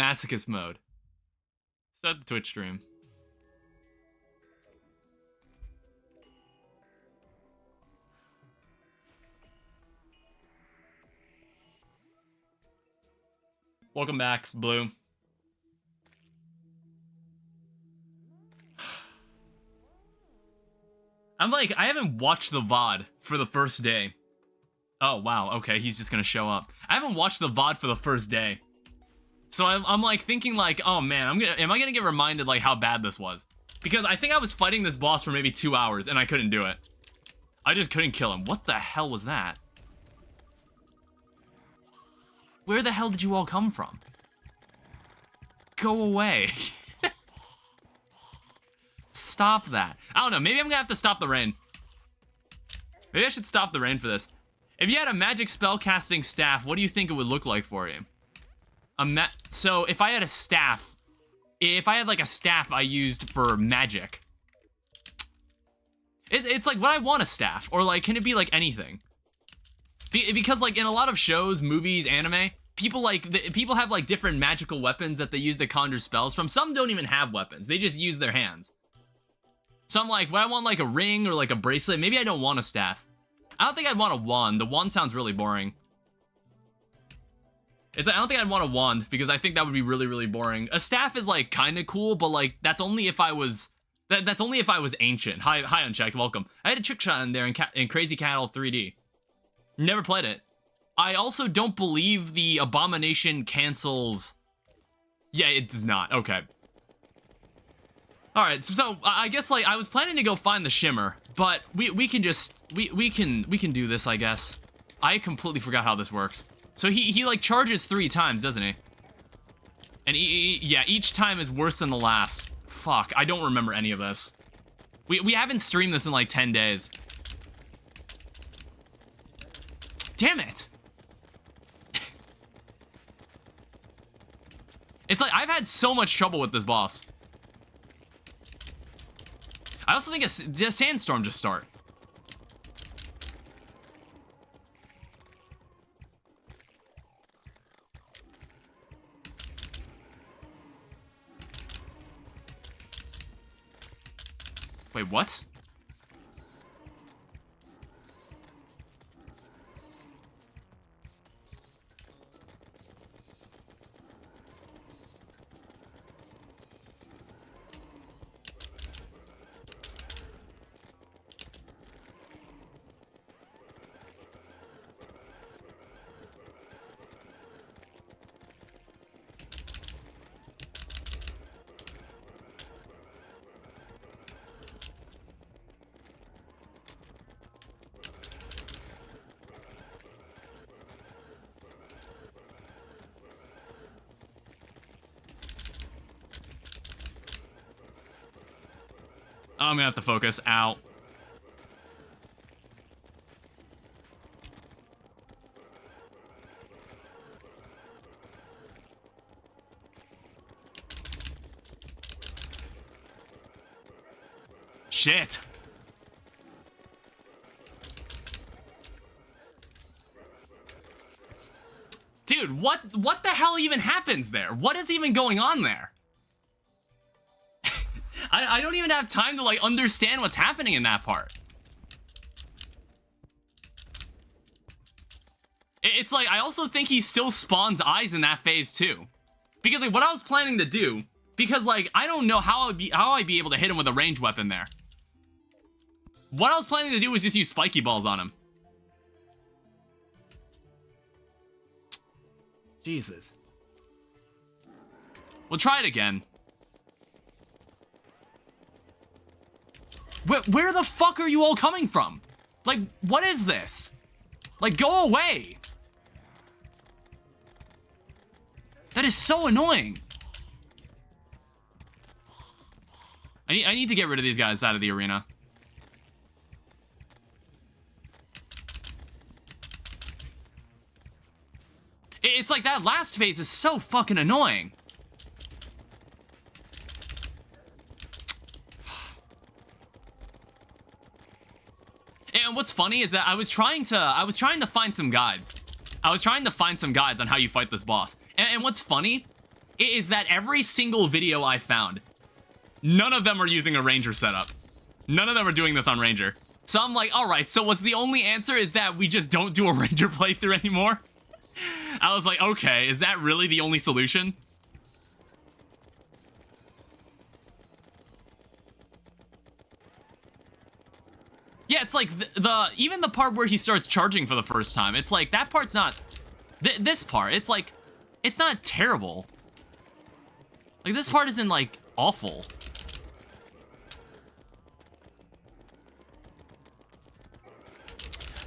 masochist mode. Start the Twitch stream. Welcome back, Blue. I'm like, I haven't watched the VOD for the first day. Oh, wow, okay, he's just gonna show up. I haven't watched the VOD for the first day. So I'm like thinking like, oh man, am I gonna get reminded like how bad this was? Because I think I was fighting this boss for maybe 2 hours and I couldn't do it. I just couldn't kill him. What the hell was that? Where the hell did you all come from? Go away. Stop that. I don't know, maybe I'm gonna have to stop the rain. Maybe I should stop the rain for this. If you had a magic spell casting staff, what do you think it would look like for you? So if I had a staff, if I had like a staff I used for magic, it's like, would I want a staff? Or like, can it be like anything? Because like in a lot of shows, movies, anime, people have like different magical weapons that they use to conjure spells from. Some don't even have weapons. They just use their hands. So I'm like, would I want like a ring or like a bracelet? Maybe I don't want a staff. I don't think I'd want a wand. The wand sounds really boring. I don't think I'd want a wand because I think that would be really, really boring. A staff is like kind of cool, but like that's only if I was that's only if I was ancient. Hi Unchecked, welcome. I had a trick shot in there in Crazy Cattle 3D. Never played it. I also don't believe the abomination cancels. Yeah, it does not. Okay. All right, so I guess like I was planning to go find the shimmer, but we can just we can do this, I guess. I completely forgot how this works. So he like charges 3 times, doesn't he? And yeah, each time is worse than the last. Fuck, I don't remember any of this. We haven't streamed this in like 10 days. Damn it. It's like I've had so much trouble with this boss. I also think a sandstorm just start. Wait, what? I'm gonna have to focus. Ow. Shit. Dude, what the hell even happens there? What is even going on there? I don't even have time to like understand what's happening in that part. It's like I also think he still spawns eyes in that phase too. Because like what I was planning to do, because like I don't know how I'd be able to hit him with a ranged weapon there. What I was planning to do was just use spiky balls on him. Jesus. We'll try it again. Where the fuck are you all coming from? Like, what is this? Like, go away. That is so annoying. I need to get rid of these guys out of the arena. It's like that last phase is so fucking annoying. And what's funny is that I was trying to find some guides. I was trying to find some guides on how you fight this boss. And what's funny is that every single video I found, none of them are using a Ranger setup. None of them are doing this on Ranger. So I'm like, alright, so what's the only answer is that we just don't do a Ranger playthrough anymore? I was like, okay, is that really the only solution? Yeah, it's like even the part where he starts charging for the first time, it's like, that part's not... this part, it's like, it's not terrible. Like, this part isn't, like, awful.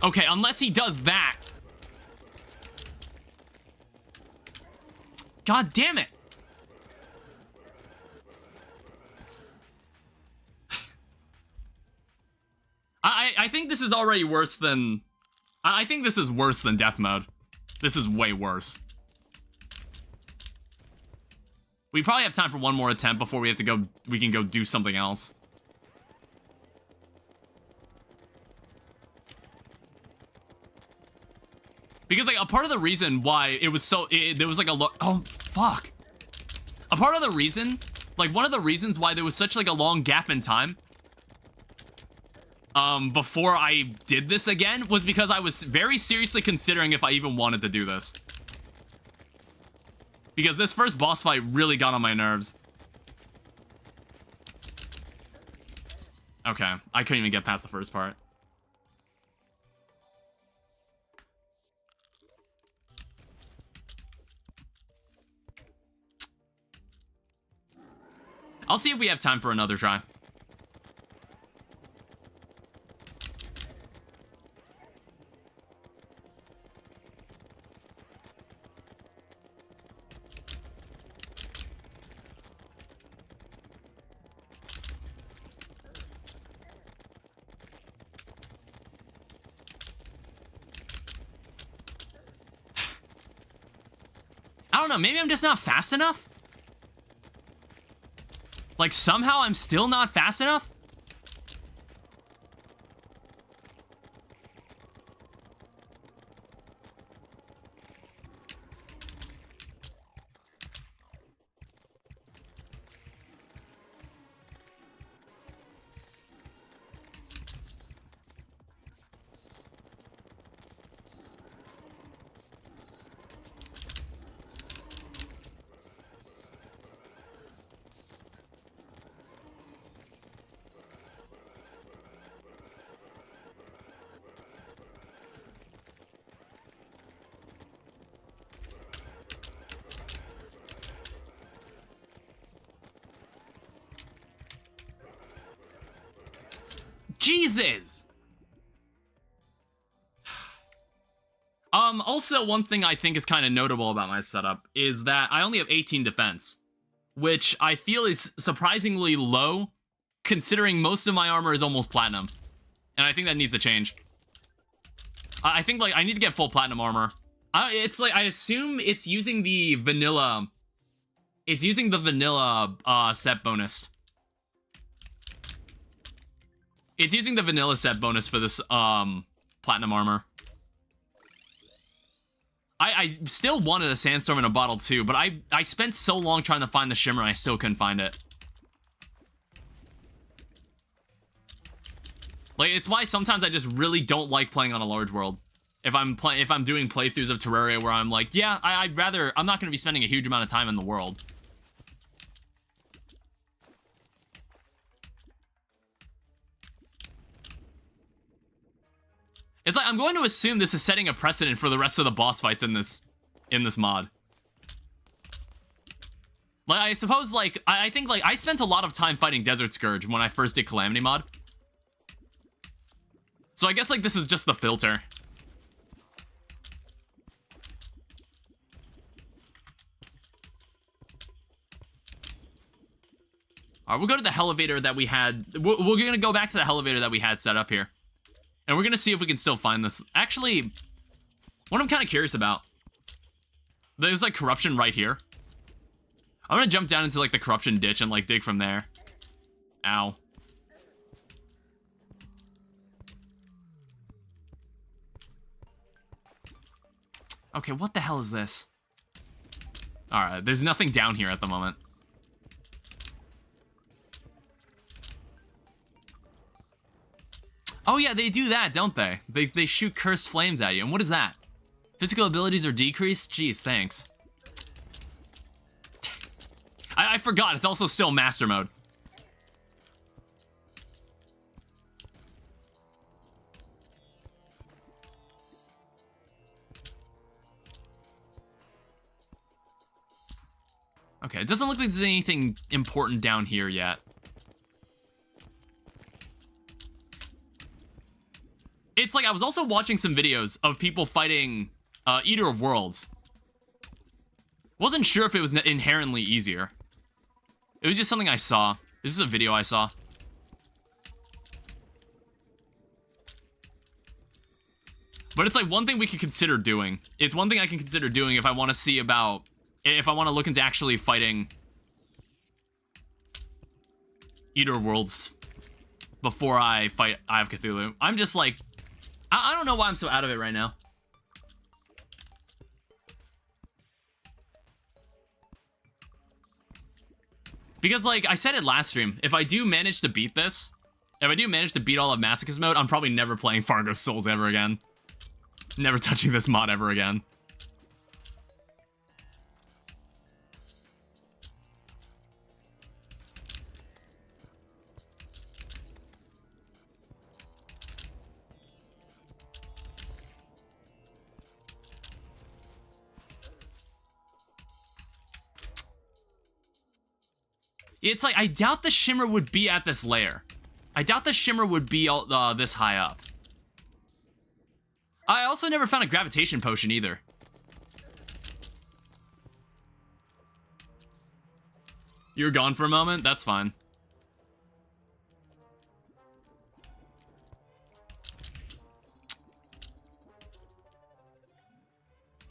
Okay, unless he does that. God damn it. I think this is already worse than... I think this is worse than death mode. This is way worse. We probably have time for one more attempt before we have to go... we can go do something else. Because, like, a part of the reason why it was so... there was, like, a... oh, fuck. A part of the reason... like, one of the reasons why there was such, like, a long gap in time... before I did this again, was because I was very seriously considering if I even wanted to do this. Because this first boss fight really got on my nerves. Okay, I couldn't even get past the first part. I'll see if we have time for another try. I don't know, maybe I'm just not fast enough? Like, somehow I'm still not fast enough? Jesus! Also, one thing I think is kind of notable about my setup is that I only have 18 defense, which I feel is surprisingly low, considering most of my armor is almost platinum. And I think that needs to change. I think, like, I need to get full platinum armor. It's like, I assume it's using the vanilla... it's using the vanilla, set bonus. It's using the vanilla set bonus for this, platinum armor. I still wanted a sandstorm in a bottle too, but I spent so long trying to find the shimmer, I still couldn't find it. Like, it's why sometimes I just really don't like playing on a large world. If I'm doing playthroughs of Terraria where I'm like, yeah, I'm not going to be spending a huge amount of time in the world. It's like, I'm going to assume this is setting a precedent for the rest of the boss fights in this mod. Like, I suppose, like, I think, like, I spent a lot of time fighting Desert Scourge when I first did Calamity mod. So I guess, like, this is just the filter. Alright, we'll go to the elevator that we had. We're gonna go back to the elevator that we had set up here. And we're gonna see if we can still find this. Actually, what I'm kind of curious about, there's, like, corruption right here. I'm gonna jump down into, like, the corruption ditch and, like, dig from there. Ow. Okay, what the hell is this? Alright, there's nothing down here at the moment. Oh yeah, they do that, don't they? They shoot cursed flames at you. And what is that? Physical abilities are decreased? Jeez, thanks. I forgot, it's also still master mode. Okay, it doesn't look like there's anything important down here yet. It's like I was also watching some videos of people fighting Eater of Worlds. Wasn't sure if it was inherently easier. It was just something I saw. This is a video I saw. But it's like one thing we could consider doing. It's one thing I can consider doing if I want to see about... If I want to look into actually fighting Eater of Worlds before I fight Eye of Cthulhu. I'm just like... I don't know why I'm so out of it right now. Because, like, I said it last stream, if I do manage to beat this, if I do manage to beat all of Masochist mode, I'm probably never playing FARGO'S Souls ever again. Never touching this mod ever again. It's like, I doubt the shimmer would be at this layer. I doubt the shimmer would be this high up. I also never found a gravitation potion either. You were gone for a moment? That's fine.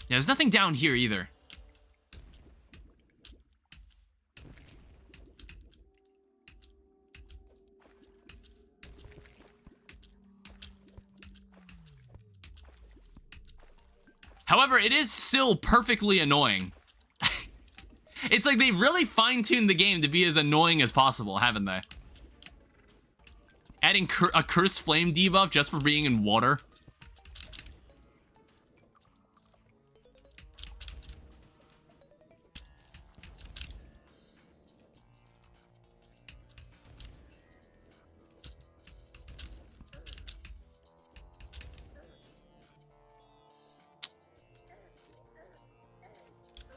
Yeah, there's nothing down here either. However, it is still perfectly annoying. It's like they really fine-tuned the game to be as annoying as possible, haven't they? Adding a cursed flame debuff just for being in water.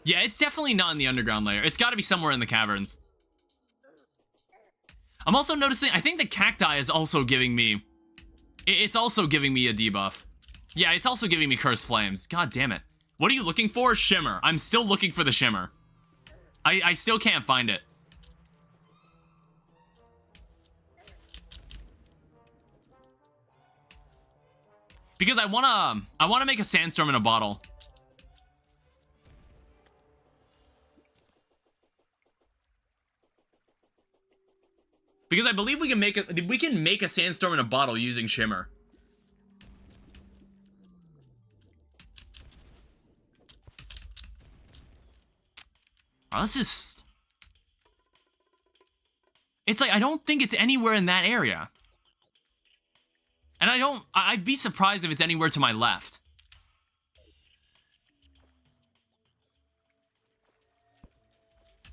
Yeah, it's definitely not in the underground layer. It's got to be somewhere in the caverns. I'm also noticing, I think the cacti is also giving me... It's also giving me a debuff. Yeah, it's also giving me cursed flames. God damn it. What are you looking for? Shimmer. I'm still looking for the shimmer. I still can't find it. Because I wanna make a sandstorm in a bottle. Because I believe we can make a sandstorm in a bottle using shimmer. Oh, let's just... It's like, I don't think it's anywhere in that area. And I'd be surprised if it's anywhere to my left.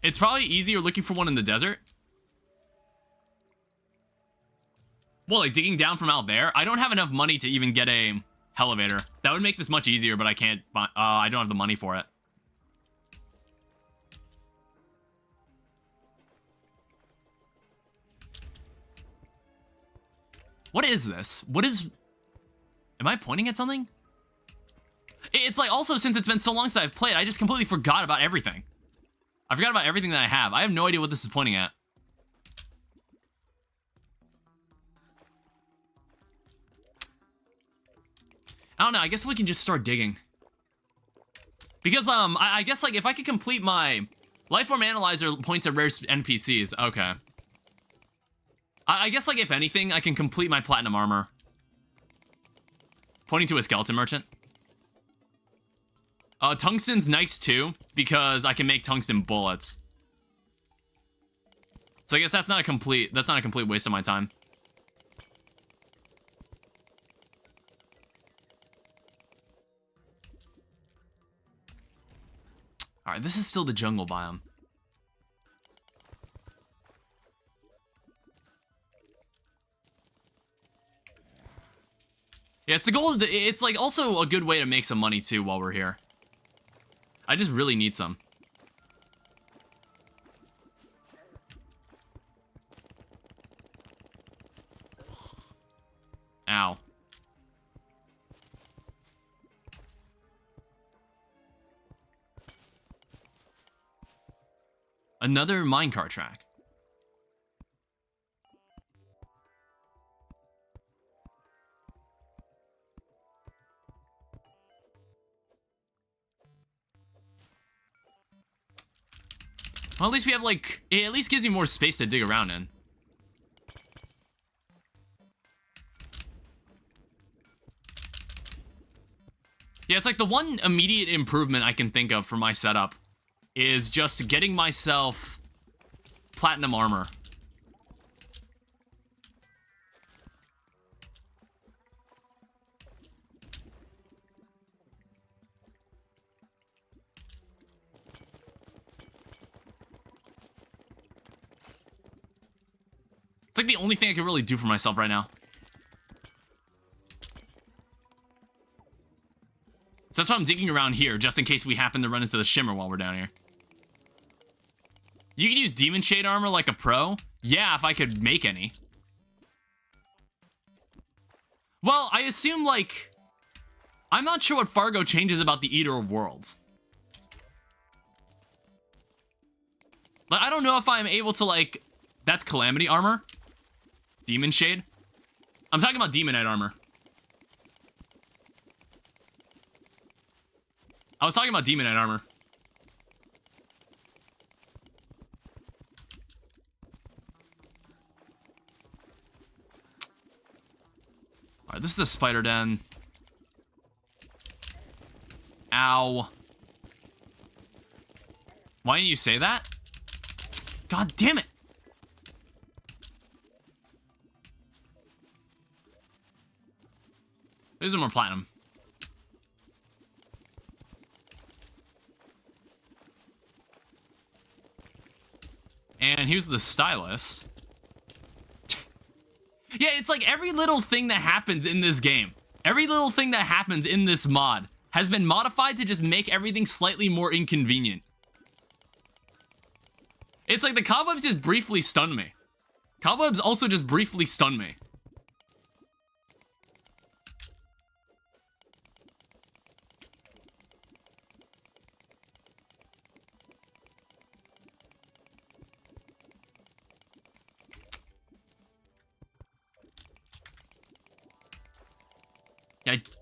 It's probably easier looking for one in the desert. Well, like digging down from out there? I don't have enough money to even get a elevator. That would make this much easier, but I can't find, I don't have the money for it. What is this? What is... Am I pointing at something? It's like, also, since it's been so long since I've played, I just completely forgot about everything. I forgot about everything that I have. I have no idea what this is pointing at. I don't know, I guess we can just start digging. Because, I guess, like, if I could complete my Lifeform Analyzer points at rare NPCs, okay. I guess, like, if anything, I can complete my Platinum Armor. Pointing to a Skeleton Merchant. Tungsten's nice too, because I can make tungsten bullets. So I guess that's not a complete waste of my time. All right, this is still the jungle biome. Yeah, it's the goal. It's like also a good way to make some money too while we're here. I just really need some. Ow. Another minecart track. Well, at least we have, like, it at least gives you more space to dig around in. Yeah, it's like the one immediate improvement I can think of for my setup is just getting myself platinum armor. It's like the only thing I can really do for myself right now. So that's why I'm digging around here, just in case we happen to run into the shimmer while we're down here. You can use demon shade armor like a pro? Yeah, if I could make any. Well, I assume, like... I'm not sure what Fargo changes about the Eater of Worlds. Like, I don't know if I'm able to, like... That's calamity armor? Demon shade? I'm talking about demonite armor. I was talking about demonite armor. Alright, this is a spider den. Ow. Why didn't you say that? God damn it! There's more platinum. And here's the stylus. Yeah, it's like every little thing that happens in this game, every little thing that happens in this mod has been modified to just make everything slightly more inconvenient. It's like the cobwebs just briefly stun me. Cobwebs also just briefly stun me.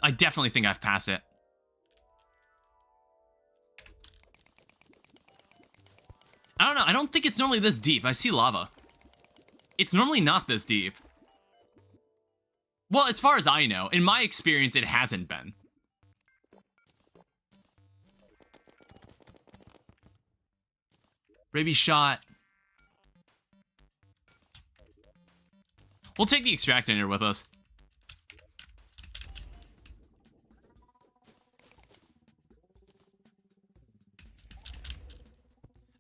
I definitely think I've passed it. I don't know. I don't think it's normally this deep. I see lava. It's normally not this deep. Well, as far as I know, in my experience, it hasn't been. Rabies shot. We'll take the extractor with us.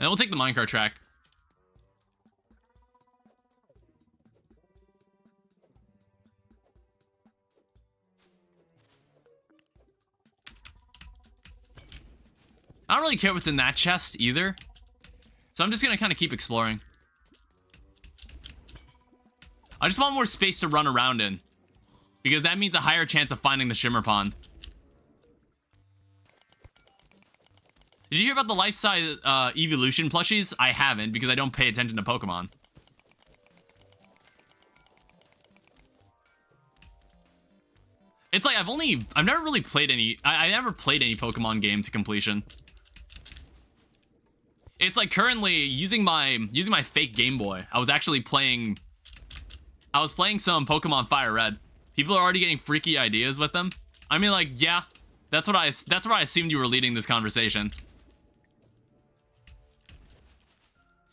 And we'll take the minecart track. I don't really care what's in that chest either. So I'm just gonna kind of keep exploring. I just want more space to run around in, because that means a higher chance of finding the shimmer pond. Did you hear about the life-size evolution plushies? I haven't, because I don't pay attention to Pokemon. It's like I've never really played any, I never played any Pokemon game to completion. It's like currently using my fake Game Boy. I was playing some Pokemon Fire Red. People are already getting freaky ideas with them. I mean, like, yeah, That's where I assumed you were leading this conversation.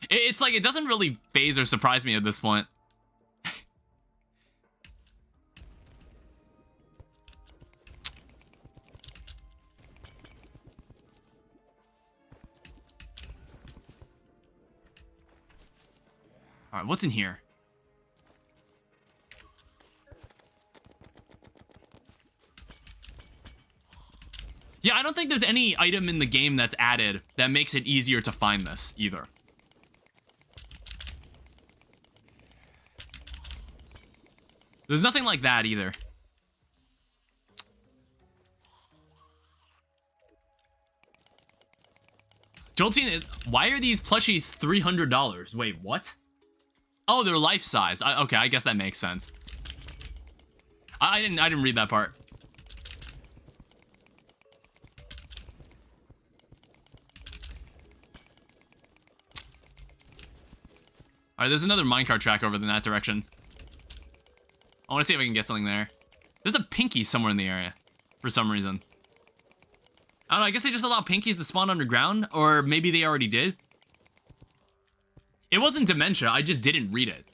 It's like, it doesn't really faze or surprise me at this point. Alright, what's in here? Yeah, I don't think there's any item in the game that's added that makes it easier to find this, either. There's nothing like that, either. Joltine, why are these plushies $300? Wait, what? Oh, they're life-size. Okay, I guess that makes sense. I didn't read that part. Alright, there's another minecart track over in that direction. I want to see if I can get something there. There's a pinky somewhere in the area, for some reason. I don't know, I guess they just allow pinkies to spawn underground, or maybe they already did. It wasn't dementia, I just didn't read it.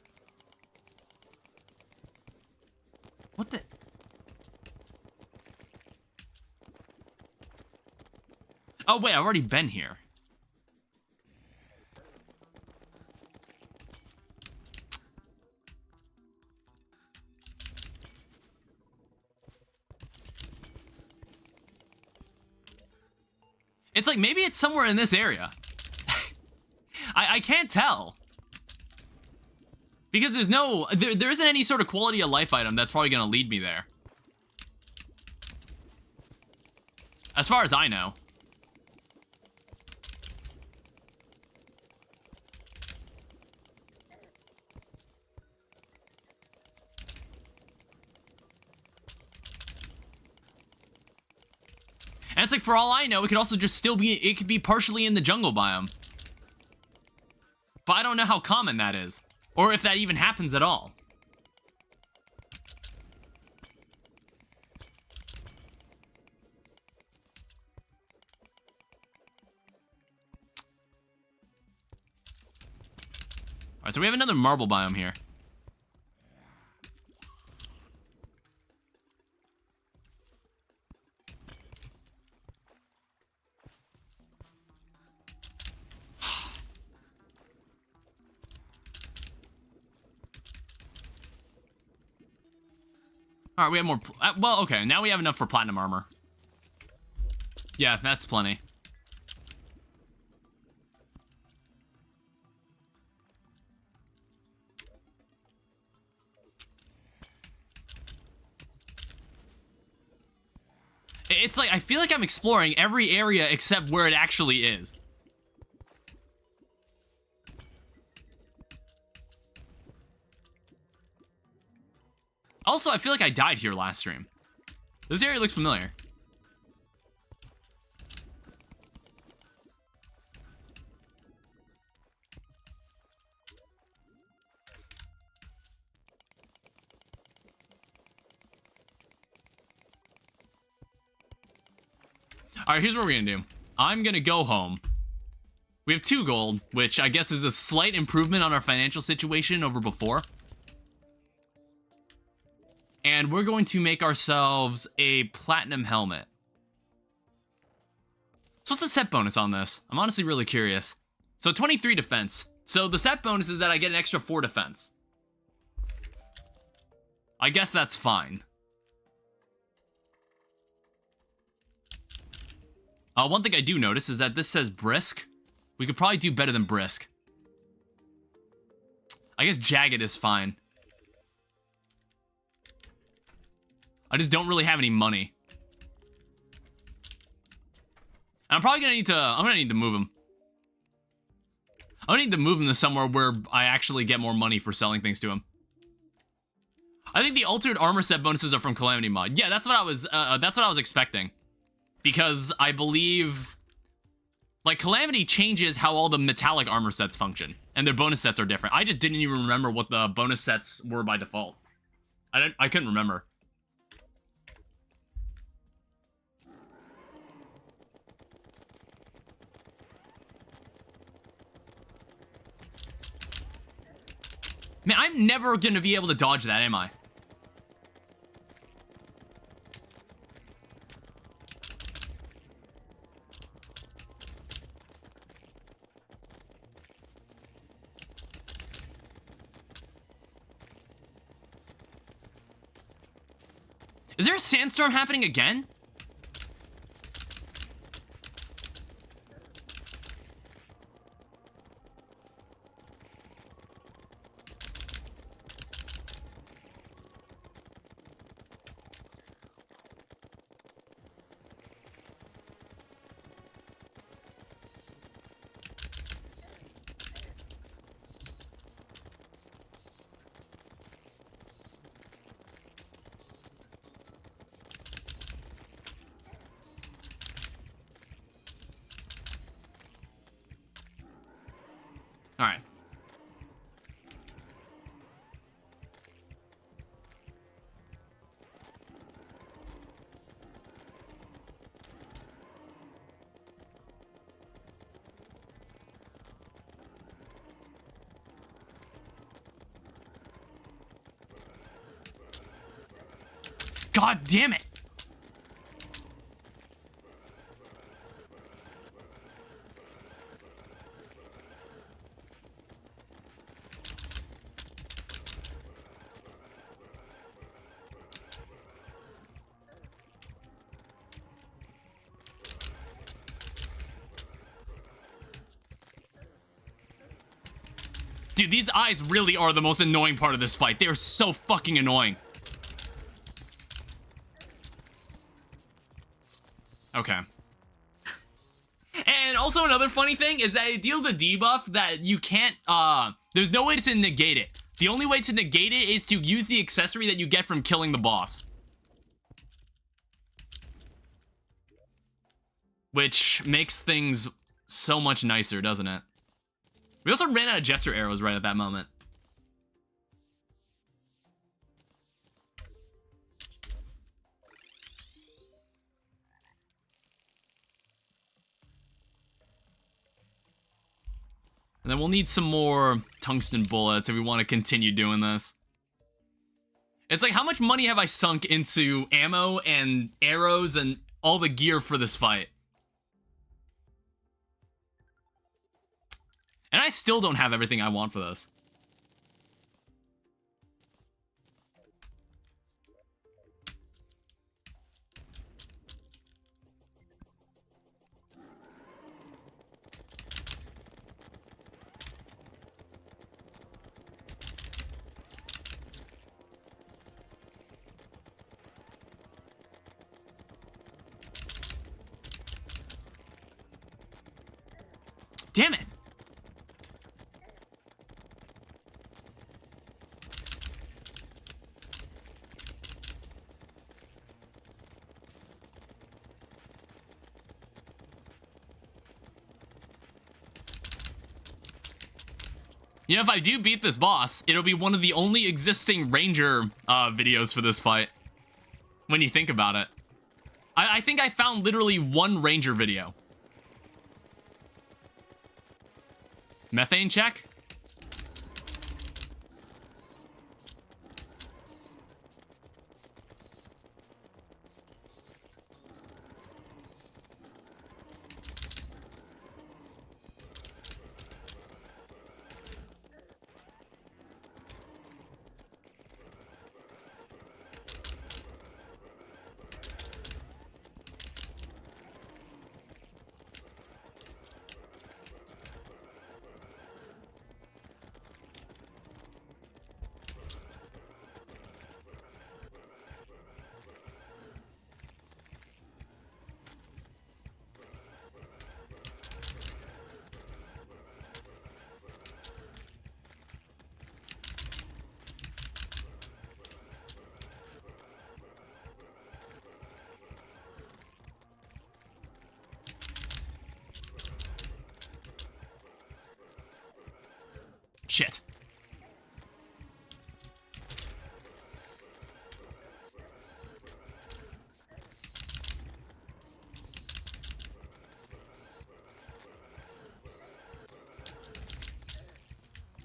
What the? Oh wait, I've already been here. It's like, maybe it's somewhere in this area. I can't tell. Because there's no... There isn't any sort of quality of life item that's probably going to lead me there. As far as I know. And it's like, for all I know, it could also just still be... It could be partially in the jungle biome. But I don't know how common that is. Or if that even happens at all. Alright, so we have another marble biome here. Alright, we have more... well, okay, now we have enough for platinum armor. Yeah, that's plenty. It's like, I feel like I'm exploring every area except where it actually is. Also, I feel like I died here last stream. This area looks familiar. Alright, here's what we're gonna do. I'm gonna go home. We have 2 gold, which I guess is a slight improvement on our financial situation over before. And we're going to make ourselves a platinum helmet. So what's the set bonus on this? I'm honestly really curious. So 23 defense. So the set bonus is that I get an extra 4 defense. I guess that's fine. One thing I do notice is that this says brisk. We could probably do better than brisk. I guess jagged is fine. I just don't really have any money. I'm probably gonna need to... I'm gonna need to move him. I'm gonna need to move him to somewhere where I actually get more money for selling things to him. I think the altered armor set bonuses are from Calamity mod. Yeah, that's what I was expecting. Because I believe... Like, Calamity changes how all the metallic armor sets function. And their bonus sets are different. I just didn't even remember what the bonus sets were by default. I couldn't remember. Man, I'm never gonna be able to dodge that, am I? Is there a sandstorm happening again? All right. God damn it. Dude, these eyes really are the most annoying part of this fight. They are so fucking annoying. Okay. And also another funny thing is that it deals a debuff that you can't, there's no way to negate it. The only way to negate it is to use the accessory that you get from killing the boss. Which makes things so much nicer, doesn't it? We also ran out of Jester arrows right at that moment. And then we'll need some more tungsten bullets if we want to continue doing this. It's like, how much money have I sunk into ammo and arrows and all the gear for this fight? And I still don't have everything I want for this. Damn it! You know, if I do beat this boss, it'll be one of the only existing Ranger videos for this fight. When you think about it. I think I found literally one Ranger video. Methane check? Shit.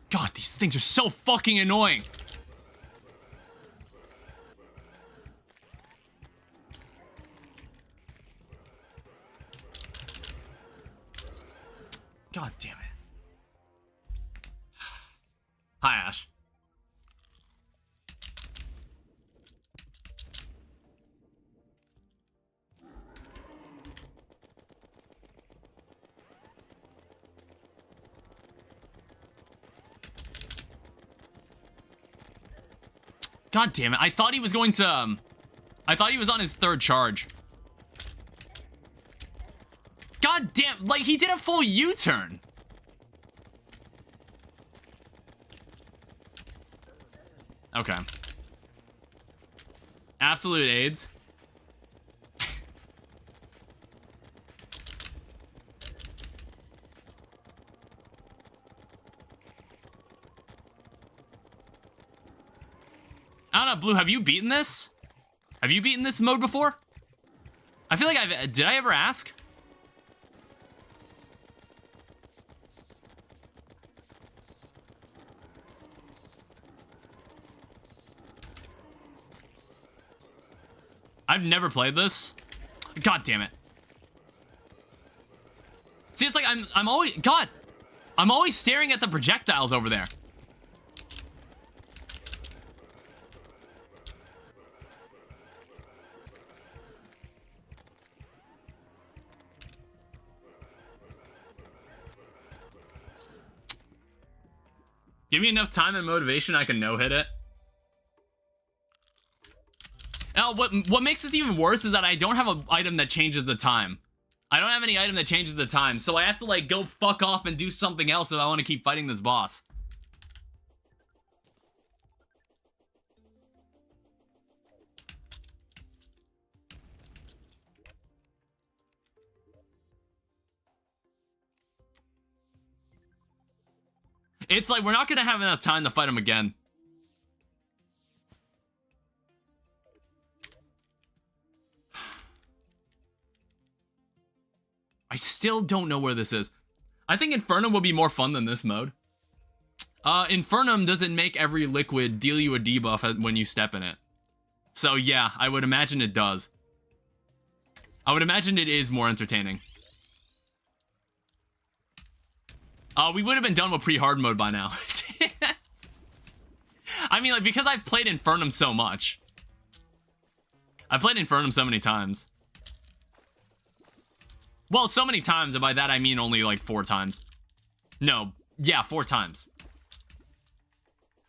God, these things are so fucking annoying. God damn it. Hi, Ash. God damn it. I thought he was going to, I thought he was on his third charge. God damn, like, he did a full U-turn. Okay. Absolute AIDS. I don't know, Blue, have you beaten this? Have you beaten this mode before? I feel like did I ever ask? I've never played this. God damn it. See, it's like I'm always, God, I'm always staring at the projectiles over there. Give me enough time and motivation, I can no-hit it. Now, what makes this even worse is that I don't have an item that changes the time. I don't have any item that changes the time, so I have to, like, go fuck off and do something else if I want to keep fighting this boss. It's like, we're not gonna have enough time to fight him again. I still don't know where this is. I think Infernum will be more fun than this mode. Infernum doesn't make every liquid deal you a debuff when you step in it. So yeah, I would imagine it does. I would imagine it is more entertaining. We would have been done with pre-hard mode by now. I mean, like, because I've played Infernum so much. I've played Infernum so many times. Well, so many times, and by that I mean only like 4 times. No, yeah, 4 times.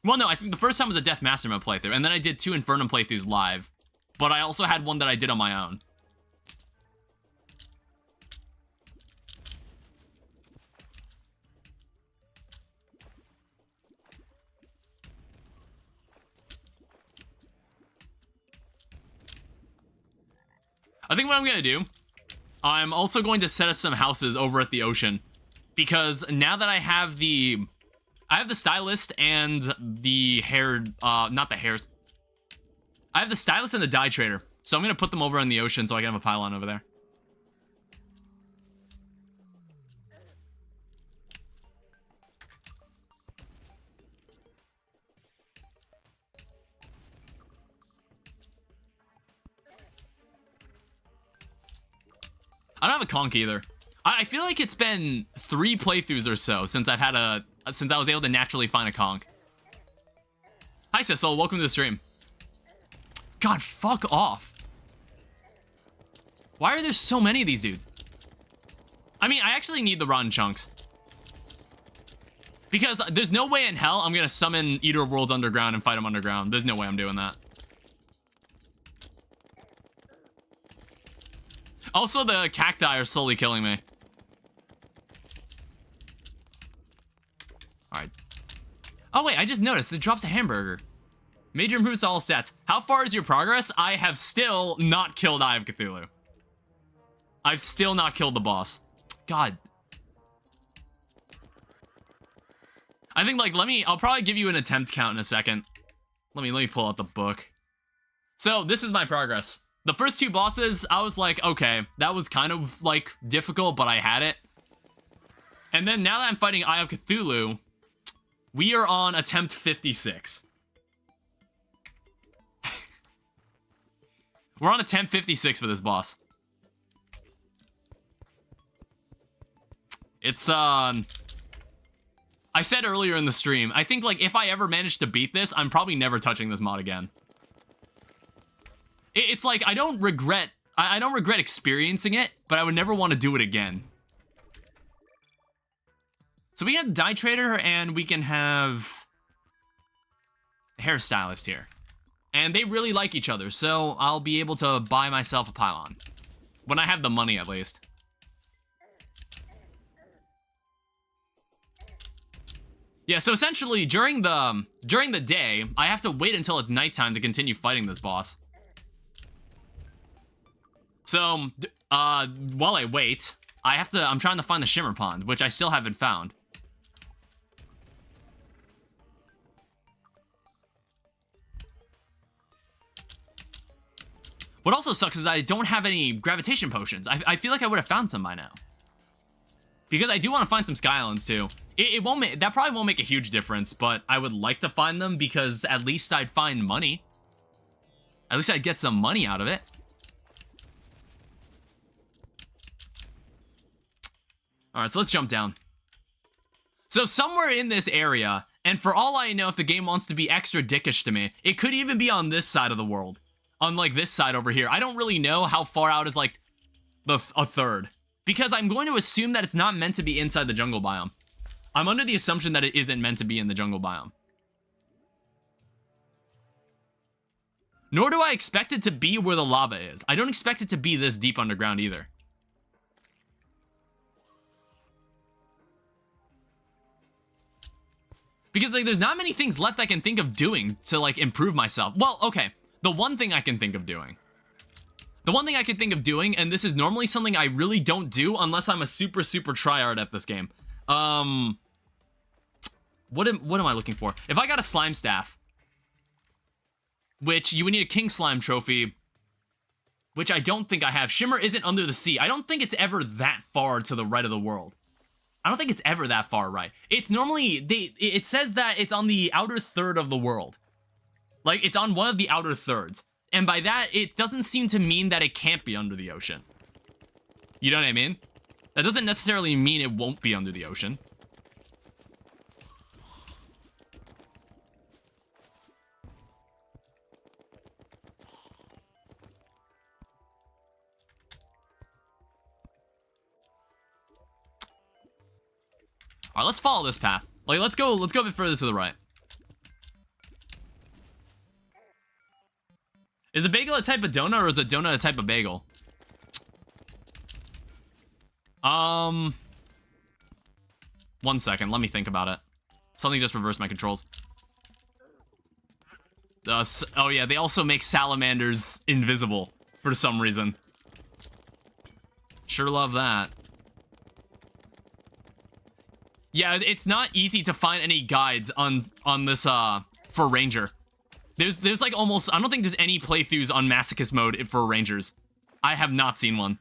Well, no, I think the first time was a Death Master mode playthrough, and then I did 2 Infernum playthroughs live. But I also had one that I did on my own. I think what I'm gonna do, I'm also going to set up some houses over at the ocean, because now that I have the stylist and the hair, not the hairs. I have the stylist and the dye trader, so I'm gonna put them over on the ocean so I can have a pylon over there. I don't have a conch either. I feel like it's been 3 playthroughs or so since I've had since I was able to naturally find a conch. Hi Cecil, welcome to the stream. God, fuck off. Why are there so many of these dudes? I mean, I actually need the rotten chunks. Because there's no way in hell I'm gonna summon Eater of Worlds underground and fight him underground. There's no way I'm doing that. Also, the cacti are slowly killing me. Alright. Oh, wait, I just noticed. It drops a hamburger. Major improvements to all stats. How far is your progress? I have still not killed Eye of Cthulhu. I've still not killed the boss. God. I think, like, I'll probably give you an attempt count in a second. Let me pull out the book. So, this is my progress. The first 2 bosses, I was like, okay, that was kind of, like, difficult, but I had it. And then now that I'm fighting Eye of Cthulhu, We are on attempt 56. We're on attempt 56 for this boss. It's, I said earlier in the stream, I think, like, if I ever manage to beat this, I'm probably never touching this mod again. It's like, I don't regret experiencing it, but I would never want to do it again. So we can have Dye Trader, and we can have Hairstylist here. And they really like each other, so I'll be able to buy myself a pylon. When I have the money, at least. Yeah, so essentially, during the day, I have to wait until it's nighttime to continue fighting this boss. So, while I wait, I'm trying to find the Shimmer Pond, which I still haven't found. What also sucks is I don't have any gravitation potions. I feel like I would have found some by now. Because I do want to find some Skylands too. That probably won't make a huge difference, but I would like to find them because at least I'd find money. At least I'd get some money out of it. Alright, so let's jump down. So somewhere in this area, and for all I know, if the game wants to be extra dickish to me, it could even be on this side of the world. Unlike this side over here. I don't really know how far out is, like, a third. Because I'm going to assume that it's not meant to be inside the jungle biome. I'm under the assumption that it isn't meant to be in the jungle biome. Nor do I expect it to be where the lava is. I don't expect it to be this deep underground either. Because, like, there's not many things left I can think of doing to, like, improve myself. Well, okay. The one thing I can think of doing. And this is normally something I really don't do unless I'm a super tryhard at this game. What am I looking for? If I got a slime staff, which you would need a king slime trophy, which I don't think I have. Shimmer isn't under the sea. I don't think it's ever that far to the right of the world. I don't think it's ever that far right. It's normally, it says that it's on the outer third of the world. Like, it's on one of the outer thirds. And by that, it doesn't seem to mean that it can't be under the ocean. You know what I mean? That doesn't necessarily mean it won't be under the ocean. Alright, let's follow this path. Like, let's go a bit further to the right. Is a bagel a type of donut, or is a donut a type of bagel? One second, let me think about it. Something just reversed my controls. Oh yeah, they also make salamanders invisible for some reason. Sure love that. Yeah, it's not easy to find any guides on this, for Ranger. There's like almost, I don't think there's any playthroughs on Masochist mode for Rangers. I have not seen one.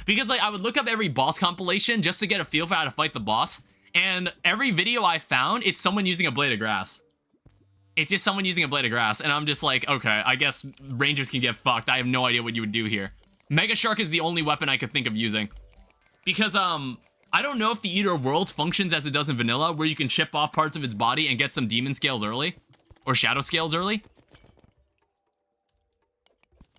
Because, like, I would look up every boss compilation just to get a feel for how to fight the boss, and every video I found, it's someone using a blade of grass. It's just someone using a blade of grass, and I'm just like, okay, I guess Rangers can get fucked. I have no idea what you would do here. Mega Shark is the only weapon I could think of using. Because, I don't know if the Eater of Worlds functions as it does in vanilla, where you can chip off parts of its body and get some demon scales early. Or shadow scales early.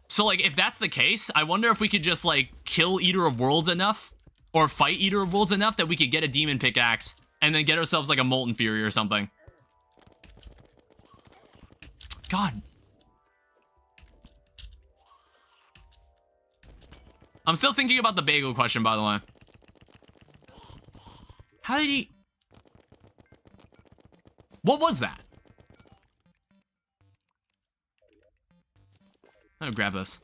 So, like, if that's the case, I wonder if we could just, like, kill Eater of Worlds enough, or fight Eater of Worlds enough that we could get a demon pickaxe, and then get ourselves, like, a Molten Fury or something. God. I'm still thinking about the bagel question, by the way. How did he... What was that? I'll grab this.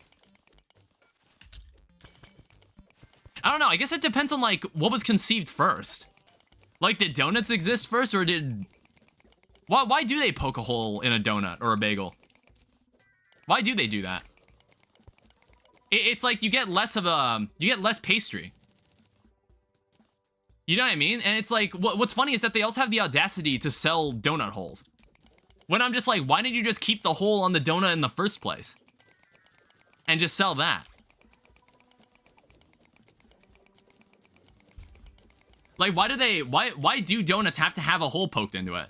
I don't know. I guess it depends on, like, what was conceived first. Like, did donuts exist first, or did... Why do they poke a hole in a donut or a bagel? Why do they do that? It's like you get less of a... You get less pastry. You know what I mean? And it's like, what's funny is that they also have the audacity to sell donut holes. When I'm just like, why didn't you just keep the hole on the donut in the first place? And just sell that? Like, why do donuts have to have a hole poked into it?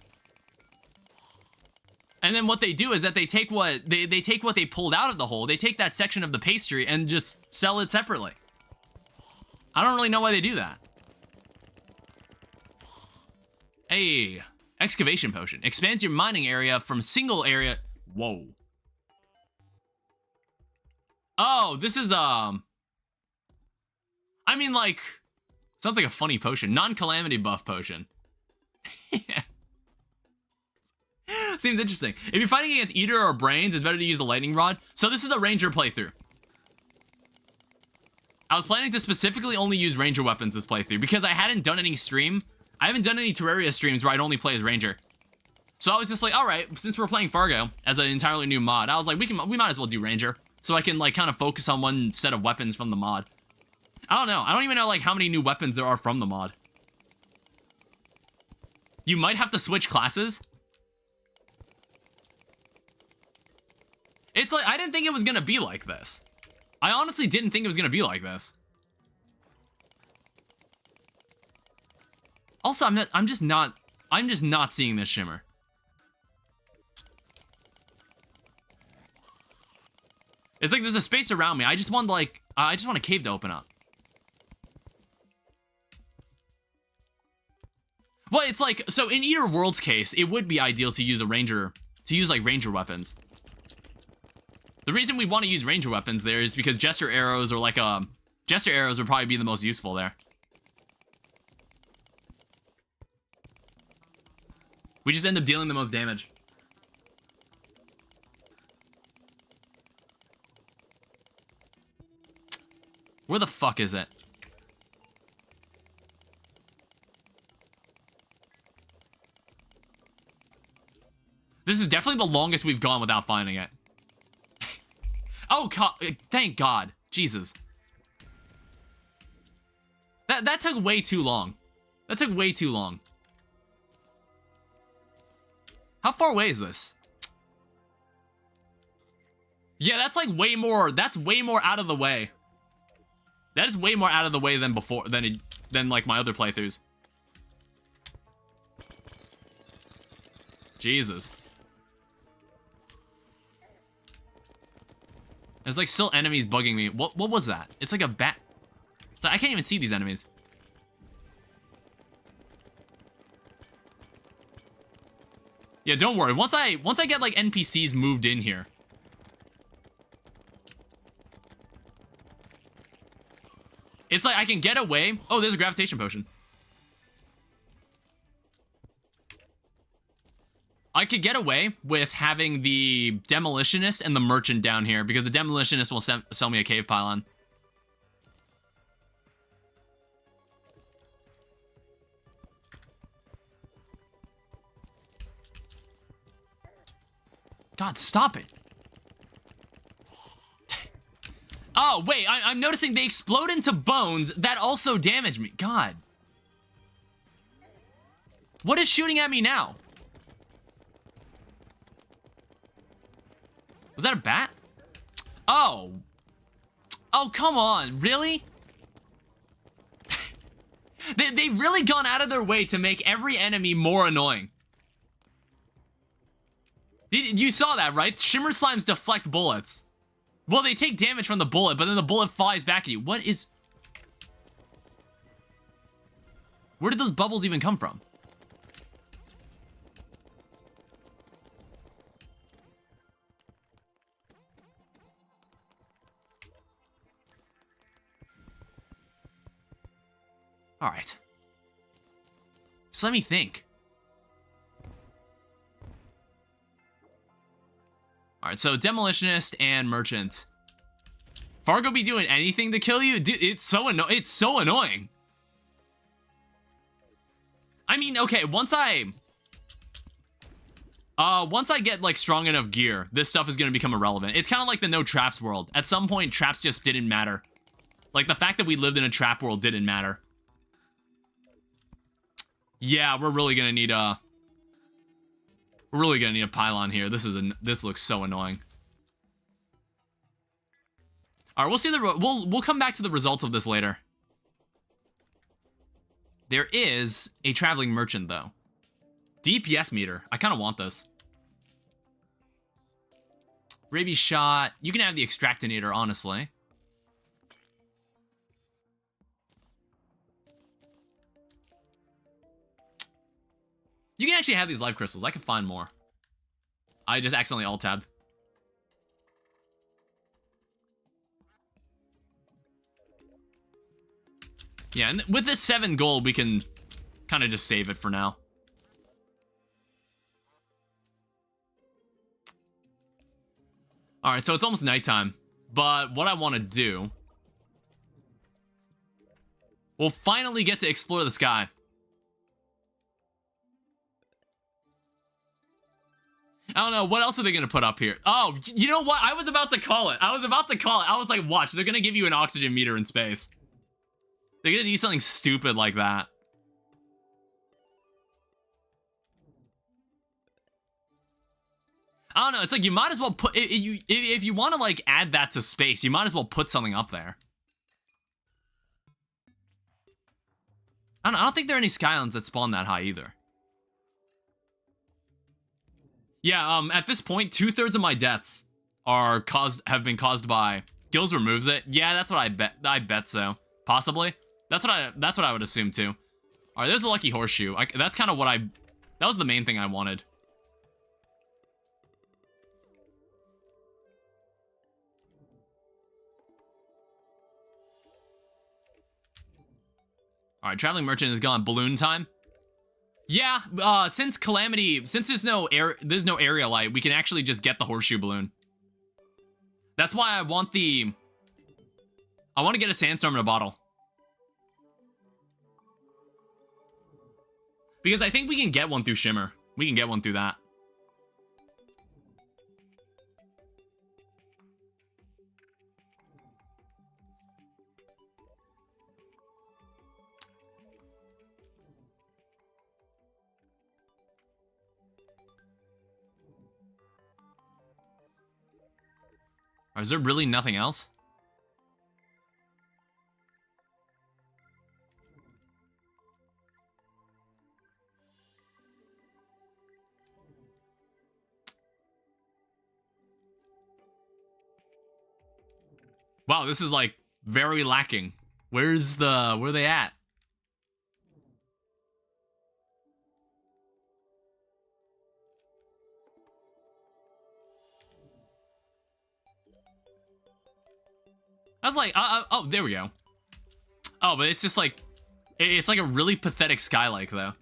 And then what they do is that they take what they pulled out of the hole, they take that section of the pastry and just sell it separately. I don't really know why they do that. Hey, excavation potion. Expands your mining area from single area. Whoa. Oh, this is, I mean, like, sounds like a funny potion. Non-calamity buff potion. Yeah. Seems interesting. If you're fighting against Eater or Brains, it's better to use the lightning rod. So this is a ranger playthrough. I was planning to specifically only use ranger weapons this playthrough because I hadn't done any stream. I haven't done any Terraria streams where I'd only play as ranger. So I was just like, all right, since we're playing Fargo as an entirely new mod, I was like, we might as well do ranger. So I can like kind of focus on one set of weapons from the mod. I don't know. I don't even know like how many new weapons there are from the mod. You might have to switch classes. It's like, I didn't think it was gonna be like this. I honestly didn't think it was gonna be like this. Also, I'm just not seeing this shimmer. It's like there's a space around me. I just want a cave to open up. Well, it's like, so in Eater World's case, it would be ideal to use like ranger weapons. The reason we want to use ranger weapons there is because Jester arrows or like Jester arrows would probably be the most useful there. We just end up dealing the most damage. Where the fuck is it? This is definitely the longest we've gone without finding it. Oh, thank God. Jesus. That took way too long. That took way too long. How far away is this? Yeah, that's like way more. That's way more out of the way. That is way more out of the way than before, than like my other playthroughs. Jesus. There's like still enemies bugging me. What was that? It's like a bat. It's like, I can't even see these enemies. Yeah, don't worry. Once I get like NPCs moved in here. It's like I can get away. Oh, there's a gravitation potion. I could get away with having the demolitionist and the merchant down here because the demolitionist will sell me a cave pylon. God, stop it. Oh, wait, I'm noticing they explode into bones that also damage me. God. What is shooting at me now? Was that a bat? Oh. Oh, come on. Really? They've really gone out of their way to make every enemy more annoying. You saw that, right? Shimmer slimes deflect bullets. Well, they take damage from the bullet, but then the bullet flies back at you. What is... Where did those bubbles even come from? All right. Just let me think. All right, so Demolitionist and Merchant. Fargo be doing anything to kill you? Dude, it's so annoying. I mean, okay, once I get like strong enough gear, this stuff is gonna become irrelevant. It's kind of like the no traps world. At some point, traps just didn't matter. Like the fact that we lived in a trap world didn't matter. Yeah, we're really gonna need a pylon here. This looks so annoying. All right, we'll see we'll come back to the results of this later. There is a traveling merchant though. DPS meter. I kind of want this. Rabies shot. You can have the extractinator, honestly. You can actually have these life crystals. I can find more. I just accidentally alt-tabbed. Yeah, and with this 7 gold, we can kind of just save it for now. Alright, so it's almost nighttime. But what I want to do... We'll finally get to explore the sky. I don't know, what else are they going to put up here? Oh, you know what? I was about to call it. I was like, watch, they're going to give you an oxygen meter in space. They're going to do something stupid like that. I don't know, it's like you might as well put... If you want to, like, add that to space, you might as well put something up there. I don't think there are any Skylands that spawn that high either. Yeah, at this point, 2/3 of my deaths have been caused by Gills removes it. Yeah, that's what I bet. I bet so. Possibly. That's what I would assume too. All right, there's a lucky horseshoe. That's kind of what that was the main thing I wanted. All right, traveling merchant is gone. Balloon time. Yeah, since calamity, since there's no area light, we can actually just get the horseshoe balloon. That's why I want to get a sandstorm in a bottle. Because I think we can get one through Shimmer. We can get one through that. Or is there really nothing else? Wow, this is like very lacking. Where are they at? I was like, oh, there we go. Oh, but it's just like, it's like a really pathetic skylight though.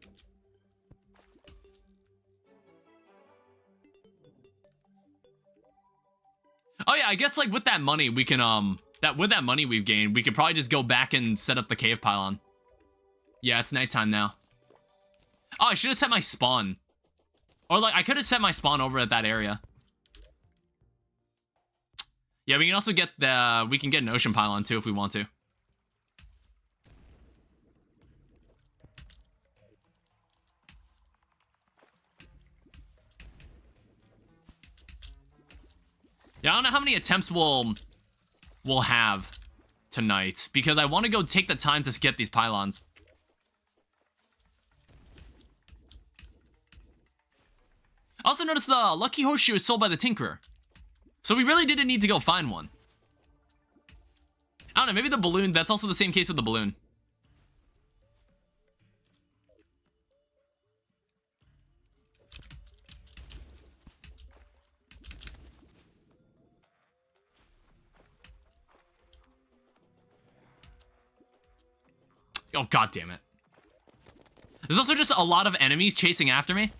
Oh yeah, I guess like with that money we can with that money we've gained, we could probably just go back and set up the cave pylon. Yeah, it's nighttime now. Oh, I should have set my spawn. Or like I could have set my spawn over at that area. Yeah, we can also get we can get an ocean pylon too if we want to. Yeah, I don't know how many attempts we'll have tonight, because I want to go take the time to get these pylons. I also noticed the lucky horseshoe is sold by the Tinkerer. So we really didn't need to go find one. I don't know, maybe the balloon, that's also the same case with the balloon. Oh, god damn it. There's also just a lot of enemies chasing after me.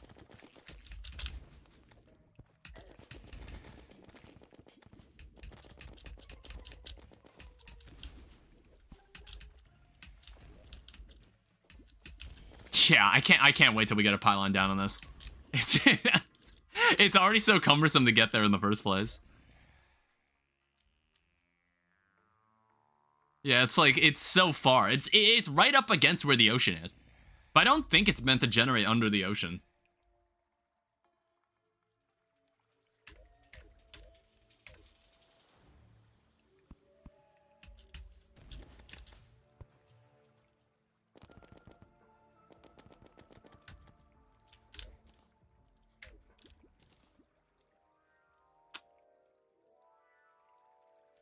Yeah, I can't wait till we get a pylon down on this. It's already so cumbersome to get there in the first place. Yeah, it's like, it's so far. It's right up against where the ocean is. But I don't think it's meant to generate under the ocean.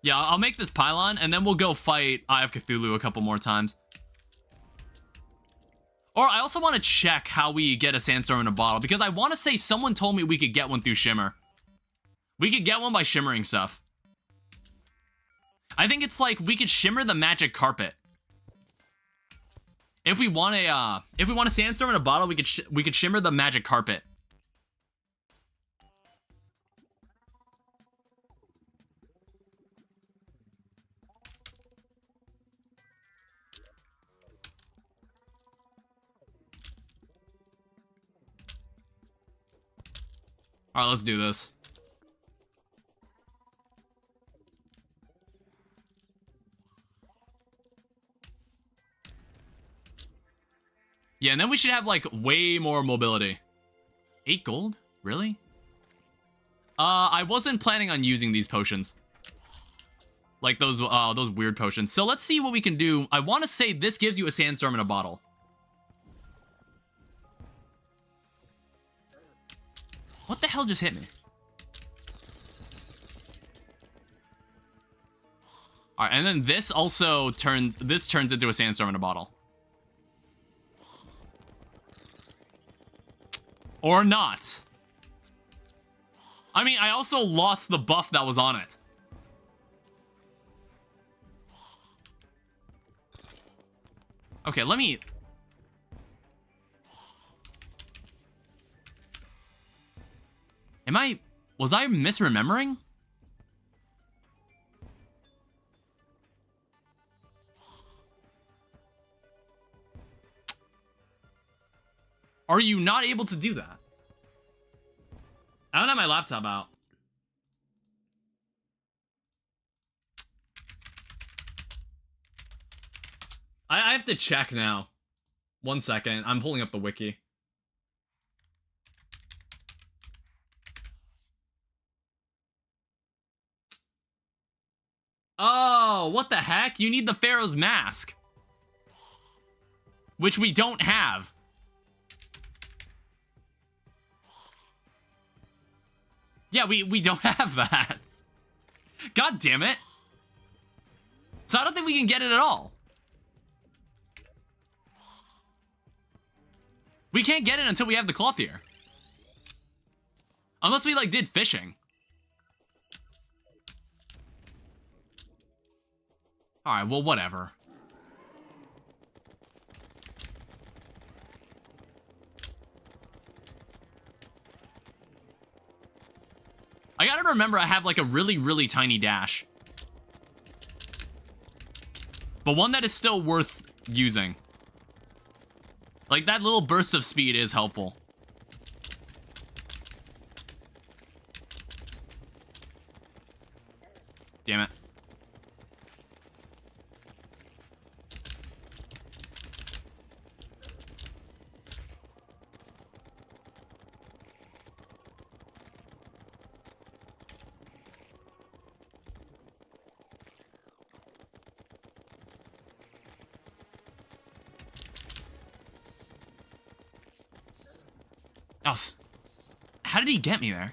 Yeah, I'll make this pylon, and then we'll go fight Eye of Cthulhu a couple more times. Or I also want to check how we get a sandstorm in a bottle, because I want to say someone told me we could get one through Shimmer. We could get one by shimmering stuff. I think it's like we could shimmer the magic carpet. If we want a sandstorm in a bottle, we could shimmer the magic carpet. All right, let's do this. Yeah, and then we should have, like, way more mobility. 8 gold? Really? I wasn't planning on using these potions. Like, those weird potions. So let's see what we can do. I want to say this gives you a sandstorm in a bottle. What the hell just hit me? All right, and then this also turns into a sandstorm in a bottle. Or not. I mean, I also lost the buff that was on it. Okay, let me... Was I misremembering? Are you not able to do that? I don't have my laptop out. I have to check now. 1 second. I'm pulling up the wiki. Oh, what the heck? You need the Pharaoh's mask. Which we don't have. Yeah, we don't have that. God damn it. So I don't think we can get it at all. We can't get it until we have the clothier. Unless we, like, did fishing. Alright, well, whatever. I gotta remember I have, like, a really, really tiny dash. But one that is still worth using. Like, that little burst of speed is helpful. Damn it. Oh, how did he get me there?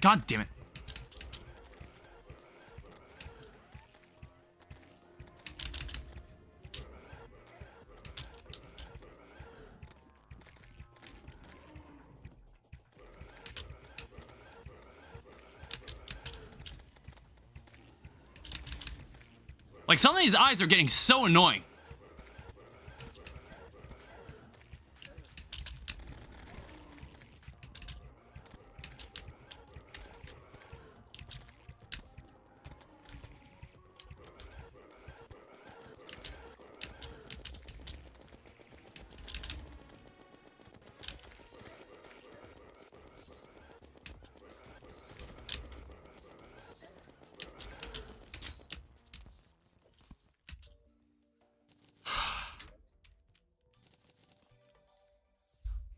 God damn it. Like, some of these eyes are getting so annoying.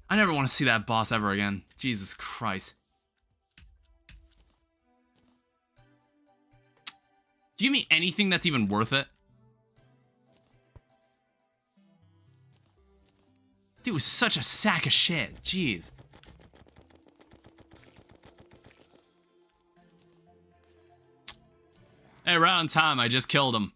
I never want to see that boss ever again. Jesus Christ. Do you give me anything that's even worth it? Dude was such a sack of shit. Jeez. Hey, right on time. I just killed him.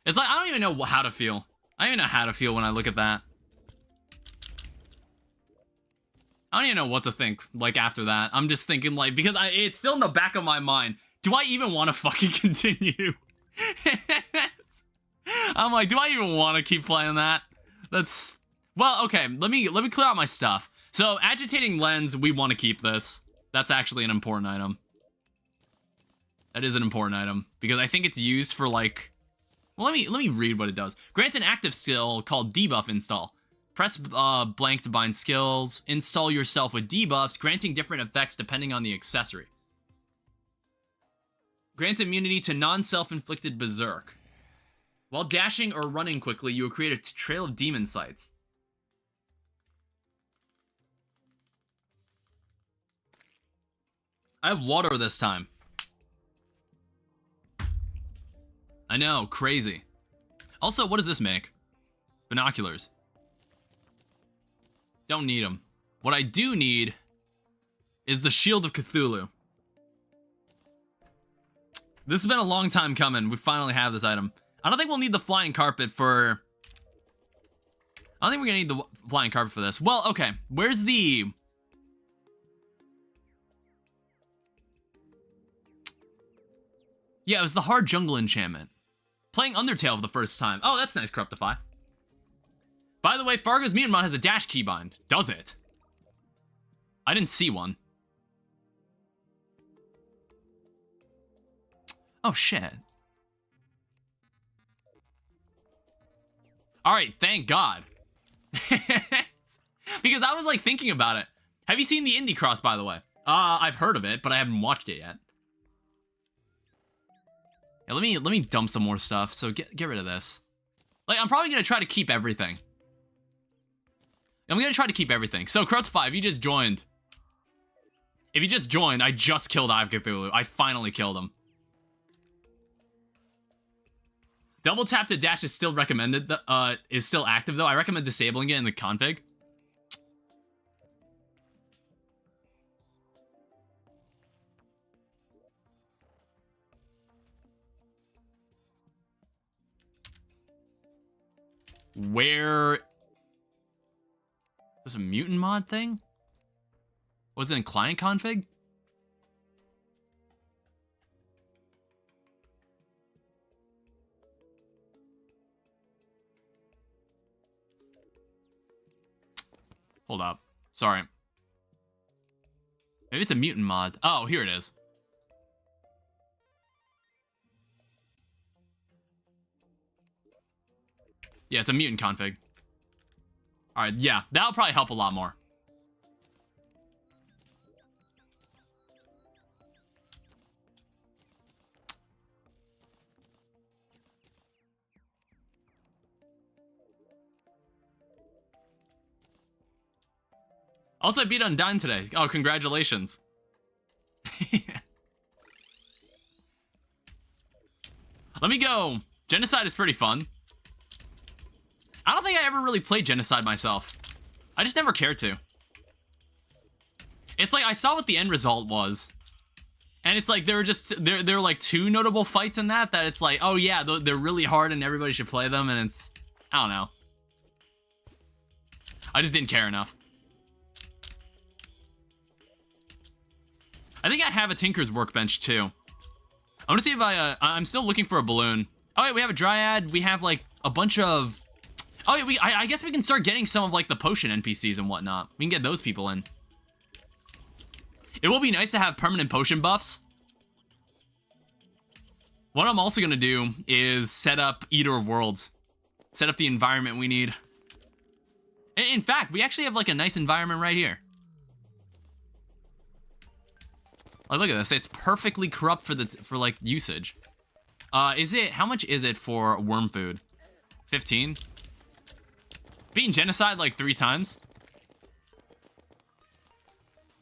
It's like, I don't even know how to feel. I don't even know how to feel when I look at that. I don't even know what to think, like, after that. I'm just thinking, like, because it's still in the back of my mind. Do I even want to fucking continue? I'm like, do I even want to keep playing that? That's... Well, okay, let me clear out my stuff. So, agitating lens, we want to keep this. That's actually an important item. That is an important item. Because I think it's used for, like... Well, let me read what it does. Grants an active skill called debuff install. Press blank to bind skills. Install yourself with debuffs, granting different effects depending on the accessory. Grants immunity to non-self-inflicted berserk. While dashing or running quickly, you will create a trail of demon sights. I have water this time. I know, crazy. Also, what does this make? Binoculars. Don't need them. What I do need is the Shield of Cthulhu. This has been a long time coming. We finally have this item. I don't think we'll need the flying carpet for... I don't think we're gonna need the flying carpet for this. Well, okay. Where's the... Yeah, it was the hard jungle enchantment. Playing Undertale for the first time. Oh, that's nice, Corruptify. By the way, FARGO'S Mutant Mod has a dash keybind. Does it? I didn't see one. Oh, shit. Alright, thank God. Because I was, like, thinking about it. Have you seen the Indie Cross, by the way? I've heard of it, but I haven't watched it yet. Yeah, let me dump some more stuff. So get rid of this. Like, I'm probably gonna try to keep everything. I'm gonna try to keep everything. So Corruptify, if you just joined, I just killed Eye of Cthulhu. I finally killed him. Double tap to dash is still recommended. Is still active though. I recommend disabling it in the config. Where... Is this a mutant mod thing? Was it in client config? Hold up. Sorry. Maybe it's a mutant mod. Oh, here it is. Yeah, it's a mutant config. Alright, yeah, that'll probably help a lot more. Also, I beat Undyne today. Oh, congratulations. Let me go. Genocide is pretty fun. I don't think I ever really played Genocide myself. I just never cared to. It's like, I saw what the end result was. And it's like, there were like 2 notable fights in that it's like, oh yeah, they're really hard and everybody should play them, and it's, I don't know. I just didn't care enough. I think I have a Tinker's Workbench too. I want to see if I'm still looking for a balloon. Oh wait, we have a Dryad, we have like a bunch of, oh yeah, I guess we can start getting some of like the potion NPCs and whatnot. We can get those people in. It will be nice to have permanent potion buffs. What I'm also going to do is set up Eater of Worlds. Set up the environment we need. In fact, we actually have like a nice environment right here. Like, look at this. It's perfectly corrupt for like usage. How much is it for worm food? 15? Beating Genocide like 3 times?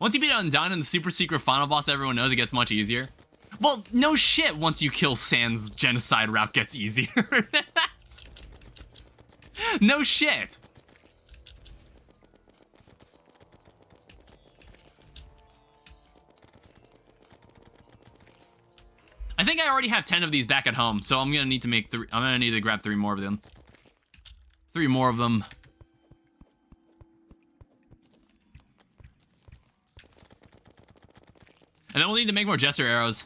Once you beat Undyne and the super secret final boss everyone knows, it gets much easier. Well, no shit, once you kill Sans, Genocide route gets easier. No shit. I think I already have 10 of these back at home, so I'm gonna need to make 3. I'm gonna need to grab 3 more of them. 3 more of them. And then we'll need to make more Jester arrows.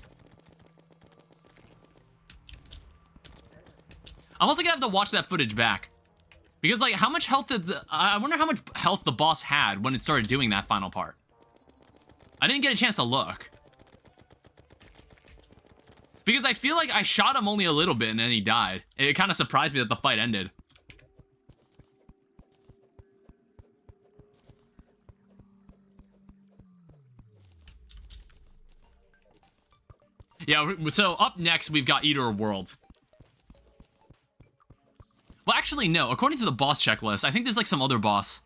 I'm also gonna have to watch that footage back. Because, like, how much health did I wonder how much health the boss had when it started doing that final part. I didn't get a chance to look. Because I feel like I shot him only a little bit and then he died. It kind of surprised me that the fight ended. Yeah, so up next, we've got Eater of Worlds. Well, actually, no. According to the boss checklist, I think there's like some other boss.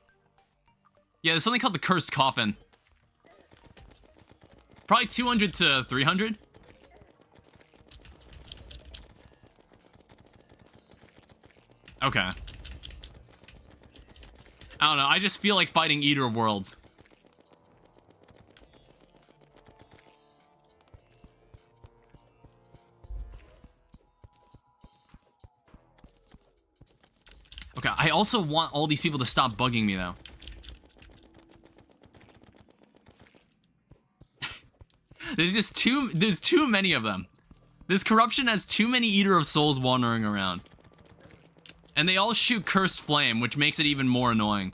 Yeah, there's something called the Cursed Coffin. Probably 200 to 300. Okay. I don't know. I just feel like fighting Eater of Worlds. Okay, I also want all these people to stop bugging me, though. There's too many of them. This corruption has too many Eater of Souls wandering around. And they all shoot Cursed Flame, which makes it even more annoying.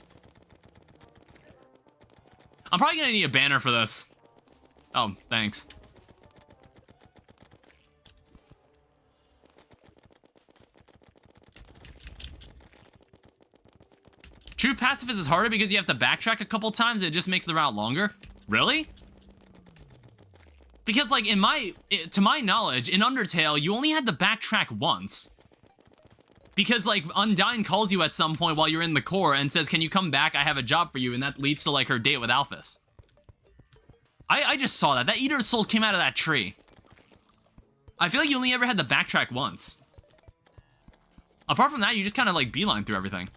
I'm probably gonna need a banner for this. Oh, thanks. True Pacifist is harder because you have to backtrack a couple times and it just makes the route longer? Really? Because, like, to my knowledge, in Undertale, you only had to backtrack once. Because, like, Undyne calls you at some point while you're in the core and says, can you come back? I have a job for you. And that leads to, like, her date with Alphys. I just saw that. That Eater of Souls came out of that tree. I feel like you only ever had to backtrack once. Apart from that, you just kind of, like, beeline through everything.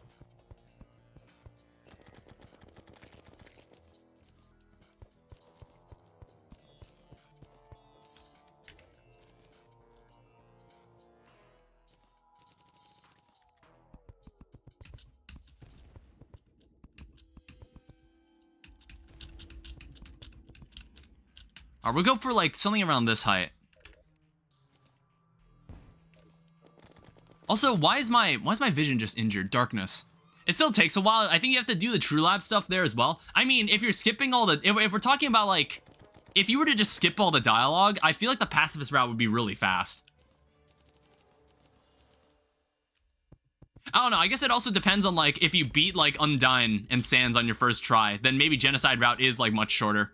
Alright, we'll go for, like, something around this height. Also, why is my vision just injured? Darkness. It still takes a while. I think you have to do the True Lab stuff there as well. I mean, if you're skipping all the... If we're talking about, like... If you were to just skip all the dialogue, I feel like the pacifist route would be really fast. I don't know. I guess it also depends on, like, if you beat, like, Undyne and Sans on your first try, then maybe Genocide route is, like, much shorter.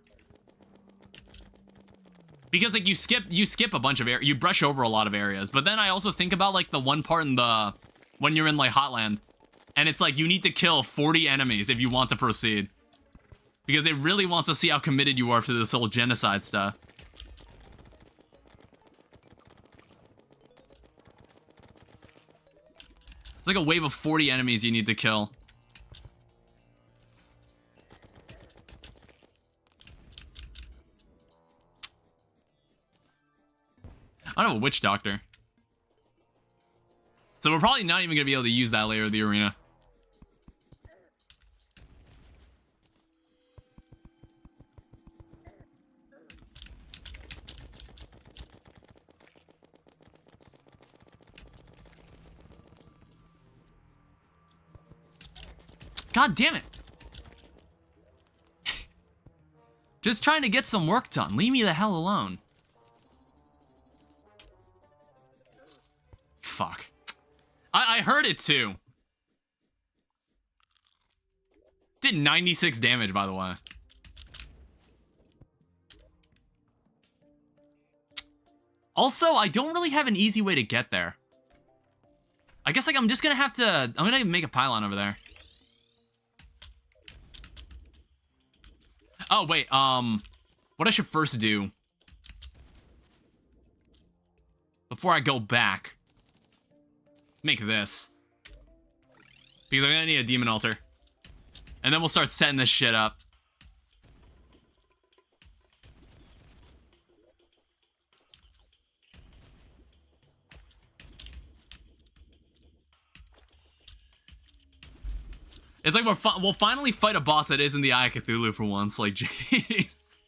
Because, like, you skip a bunch of areas, you brush over a lot of areas. But then I also think about, like, the one part in when you're in, like, Hotland. And it's like, you need to kill 40 enemies if you want to proceed. Because it really wants to see how committed you are to this whole genocide stuff. It's like a wave of 40 enemies you need to kill. I don't have a witch doctor. So we're probably not even going to be able to use that layer of the arena. God damn it. Just trying to get some work done. Leave me the hell alone. Fuck. I heard it too. Did 96 damage, by the way. Also, I don't really have an easy way to get there. I guess, like, I'm just gonna have to... I'm gonna make a pylon over there. Oh, wait, what I should first do... before I go back... make this. Because I'm gonna need a demon altar. And then we'll start setting this shit up. It's like we'll finally fight a boss that isn't the Eye of Cthulhu for once. Like, jeez.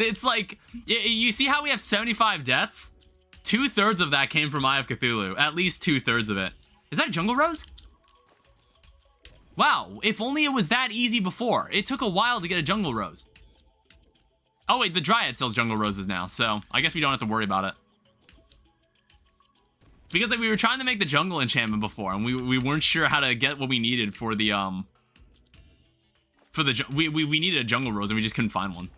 It's like, you see how we have 75 deaths? 2/3 of that came from Eye of Cthulhu. At least 2/3 of it. Is that a jungle rose? Wow, if only it was that easy before. It took a while to get a jungle rose. Oh wait, the Dryad sells jungle roses now, so I guess we don't have to worry about it. Because like we were trying to make the jungle enchantment before, and we weren't sure how to get what we needed for the we needed a jungle rose and we just couldn't find one.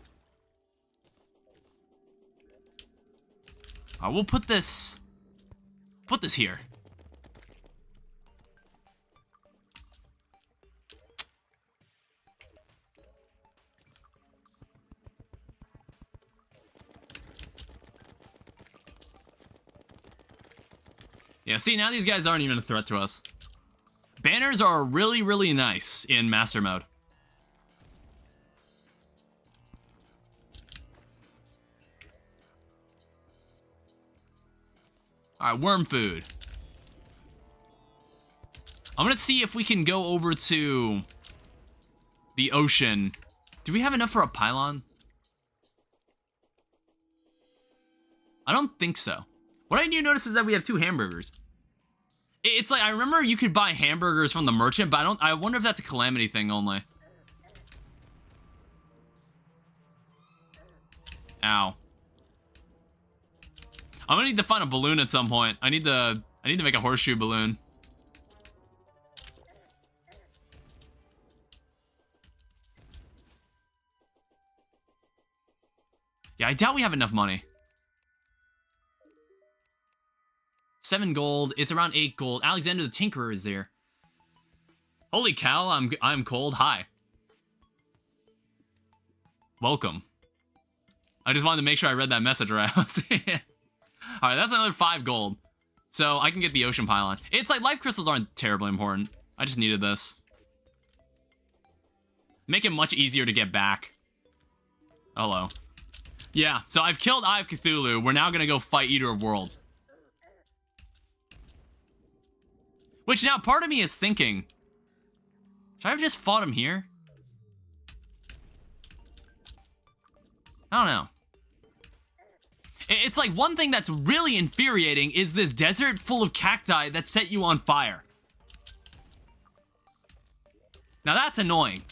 Alright, we'll put this here. Yeah, see, now these guys aren't even a threat to us. Banners are really, really nice in Master Mode. Alright, worm food. I'm gonna see if we can go over to the ocean. Do we have enough for a pylon? I don't think so. What I do notice is that we have 2 hamburgers. It's like, I remember you could buy hamburgers from the merchant, but I wonder if that's a calamity thing only. Ow. I'm gonna need to find a balloon at some point. I need to make a horseshoe balloon. Yeah, I doubt we have enough money. 7 gold. It's around 8 gold. Alexander the Tinkerer is there. Holy cow, I'm cold. Hi. Welcome. I just wanted to make sure I read that message right. Alright, that's another 5 gold. So I can get the ocean pylon. It's like life crystals aren't terribly important. I just needed this. Make it much easier to get back. Hello. Yeah, so I've killed Eye of Cthulhu. We're now gonna go fight Eater of Worlds. Which now part of me is thinking, should I have just fought him here? I don't know. It's like one thing that's really infuriating is this desert full of cacti that set you on fire. Now that's annoying.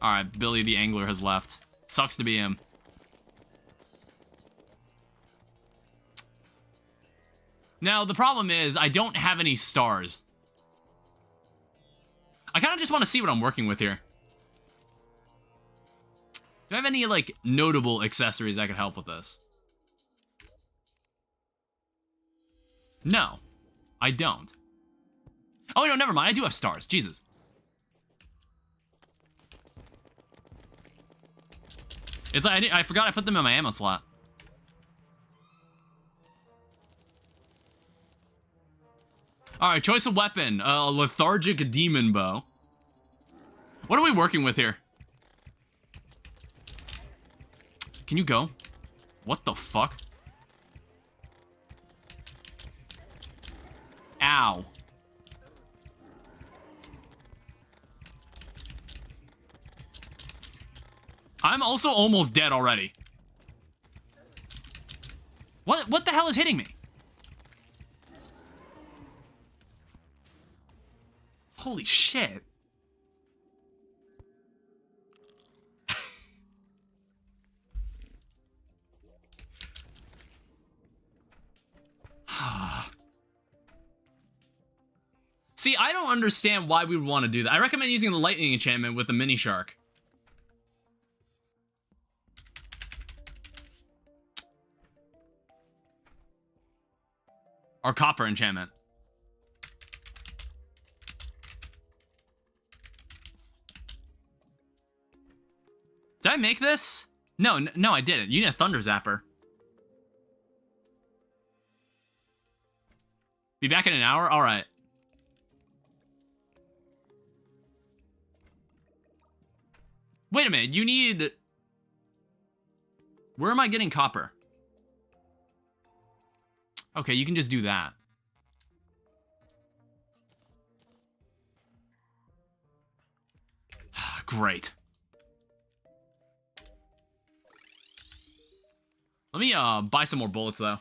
Alright, Billy the Angler has left. Sucks to be him. Now, the problem is, I don't have any stars. I kind of just want to see what I'm working with here. Do I have any, like, notable accessories that could help with this? No, I don't. Oh, no, never mind. I do have stars. Jesus. It's like, I forgot I put them in my ammo slot. All right, choice of weapon. A lethargic demon bow. What are we working with here? Can you go? What the fuck? Ow. I'm also almost dead already. What the hell is hitting me? Holy shit. See, I don't understand why we would want to do that. I recommend using the lightning enchantment with the mini shark. Or copper enchantment. Did I make this? No, I didn't. You need a thunder zapper. Be back in an hour? All right. Wait a minute, you need... Where am I getting copper? Okay, you can just do that. Great. Let me buy some more bullets, though.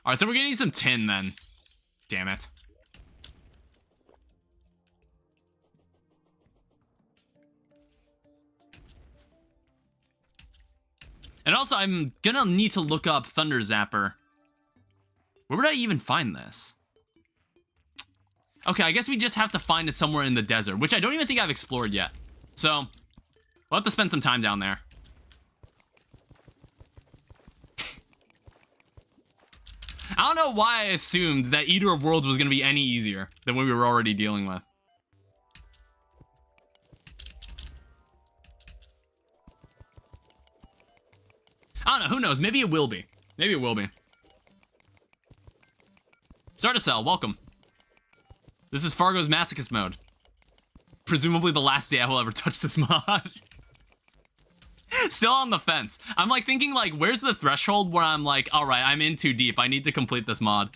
Alright, so we're gonna need some tin, then. Damn it. And also, I'm gonna need to look up Thunder Zapper. Where would I even find this? Okay, I guess we just have to find it somewhere in the desert, which I don't even think I've explored yet. So, we'll have to spend some time down there. I don't know why I assumed that Eater of Worlds was gonna be any easier than what we were already dealing with. I don't know, who knows? Maybe it will be. Maybe it will be. Start a cell, welcome. This is FARGO'S Masochist mode. Presumably the last day I will ever touch this mod. Still on the fence. I'm like thinking like, where's the threshold where I'm like, all right, I'm in too deep. I need to complete this mod.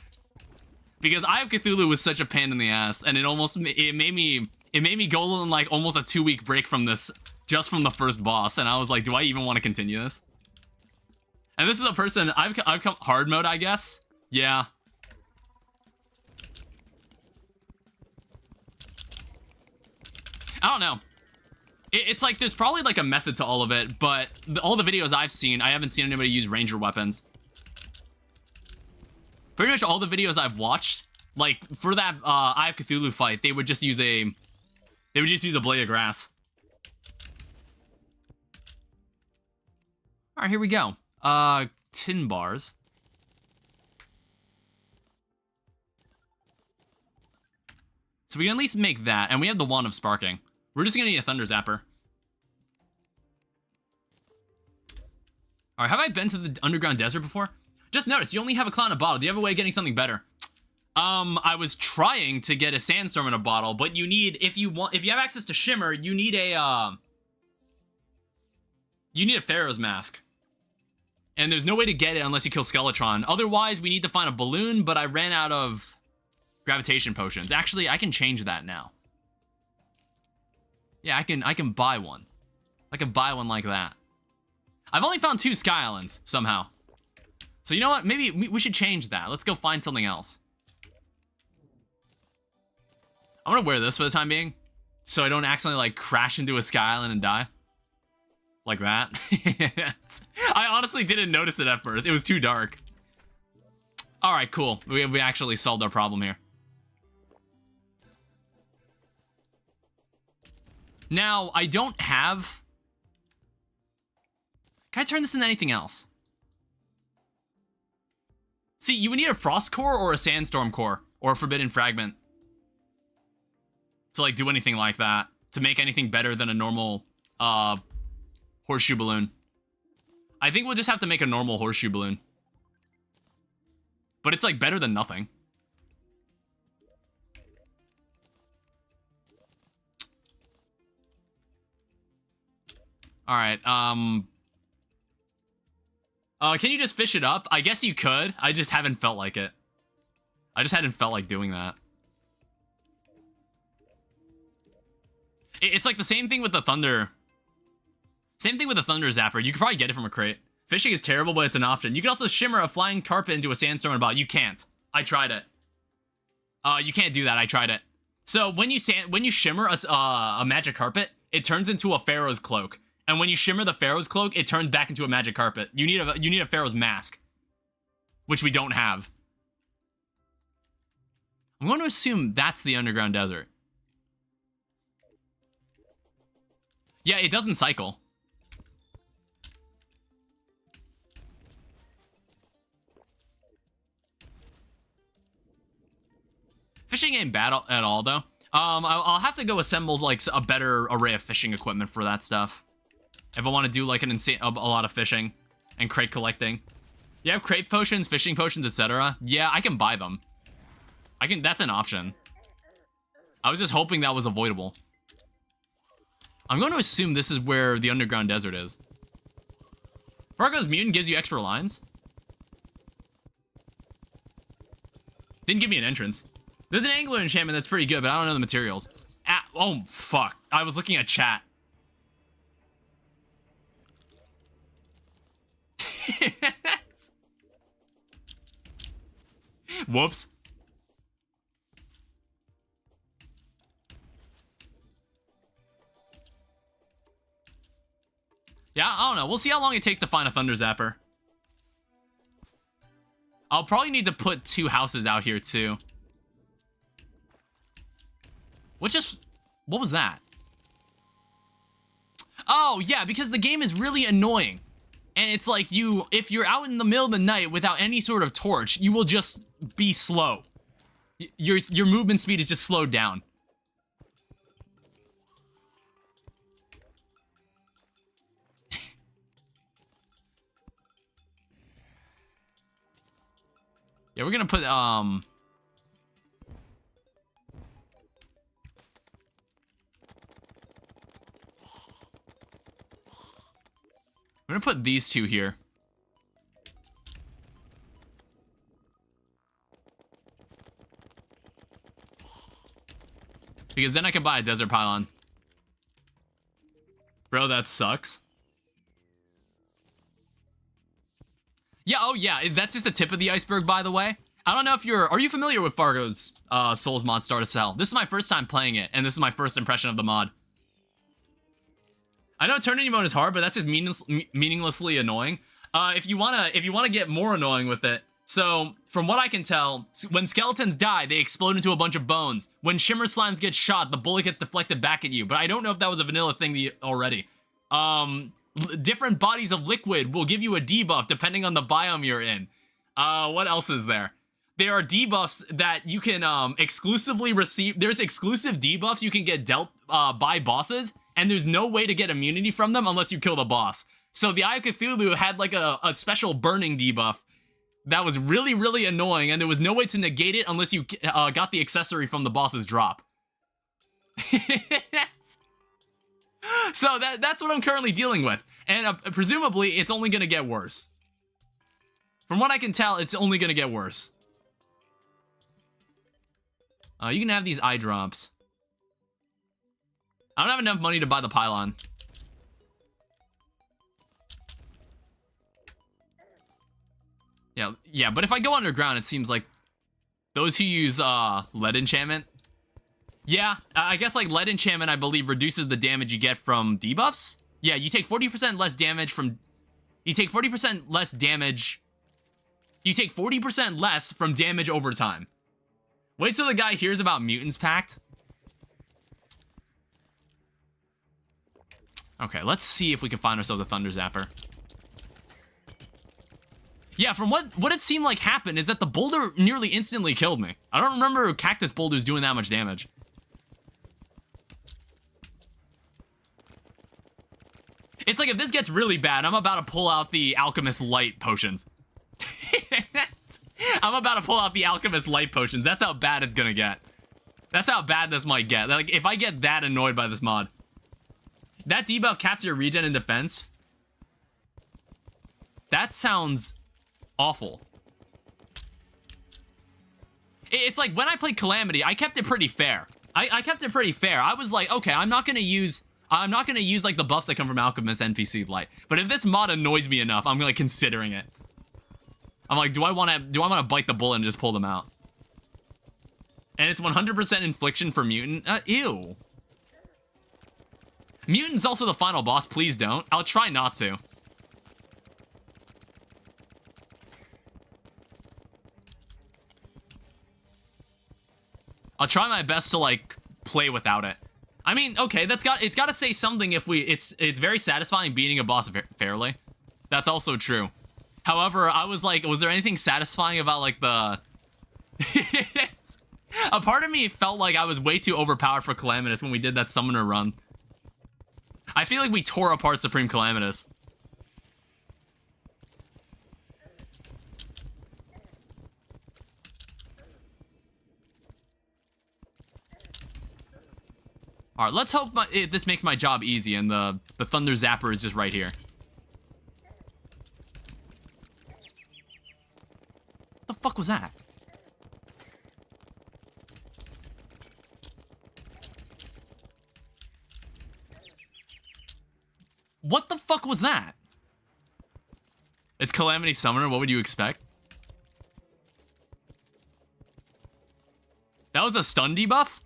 Because Eye of Cthulhu was such a pain in the ass, and it made me go on like almost a 2-week break from this, just from the first boss. And I was like, do I even want to continue this? And this is a person, I've come hard mode, I guess. Yeah. I don't know. It's like, there's probably like a method to all of it, but all the videos I've seen, I haven't seen anybody use ranger weapons. Pretty much all the videos I've watched, like for that Eye of Cthulhu fight, they would just use a blade of grass. All right, here we go. Tin bars. So we can at least make that, and we have the Wand of Sparking. We're just gonna need a Thunder Zapper. Alright, have I been to the underground desert before? Just noticed, you only have a cloud in a bottle. Do you have a way of getting something better? I was trying to get a sandstorm in a bottle, but you need, if you have access to shimmer, you need a Pharaoh's mask. And there's no way to get it unless you kill Skeletron. Otherwise, we need to find a balloon, but I ran out of gravitation potions. Actually, I can change that now. Yeah, I can buy one. I can buy one like that. I've only found 2 Sky Islands, somehow. So you know what? Maybe we should change that. Let's go find something else. I'm gonna wear this for the time being, so I don't accidentally, like, crash into a Sky Island and die. Like that. I honestly didn't notice it at first. It was too dark. Alright, cool. We actually solved our problem here. Now, I don't have... Can I turn this into anything else? See, you would need a Frost Core or a Sandstorm Core. Or a Forbidden Fragment. To, like, do anything like that. To make anything better than a normal, horseshoe balloon. I think we'll just have to make a normal horseshoe balloon. but it's like better than nothing. All right. Can you just fish it up? I guess you could. I just haven't felt like it. I just hadn't felt like doing that. It's like the same thing with the Thunder. Same thing with the Thunder Zapper. You could probably get it from a crate. Fishing is terrible, but it's an option. You can also shimmer a flying carpet into a sandstorm ball. You can't. I tried it. You can't do that. I tried it. So when you shimmer a magic carpet, it turns into a Pharaoh's cloak. And when you shimmer the Pharaoh's cloak, it turns back into a magic carpet. You need a Pharaoh's mask, which we don't have. I'm going to assume that's the underground desert. Yeah, it doesn't cycle. Fishing ain't bad at all, though. I'll have to go assemble like a better array of fishing equipment for that stuff. If I want to do like a lot of fishing and crate collecting. You have crate potions, fishing potions, etc. Yeah, I can buy them. That's an option. I was just hoping that was avoidable. I'm going to assume this is where the underground desert is. FARGO'S mutant gives you extra lines. Didn't give me an entrance. There's an angler enchantment that's pretty good, but I don't know the materials. Oh, fuck. I was looking at chat. Whoops. Yeah, I don't know. We'll see how long it takes to find a Thunder Zapper. I'll probably need to put 2 houses out here, too. What was that? Oh, yeah, because the game is really annoying. And it's like if you're out in the middle of the night without any sort of torch, you will just be slow. Your movement speed is just slowed down. Yeah, we're gonna put we're gonna put these 2 here. Because then I can buy a desert pylon. Bro, that sucks. Yeah, oh yeah, that's just the tip of the iceberg, by the way. I don't know if are you familiar with FARGO'S Souls mod Star to Sell? This is my first time playing it, and this is my first impression of the mod. I know Eternity mode is hard, but that's just meaninglessly annoying. If you wanna get more annoying with it, so from what I can tell, when skeletons die, they explode into a bunch of bones. When shimmer slimes get shot, the bullet gets deflected back at you. But I don't know if that was a vanilla thing already. Different bodies of liquid will give you a debuff depending on the biome you're in. What else is there? There are debuffs that you can exclusively receive. There's exclusive debuffs you can get dealt by bosses, and there's no way to get immunity from them unless you kill the boss. So the Eye of Cthulhu had like a special burning debuff that was really, really annoying, and there was no way to negate it unless you got the accessory from the boss's drop. So that's what I'm currently dealing with. And presumably, it's only going to get worse. From what I can tell, it's only going to get worse. You can have these eye drops. I don't have enough money to buy the pylon. Yeah, but if I go underground, it seems like those who use lead enchantment. Yeah, I guess like lead enchantment, I believe, reduces the damage you get from debuffs. Yeah, you take 40% less damage from... You take 40% less damage... You take 40% less from damage over time. Wait till the guy hears about Mutants Pact. Okay, let's see if we can find ourselves a Thunder Zapper. Yeah, from what it seemed like happened is that the boulder nearly instantly killed me. I don't remember cactus boulders doing that much damage. It's like if this gets really bad, I'm about to pull out the Alchemist Light potions. I'm about to pull out the Alchemist Light Potions. That's how bad it's gonna get. That's how bad this might get. Like, if I get that annoyed by this mod. That debuff caps your regen and defense. That sounds awful. It's like, when I played Calamity, I kept it pretty fair. I kept it pretty fair. I was like, okay, I'm not gonna use like the buffs that come from Alchemist NPC Light. But if this mod annoys me enough, I'm like considering it. I'm like, do I want to bite the bullet and just pull them out? And it's 100% infliction for mutant. Ew. Mutant's also the final boss. Please don't. I'll try not to. I'll try my best to like play without it. I mean, okay, it's got to say something if it's very satisfying beating a boss fairly. That's also true. However, I was like, was there anything satisfying about like the a part of me felt like I was way too overpowered for Calamitous when we did that summoner run. I feel like we tore apart Supreme Calamitous. Alright, let's hope this makes my job easy and the Thunder Zapper is just right here. What the fuck was that? What the fuck was that? It's Calamity Summoner, what would you expect? That was a stun debuff?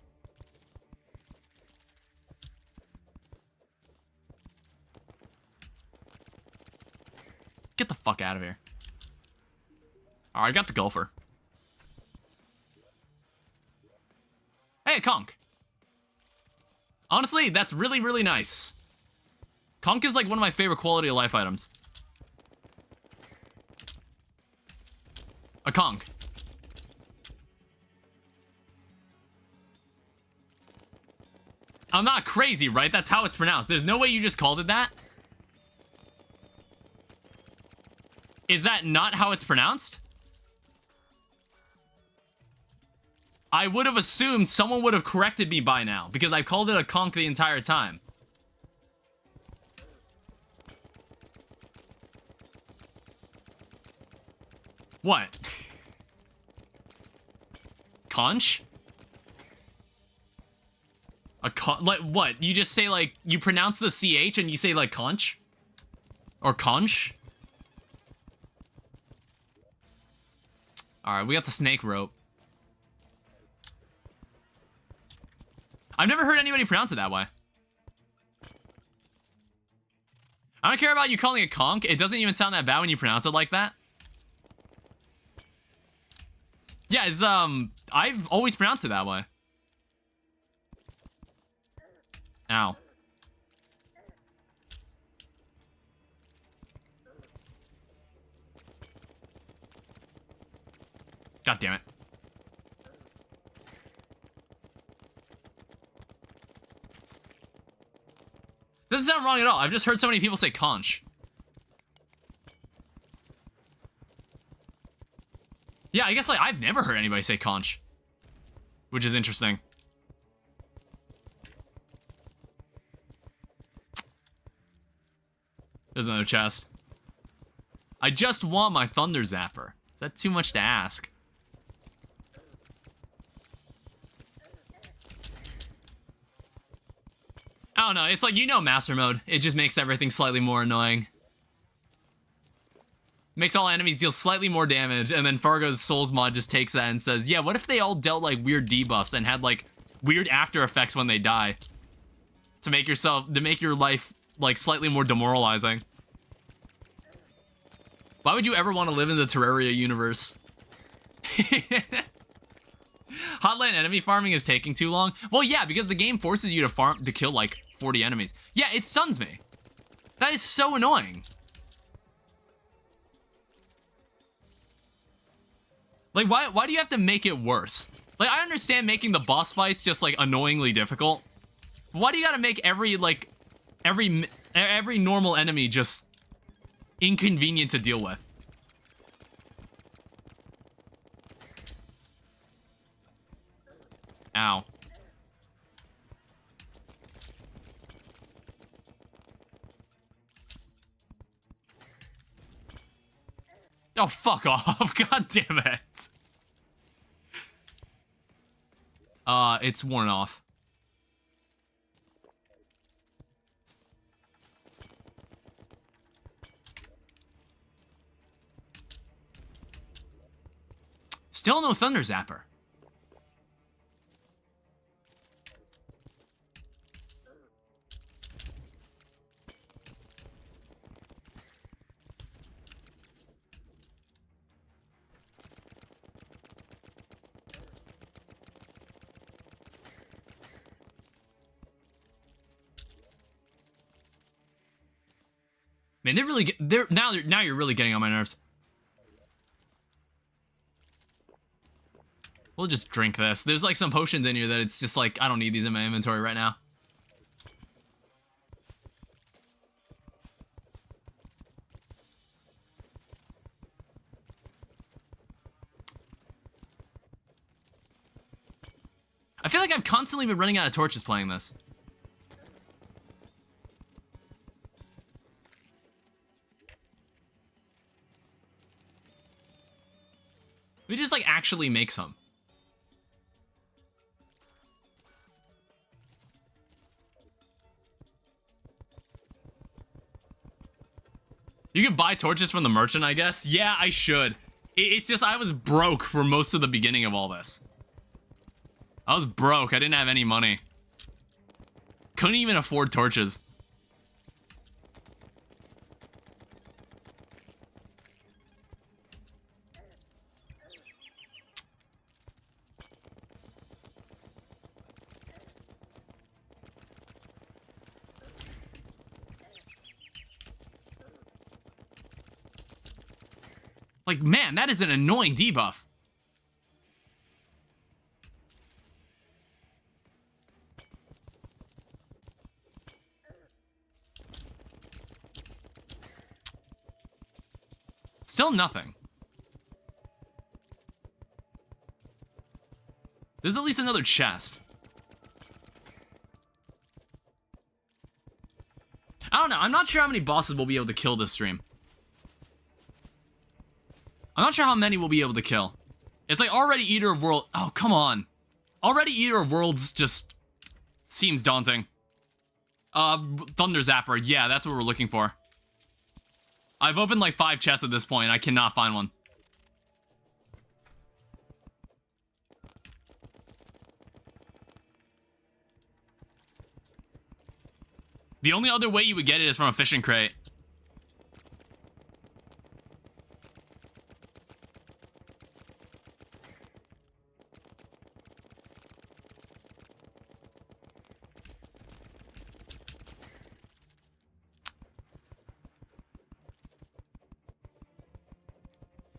Get the fuck out of here. Alright, I got the Gulfer. Hey, a conch. Honestly, that's really, really nice. Conch is like one of my favorite quality of life items. A conch. I'm not crazy, right? That's how it's pronounced. There's no way you just called it that. Is that not how it's pronounced? I would have assumed someone would have corrected me by now, because I've called it a conch the entire time. What? Conch? Like, what? You just say, like, you pronounce the CH and you say, like, conch? Or conch? Alright, we got the snake rope. I've never heard anybody pronounce it that way. I don't care about you calling it conch. It doesn't even sound that bad when you pronounce it like that. Yeah, it's, I've always pronounced it that way. Ow. God damn it. Doesn't sound wrong at all. I've just heard so many people say conch. Yeah, I guess, like, I've never heard anybody say conch. Which is interesting. There's another chest. I just want my Thunder Zapper. Is that too much to ask? I don't know. It's like, you know, Master Mode. It just makes everything slightly more annoying. Makes all enemies deal slightly more damage, and then FARGO'S Souls mod just takes that and says, yeah, what if they all dealt, like, weird debuffs and had, like, weird after effects when they die? To make your life, like, slightly more demoralizing. Why would you ever want to live in the Terraria universe? Hotline enemy farming is taking too long? Well, yeah, because the game forces you to kill, like, 40 enemies. Yeah, it stuns me. That is so annoying. Like, why do you have to make it worse? Like, I understand making the boss fights just, like, annoyingly difficult. Why do you gotta make every normal enemy just inconvenient to deal with? Ow. Oh, fuck off. God damn it. It's worn off. Still no Thunder Zapper. Man, now you're really getting on my nerves. We'll just drink this. There's like some potions in here that it's just like I don't need these in my inventory right now. I feel like I've constantly been running out of torches playing this. We just like actually make some. You can buy torches from the merchant, I guess? Yeah, I should. It's just I was broke for most of the beginning of all this. I was broke. I didn't have any money. Couldn't even afford torches. Like, man, that is an annoying debuff. Still nothing. There's at least another chest. I don't know. I'm not sure how many bosses we'll be able to kill this stream. I'm not sure how many we'll be able to kill. It's like already Eater of Worlds. Oh, come on. Already Eater of Worlds just seems daunting. Thunder Zapper. Yeah, that's what we're looking for. I've opened like 5 chests at this point. I cannot find one. The only other way you would get it is from a fishing crate.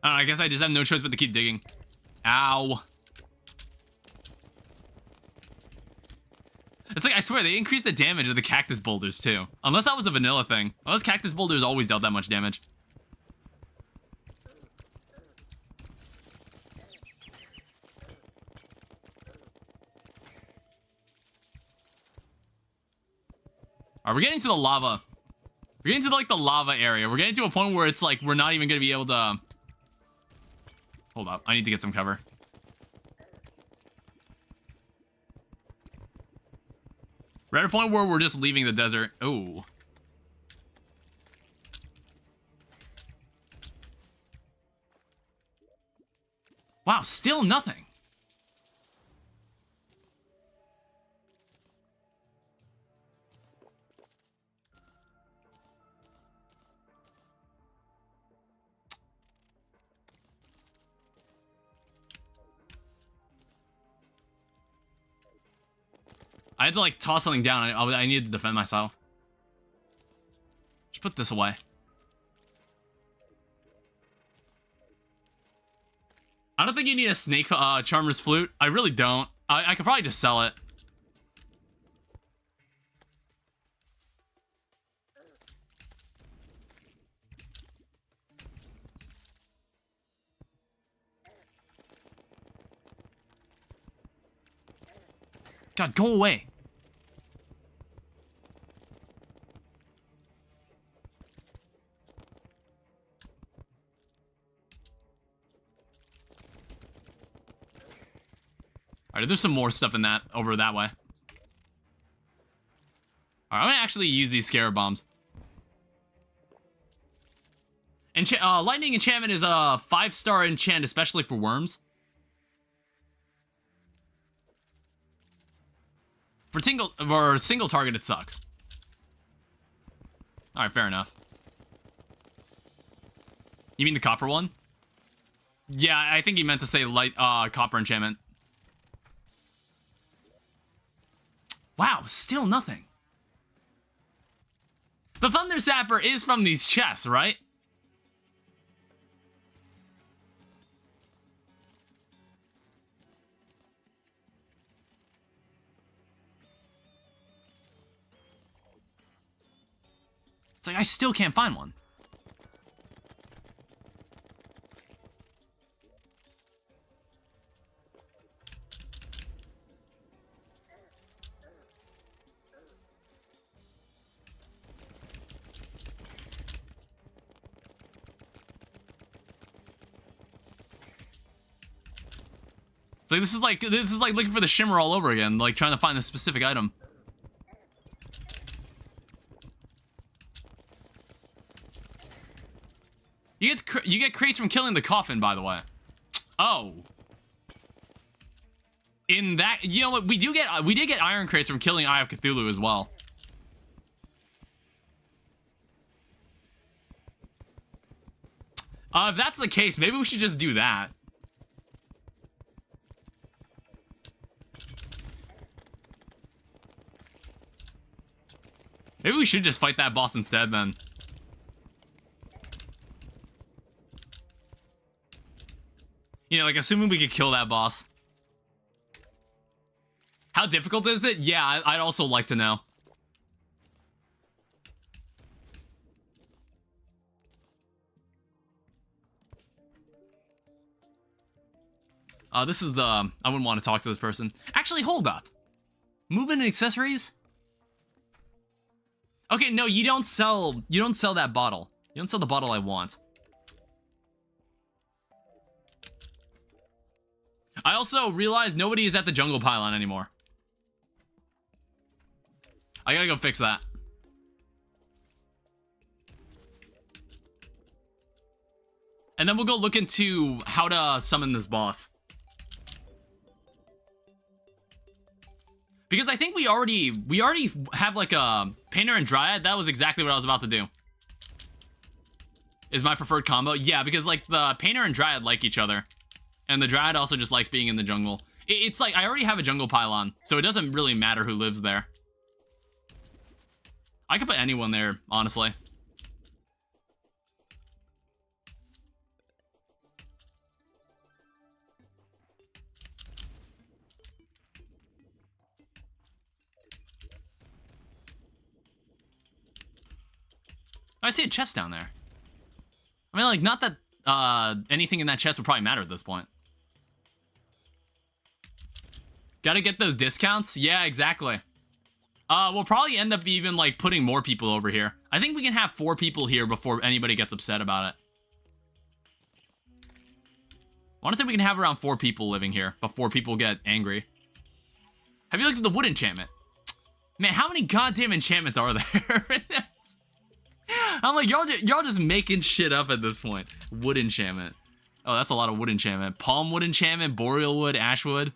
I guess I just have no choice but to keep digging. Ow. It's like, I swear, they increased the damage of the cactus boulders, too. Unless that was a vanilla thing. Unless cactus boulders always dealt that much damage. Alright, we're getting to the lava. We're getting to, like, the lava area. We're getting to a point where it's like, we're not even going to be able to... Hold up. I need to get some cover. We're at a point where we're just leaving the desert. Oh. Wow, still nothing. I had to, like, toss something down. I needed to defend myself. Just put this away. I don't think you need a snake charmer's flute. I really don't. I could probably just sell it. God, go away. Alright, there's some more stuff in that, over that way. Alright, I'm gonna actually use these scarab bombs. Lightning enchantment is a 5-star enchant, especially for worms. For single target, it sucks. Alright, fair enough. You mean the copper one? Yeah, I think he meant to say copper enchantment. Wow, still nothing. The Thunder Sapper is from these chests, right? It's like, I still can't find one. Like, this is like looking for the shimmer all over again, like trying to find a specific item. You get crates from killing the coffin, by the way. Oh. In that, you know what, we did get iron crates from killing Eye of Cthulhu as well. If that's the case, maybe we should just do that. Maybe we should just fight that boss instead, then. You know, like, assuming we could kill that boss. How difficult is it? Yeah, I'd also like to know. This is the... I wouldn't want to talk to this person. Actually, hold up. Movement and accessories? Okay, no, you don't sell that bottle. You don't sell the bottle I want. I also realized nobody is at the jungle pylon anymore. I gotta go fix that. And then we'll go look into how to summon this boss. Because I think we already have like a Painter and Dryad. That was exactly what I was about to do. Is my preferred combo. Yeah, because like the Painter and Dryad like each other. And the Dryad also just likes being in the jungle. It's like, I already have a jungle pylon, so it doesn't really matter who lives there. I could put anyone there, honestly. I see a chest down there. I mean, like, not that anything in that chest would probably matter at this point. Gotta get those discounts? Yeah, exactly. We'll probably end up even, like, putting more people over here. I think we can have 4 people here before anybody gets upset about it. I want to say we can have around 4 people living here before people get angry. Have you looked at the wood enchantment? Man, how many goddamn enchantments are there? I'm like, y'all just making shit up at this point. Wood enchantment. Oh, that's a lot of wood enchantment. Palm wood enchantment, boreal wood, ash wood.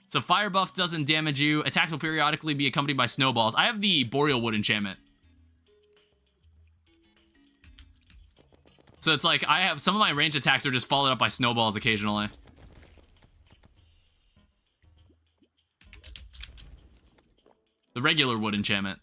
So fire buff doesn't damage you. Attacks will periodically be accompanied by snowballs. I have the boreal wood enchantment. So it's like, I have some of my ranged attacks are just followed up by snowballs occasionally. The regular wood enchantment.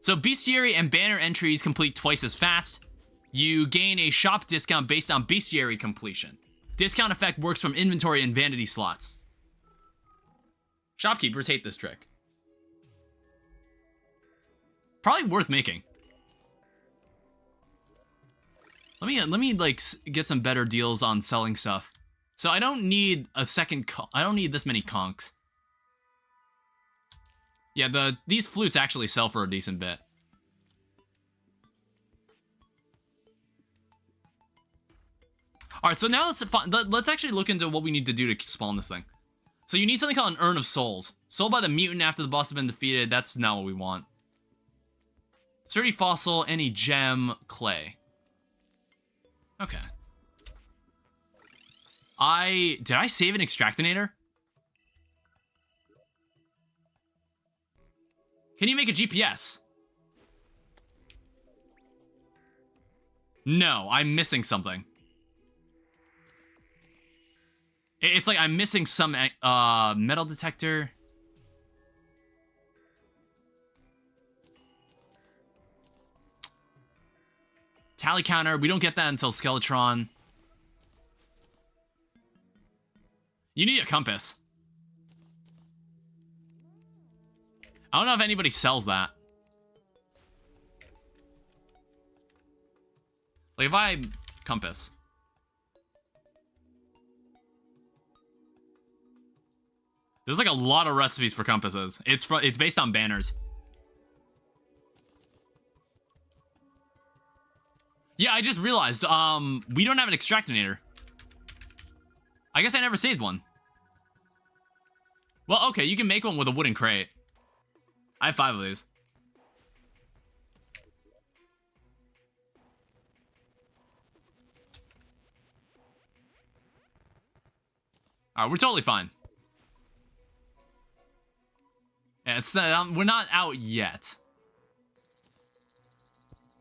So bestiary and banner entries complete twice as fast. You gain a shop discount based on bestiary completion. Discount effect works from inventory and vanity slots. Shopkeepers hate this trick. Probably worth making. Let me like get some better deals on selling stuff. So I don't need a second. I don't need this many conchs. Yeah, these flutes actually sell for a decent bit. All right, so now let's actually look into what we need to do to spawn this thing. So you need something called an Urn of Souls. Sold by the mutant after the boss has been defeated. That's not what we want. Sturdy fossil, any gem, clay. Okay. Did I save an extractinator? Can you make a GPS? No, I'm missing something. It's like I'm missing some metal detector. Tally counter. We don't get that until Skeletron. You need a compass. I don't know if anybody sells that. Like if I compass. There's like a lot of recipes for compasses. It's based on banners. Yeah, I just realized, we don't have an extractinator. I guess I never saved one. Well, okay, you can make one with a wooden crate. I have 5 of these. Alright, we're totally fine. Yeah, it's we're not out yet.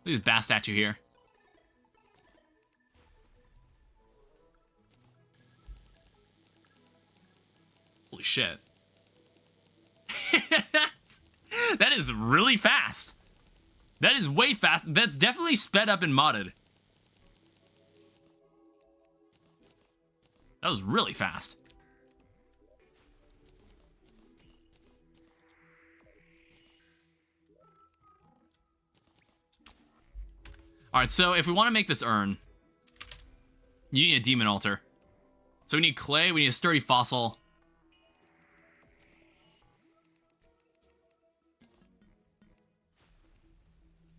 Look at this bat statue here. Holy shit. That is really fast. That is way fast. That's definitely sped up and modded. That was really fast. Alright, so if we want to make this urn, you need a demon altar. So we need clay, we need a sturdy fossil.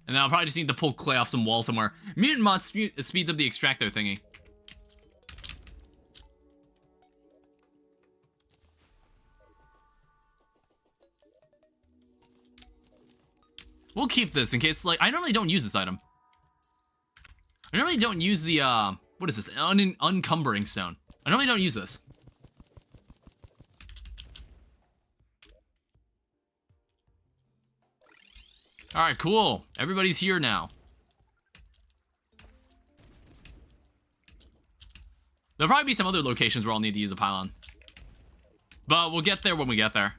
And then I'll probably just need to pull clay off some wall somewhere. Mutant mod speeds up the extractor thingy. We'll keep this in case, like, I normally don't use this item. I normally don't use the, what is this? Uncumbering stone. I normally don't use this. Alright, cool. Everybody's here now. There'll probably be some other locations where I'll need to use a pylon. But we'll get there when we get there.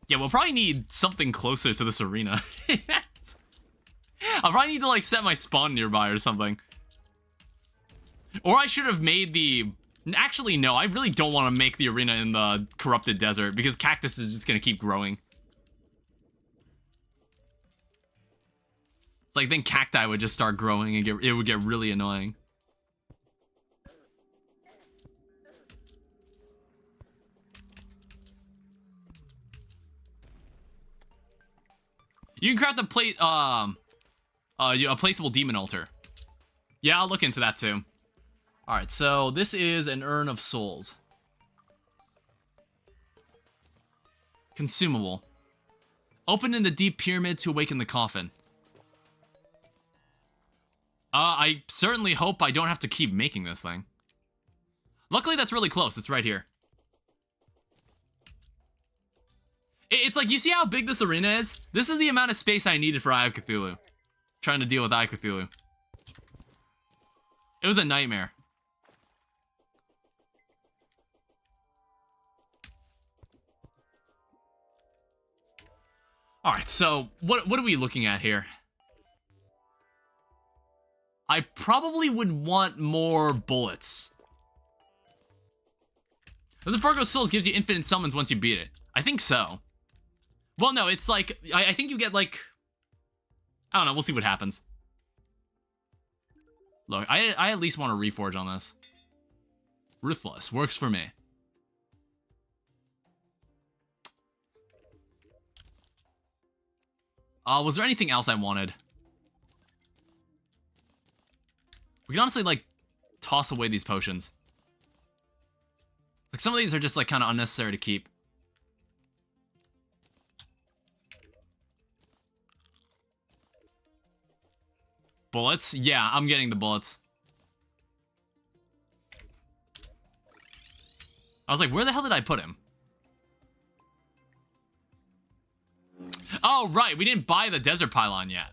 Yeah, we'll probably need something closer to this arena. I'll probably need to, like, set my spawn nearby or something. Or I should have made the... Actually, no, I really don't want to make the arena in the corrupted desert, because cactus is just going to keep growing. It's like, then cacti would just start growing, and it would get really annoying. You can craft a plate, a placeable demon altar. Yeah, I'll look into that too. Alright, so this is an Urn of Souls. Consumable. Open in the deep pyramid to awaken the coffin. I certainly hope I don't have to keep making this thing. Luckily, that's really close. It's right here. It's like, you see how big this arena is? This is the amount of space I needed for Eye of Cthulhu. Trying to deal with Eye of Cthulhu. It was a nightmare. Alright, so, what are we looking at here? I probably would want more bullets. The Fargo's Souls gives you infinite summons once you beat it. I think so. Well, no, it's like, I think you get like, I don't know, we'll see what happens. Look, I at least want to reforge on this. Ruthless, works for me. Was there anything else I wanted? We can honestly, like, toss away these potions. Like, some of these are just, like, kind of unnecessary to keep. Bullets? Yeah, I'm getting the bullets. I was like, where the hell did I put him? Oh, right, we didn't buy the desert pylon yet.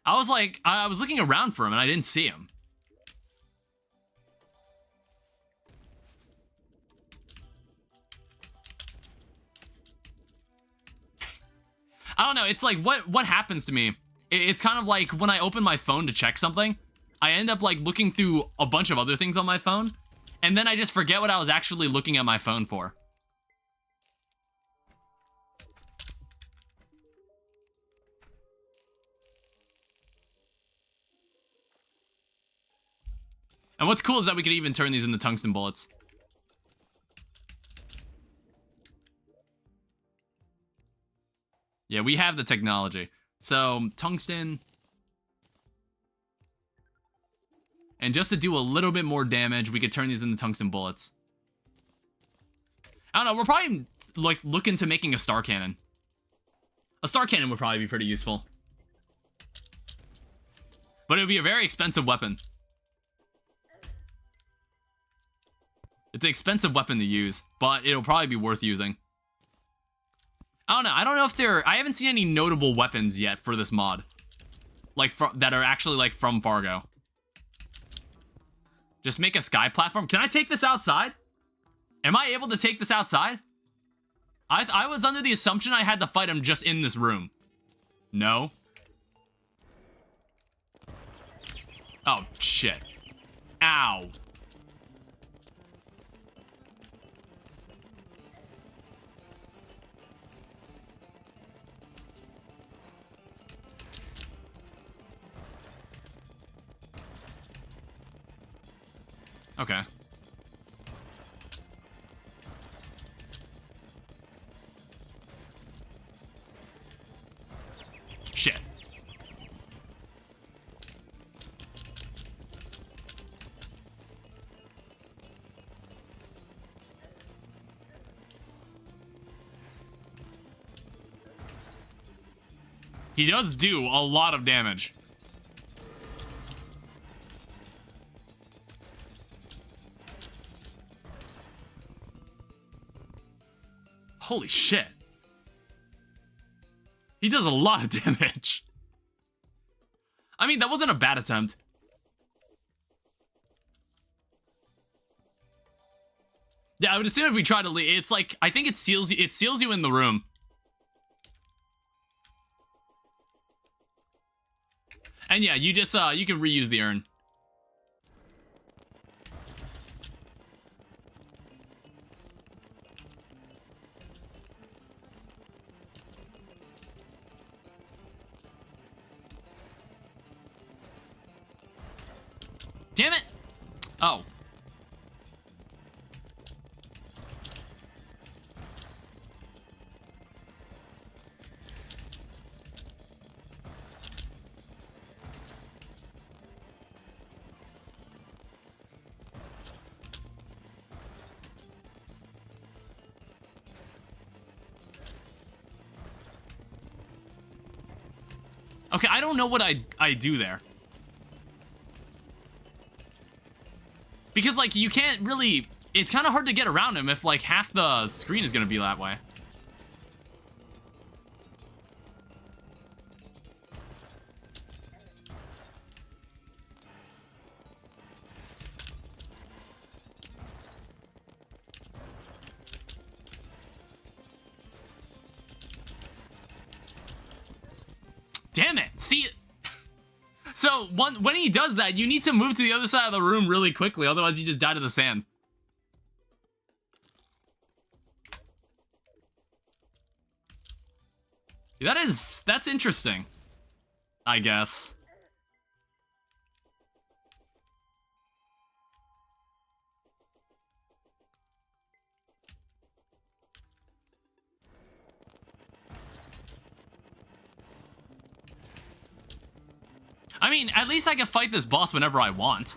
I was like, I was looking around for him and I didn't see him. I don't know, it's like, what happens to me? It's kind of like when I open my phone to check something, I end up like looking through a bunch of other things on my phone, and then I just forget what I was actually looking at my phone for. And what's cool is that we could even turn these into tungsten bullets. Yeah, we have the technology. So, tungsten. And just to do a little bit more damage, we could turn these into tungsten bullets. I don't know, we're probably, like, looking to making a star cannon. A star cannon would probably be pretty useful. But it would be a very expensive weapon. It's an expensive weapon to use, but it'll probably be worth using. I don't know. I don't know if I haven't seen any notable weapons yet for this mod. Like, that are actually, like, from Fargo. Just make a sky platform. Can I take this outside? Am I able to take this outside? I was under the assumption I had to fight him just in this room. No. Oh, shit. Ow. Okay. Shit. He does do a lot of damage. Holy shit. He does a lot of damage. I mean, that wasn't a bad attempt. Yeah, I would assume if we try to leave, it's like, I think it seals you in the room. And yeah, you just, you can reuse the urn. Damn it! Oh. Okay, I don't know what I do there. Because, like, you can't really... It's kind of hard to get around him if, like, half the screen is going to be that way. Damn it! See... So, when he does that, you need to move to the other side of the room really quickly, otherwise you just die to the sand. That's interesting, I guess. I mean, at least I can fight this boss whenever I want.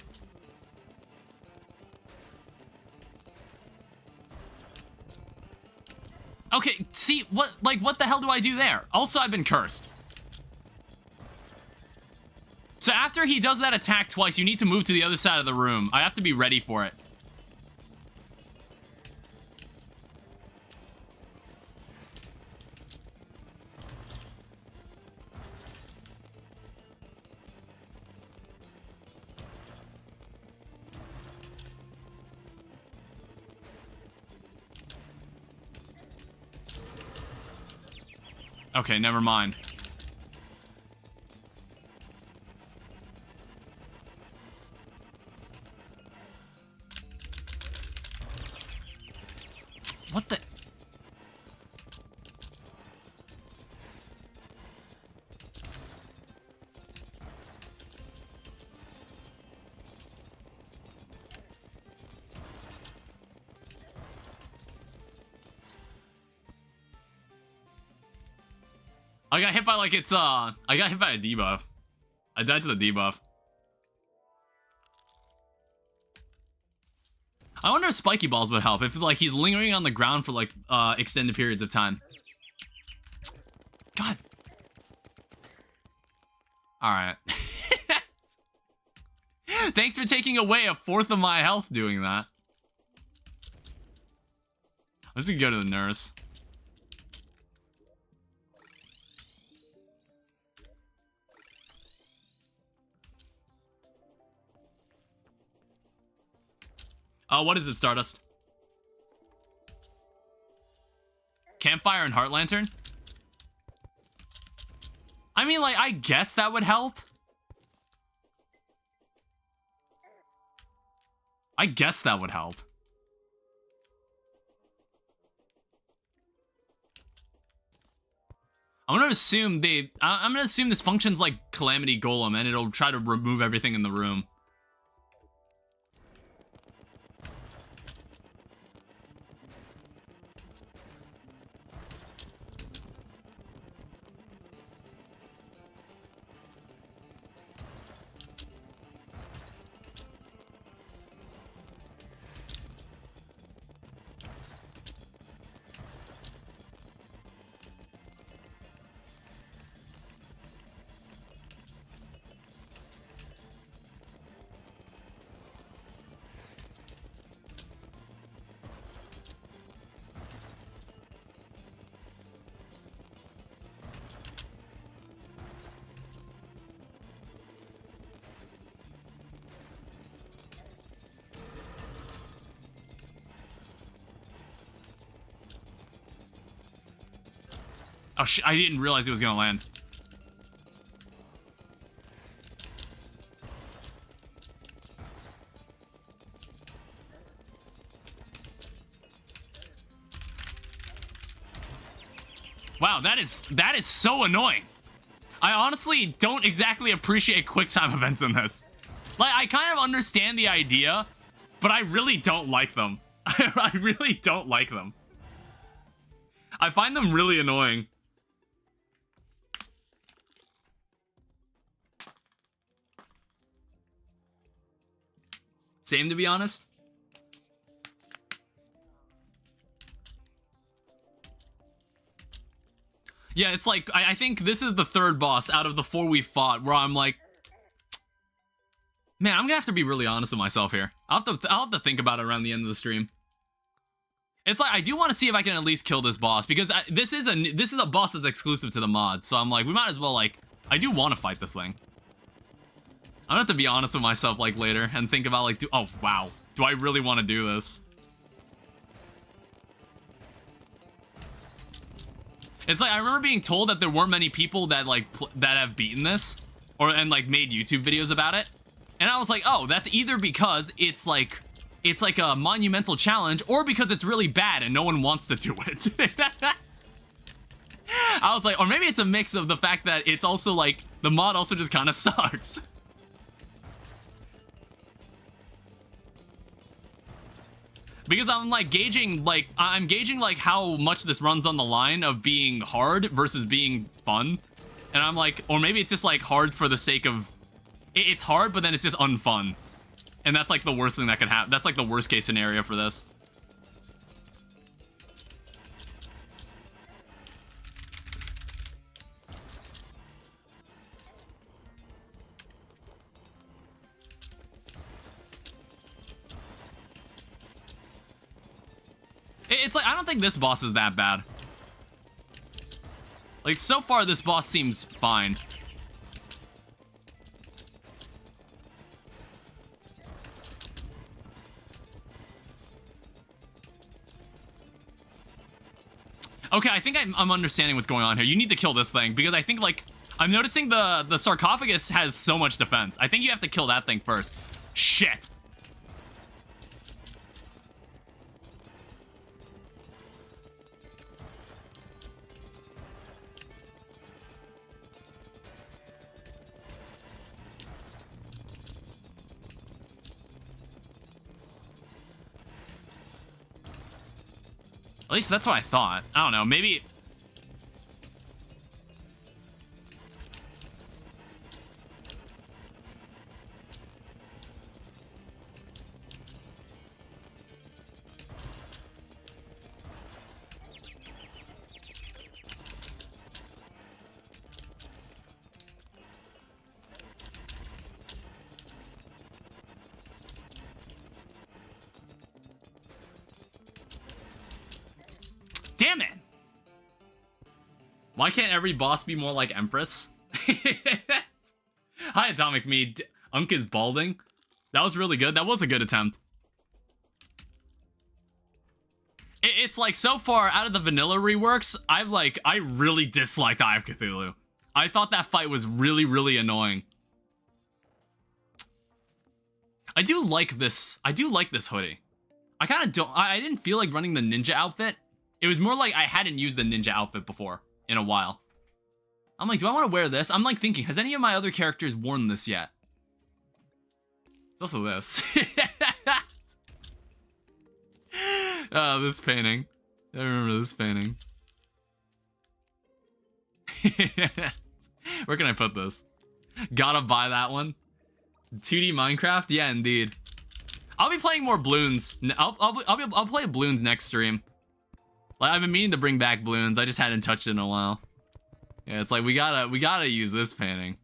Okay, see, what the hell do I do there? Also, I've been cursed. So after he does that attack twice, you need to move to the other side of the room. I have to be ready for it. Okay, never mind. What the? I got hit by like it's I got hit by a debuff. I died to the debuff. I wonder if spiky balls would help if like he's lingering on the ground for like extended periods of time. God. All right. Thanks for taking away a fourth of my health doing that. I'm just gonna go to the nurse. What is it, Stardust? Campfire and Heart Lantern? I mean, like, I guess that would help. I guess that would help. I'm gonna assume I'm gonna assume this functions like Calamity Golem and it'll try to remove everything in the room. Oh shit, I didn't realize it was gonna land. Wow, that is so annoying. I honestly don't exactly appreciate QuickTime events in this. Like, I kind of understand the idea, but I really don't like them. I really don't like them. I find them really annoying. Same, to be honest. Yeah, it's like, I think this is the third boss out of the 4 we fought where I'm like, man, I'm gonna have to be really honest with myself here. I'll have to think about it around the end of the stream. It's like, I do want to see if I can at least kill this boss, because this is a boss that's exclusive to the mod, so I'm like, we might as well, like, I do want to fight this thing. I'm gonna have to be honest with myself, like, later, and think about, like, oh, wow. Do I really want to do this? It's like, I remember being told that there weren't many people that, like, that have beaten this, and, like, made YouTube videos about it. And I was like, oh, that's either because it's like a monumental challenge, or because it's really bad and no one wants to do it. I was like, or maybe it's a mix of the fact that it's also like the mod also just kind of sucks. Because I'm like gauging like how much this runs on the line of being hard versus being fun. And I'm like, or maybe it's just like hard for the sake of it's hard, but then it's just unfun. And that's like the worst thing that could happen. That's like the worst case scenario for this. It's like, I don't think this boss is that bad. Like, so far, this boss seems fine. Okay, I think I'm understanding what's going on here. You need to kill this thing, because I think, like, I'm noticing the sarcophagus has so much defense. I think you have to kill that thing first. Shit. At least that's what I thought. I don't know, maybe... Damn it! Why can't every boss be more like Empress? Hi, Atomic Me. Unk is balding. That was really good. That was a good attempt. It's like, so far, out of the vanilla reworks, I really disliked Eye of Cthulhu. I thought that fight was really, really annoying. I do like this hoodie. I kind of don't... I didn't feel like running the ninja outfit. It was more like I hadn't used the ninja outfit before in a while. I'm like, do I want to wear this? I'm like thinking, has any of my other characters worn this yet? It's also this. Oh, this painting. I remember this painting. Where can I put this? Gotta buy that one. 2D Minecraft? Yeah, indeed. I'll be playing more Bloons. I'll play Bloons next stream. Like, I've been meaning to bring back Bloons. I just hadn't touched it in a while. Yeah, it's like we gotta use this painting.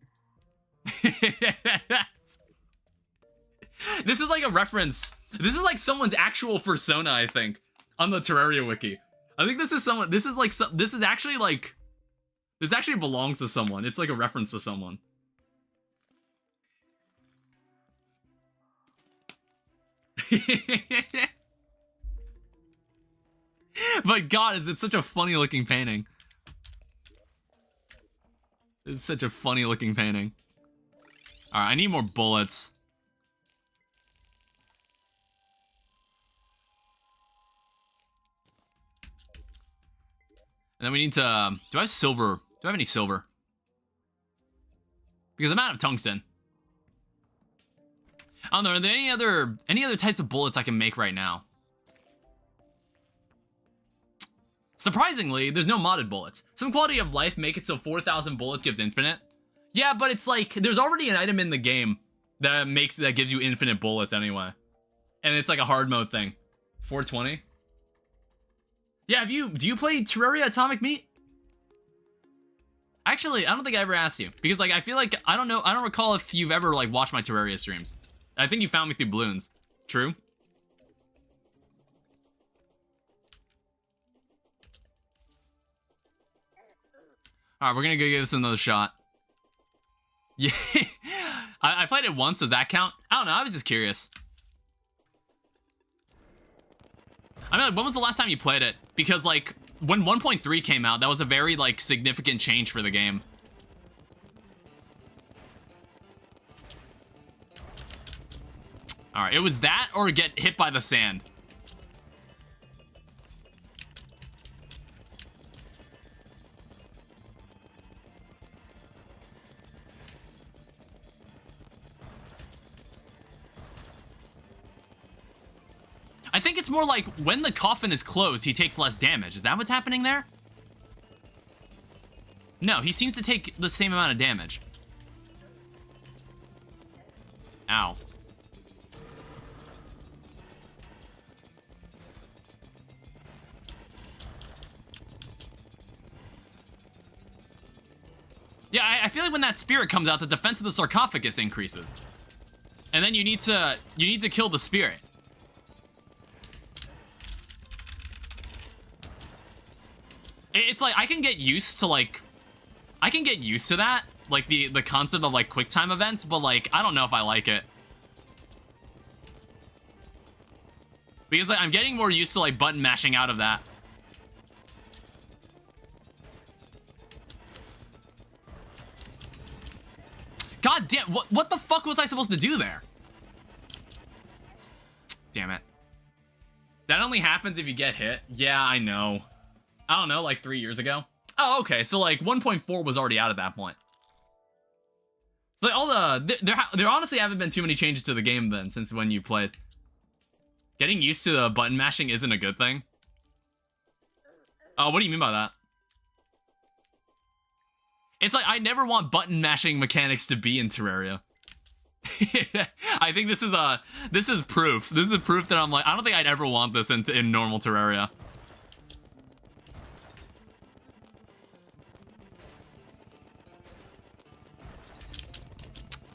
This is like a reference. This is like someone's actual persona, I think, on the Terraria wiki. I think this is someone. This is like this is actually like this actually belongs to someone. It's like a reference to someone. But God, is it such a funny looking painting? It's such a funny looking painting. All right, I need more bullets. And then we need to... do I have silver? Do I have any silver? Because I'm out of tungsten. I don't know. Are there any other types of bullets I can make right now? Surprisingly, there's no modded bullets. Some quality of life make it so 4,000 bullets gives infinite. Yeah, but it's like there's already an item in the game that gives you infinite bullets anyway, and it's like a hard mode thing. 420. Yeah, do you play Terraria Atomic Meat? Actually, I don't think I ever asked you, because like I feel like I don't recall if you've ever like watched my Terraria streams. I think you found me through Bloons. True? Alright, we're gonna go give this another shot. Yeah. I played it once, does that count? I don't know, I was just curious. I mean, like, when was the last time you played it? Because, like, when 1.3 came out, that was a very, like, significant change for the game. Alright, it was that or get hit by the sand. I think it's more like when the coffin is closed, he takes less damage. Is that what's happening there? No, he seems to take the same amount of damage. Ow. Yeah, I feel like when that spirit comes out, the defense of the sarcophagus increases. And then you need to kill the spirit. It's like I can get used to that, like the concept of like quick time events, but like I don't know if I like it. Because like I'm getting more used to like button mashing out of that. God damn, what the fuck was I supposed to do there? Damn it. That only happens if you get hit. Yeah, I know. I don't know, like 3 years ago. Oh, okay, so like 1.4 was already out at that point. So like all there honestly haven't been too many changes to the game then since when you played. Getting used to the button mashing isn't a good thing. Oh, what do you mean by that? It's like I never want button mashing mechanics to be in Terraria. I think this is proof. This is proof that I'm like I don't think I'd ever want this in normal Terraria.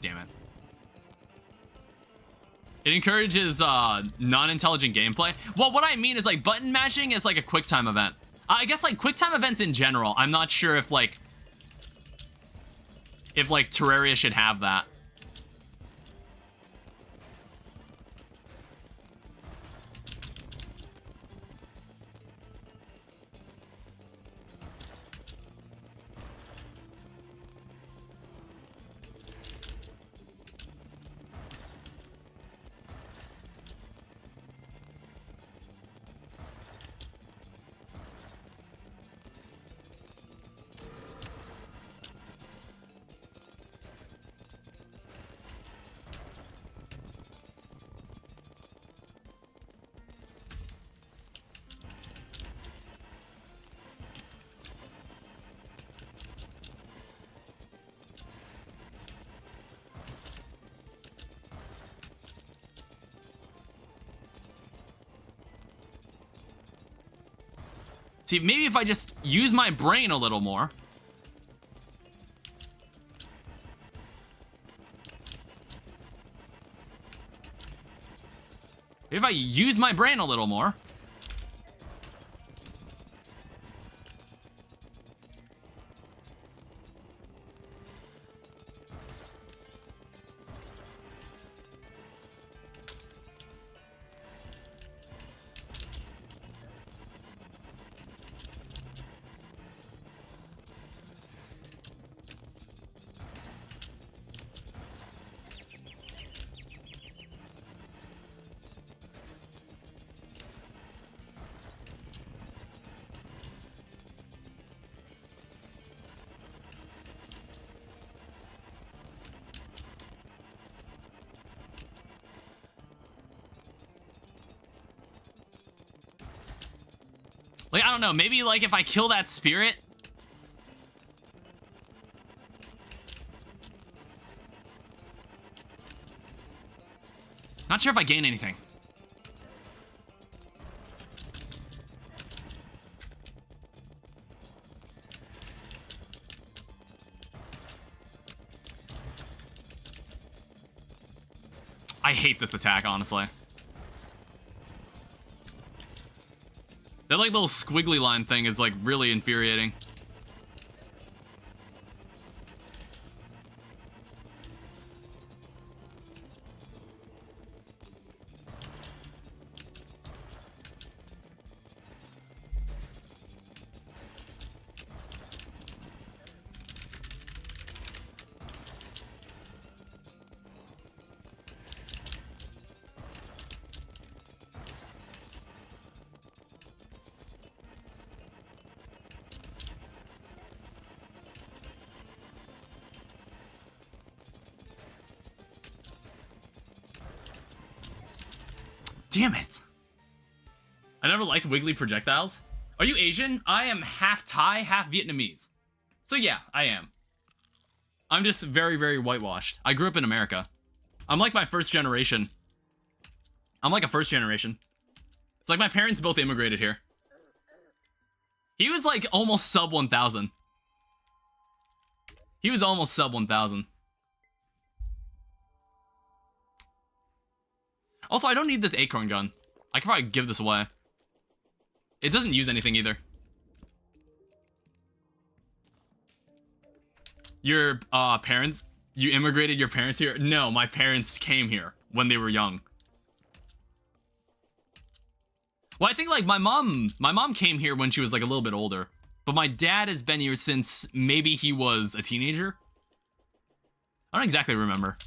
Damn it. It encourages non-intelligent gameplay. Well, what I mean is like button mashing is like a quick time event. I guess like quick time events in general. I'm not sure if like Terraria should have that. See, maybe if I just use my brain a little more. If I use my brain a little more. Like, I don't know, maybe, like, if I kill that spirit... Not sure if I gain anything. I hate this attack, honestly. That like little squiggly line thing is like really infuriating. Damn it. I never liked wiggly projectiles. Are you Asian? I am half Thai, half Vietnamese. So yeah, I am. I'm just very, very whitewashed. I grew up in America. I'm like my first generation. I'm like a first generation. It's like my parents both immigrated here. He was like almost sub 1,000. He was almost sub 1,000. Also, I don't need this acorn gun. I could probably give this away. It doesn't use anything either. Your parents? You immigrated your parents here? No, my parents came here when they were young. Well, I think like my mom came here when she was like a little bit older. But my dad has been here since maybe he was a teenager. I don't exactly remember.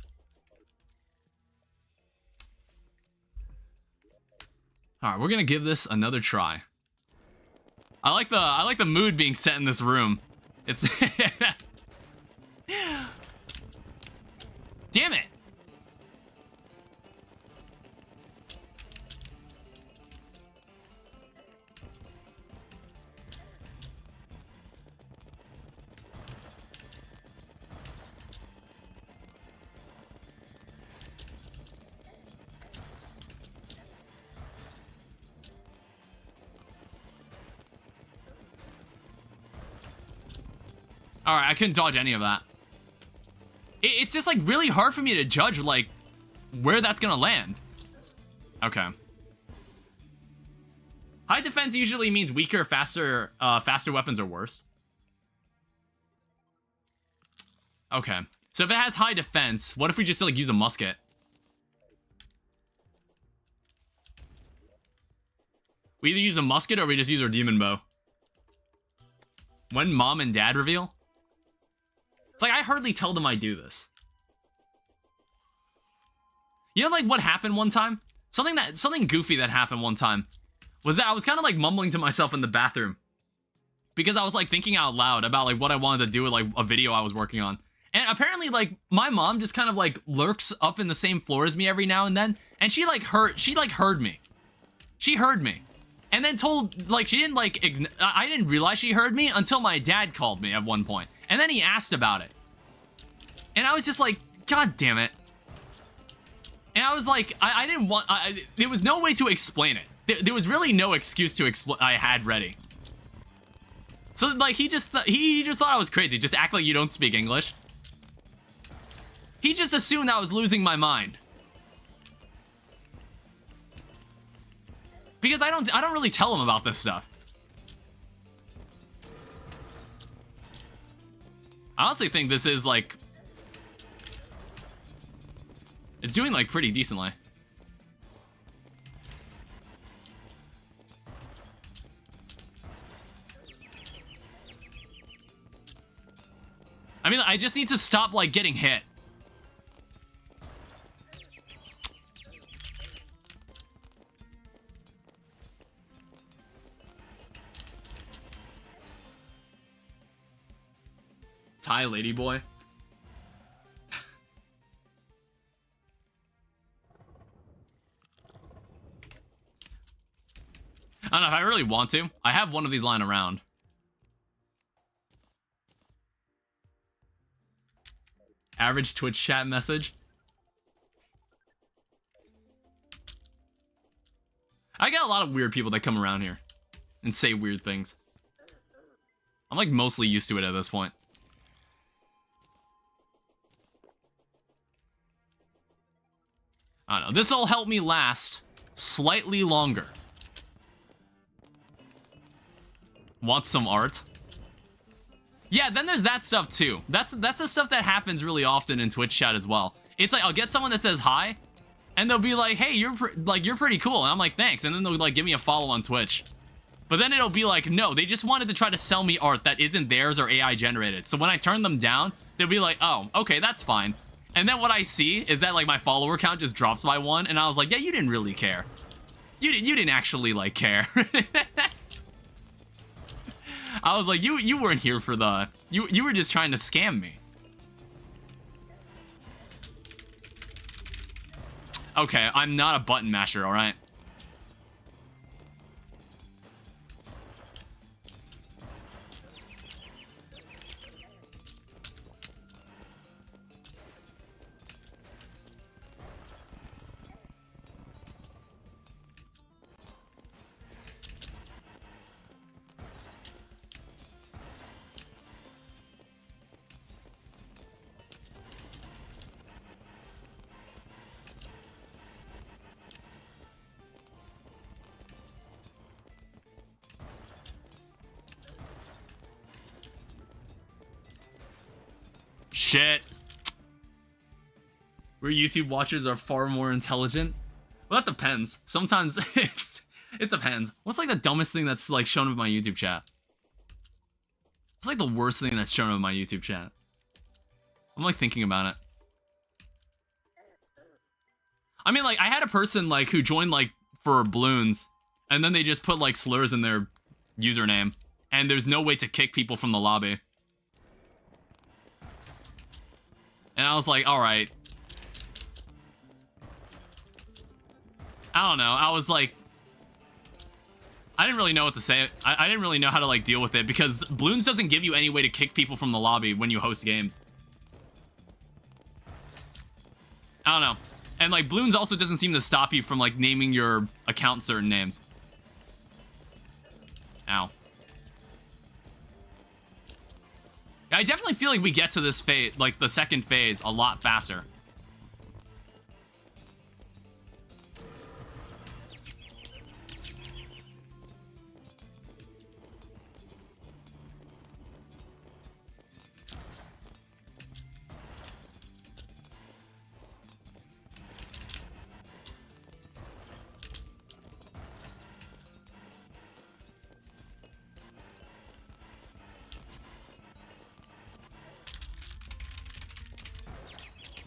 All right, we're gonna give this another try. I like the mood being set in this room. It's damn it. All right, I couldn't dodge any of that. It's just like really hard for me to judge like where that's gonna land. Okay. High defense usually means weaker, faster weapons are worse. Okay. So if it has high defense, what if we just like use a musket? We either use a musket or we just use our demon bow. When mom and dad reveal? It's like I hardly tell them I do this. You know like what happened one time? Something goofy that happened one time was that I was kind of like mumbling to myself in the bathroom because I was like thinking out loud about like what I wanted to do with like a video I was working on. And apparently like my mom just kind of like lurks up in the same floor as me every now and then, and she heard me. She heard me. And then told, like, she didn't, like, I didn't realize she heard me until my dad called me at one point. And then he asked about it. And I was just like, God damn it. And I was like, I didn't want, there was no way to explain it. There was really no excuse to explain, I had ready. So, like, he just thought I was crazy. Just act like you don't speak English. He just assumed I was losing my mind. Because I don't really tell him about this stuff. I honestly think this is like, it's doing like pretty decently. I mean, I just need to stop like getting hit. Thai ladyboy. I don't know if I really want to. I have one of these lying around. Average Twitch chat message. I got a lot of weird people that come around here and say weird things. I'm like mostly used to it at this point. I don't know. This'll help me last slightly longer. Want some art? Yeah, then there's that stuff too. That's the stuff that happens really often in Twitch chat as well. It's like I'll get someone that says hi, and they'll be like, "Hey, you're pretty cool," and I'm like, "Thanks," and then they'll like give me a follow on Twitch. But then it'll be like, no, they just wanted to try to sell me art that isn't theirs or AI generated. So when I turn them down, they'll be like, "Oh, okay, that's fine." And then what I see is that like my follower count just drops by 1, and I was like, yeah, you didn't really care. You didn't actually like care. I was like, you weren't here for the, you were just trying to scam me. Okay, I'm not a button masher, all right? Shit. Where YouTube watchers are far more intelligent. Well, that depends. Sometimes it depends. What's like the dumbest thing that's like shown with my YouTube chat? What's like the worst thing that's shown with my YouTube chat? I'm like thinking about it. I mean, like I had a person like who joined like for balloons, and then they just put like slurs in their username, and there's no way to kick people from the lobby. And I was like, all right. I don't know. I was like, I didn't really know what to say. I didn't really know how to like deal with it because Bloons doesn't give you any way to kick people from the lobby when you host games. I don't know. And like Bloons also doesn't seem to stop you from like naming your account certain names. Ow. I definitely feel like we get to this phase, like the second phase, a lot faster.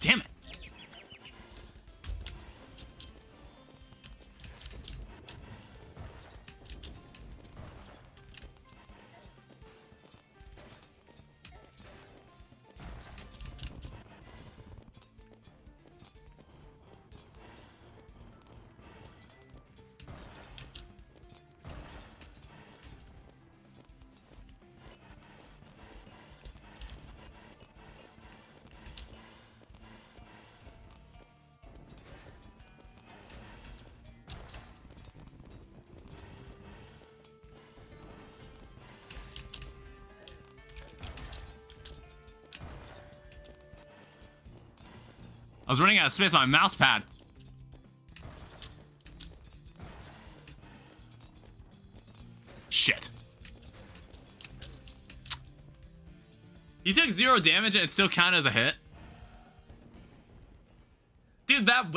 Damn it. I was running out of space on my mouse pad. Shit. You took 0 damage and it still counted as a hit? Dude, that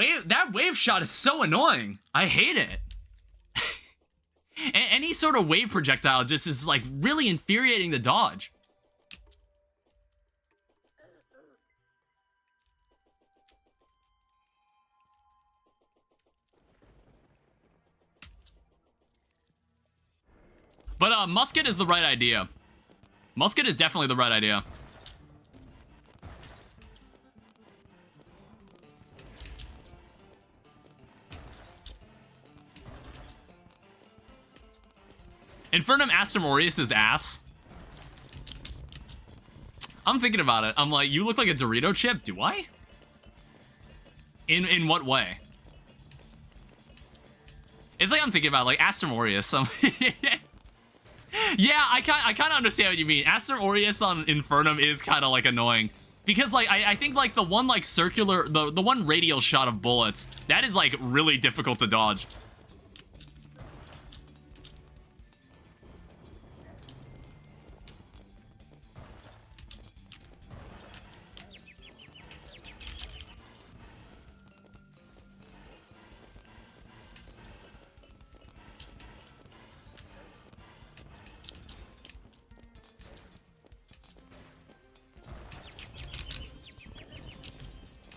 wave shot is so annoying. I hate it. Any sort of wave projectile just is like really infuriating to dodge. But musket is the right idea. Musket is definitely the right idea. Infernum Astromoreus' ass. I'm thinking about it. I'm like, you look like a Dorito chip. Do I? In what way? It's like I'm thinking about like Astromoreus. Yeah, I kind of understand what you mean. Aster Aureus on Infernum is kind of like annoying because like I think like the one like circular the one radial shot of bullets that is like really difficult to dodge.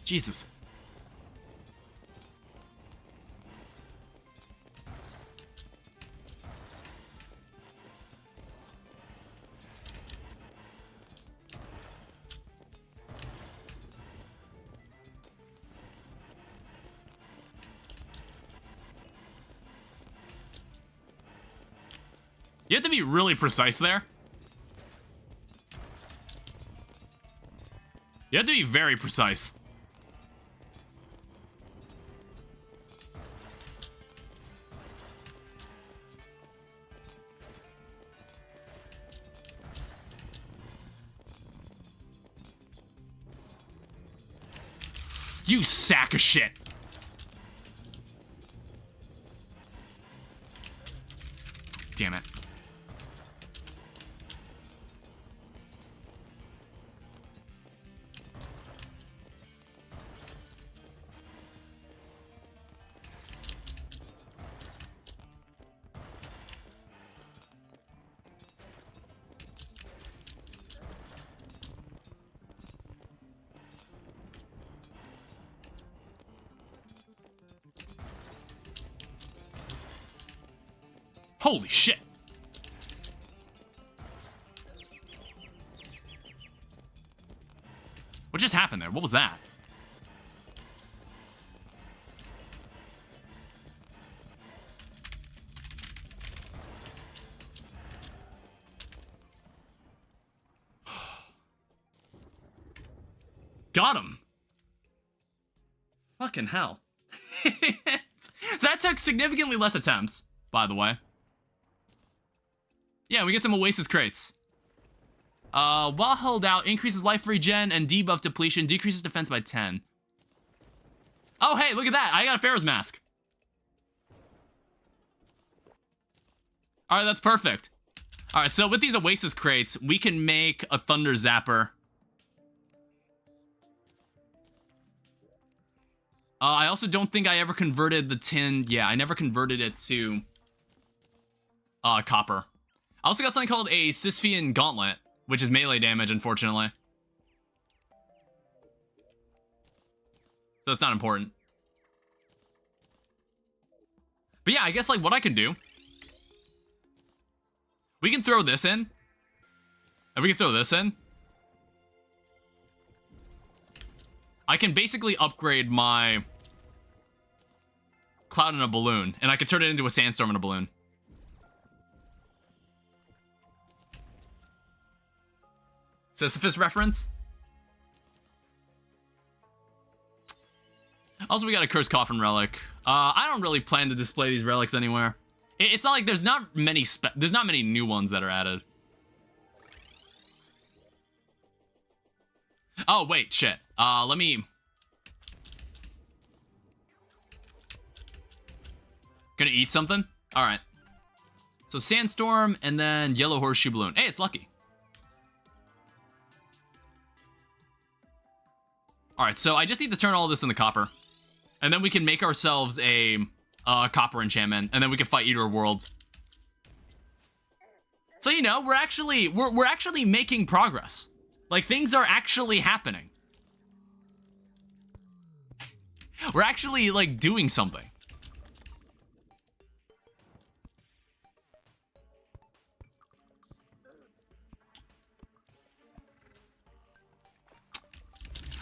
Jesus. You have to be really precise there. You have to be very precise. You sack of shit. Damn it. Holy shit. What just happened there? What was that? Got him. Fucking hell. So that took significantly less attempts, by the way. Yeah, we get some Oasis crates. While held out, increases life regen and debuff depletion, decreases defense by 10. Oh, hey, look at that. I got a Pharaoh's mask. All right, that's perfect. All right, so with these Oasis crates, we can make a Thunder Zapper. I also don't think I ever converted the tin. Yeah, I never converted it to copper. I also got something called a Sisyphean Gauntlet, which is melee damage, unfortunately. So it's not important. But yeah, I guess like what I can do, we can throw this in. And we can throw this in. I can basically upgrade my cloud in a balloon, and I can turn it into a sandstorm in a balloon. Sisyphus reference? Also, we got a Cursed Coffin relic. I don't really plan to display these relics anywhere. It's not like there's not many new ones that are added. Oh, wait, shit. Let me... Gonna eat something? Alright. So, Sandstorm, and then Yellow Horseshoe Balloon. Hey, it's lucky. Alright, so I just need to turn all this into copper. And then we can make ourselves a copper enchantment, and then we can fight Eater of Worlds. So, you know, we're actually making progress. Like, things are actually happening. We're actually, like, doing something.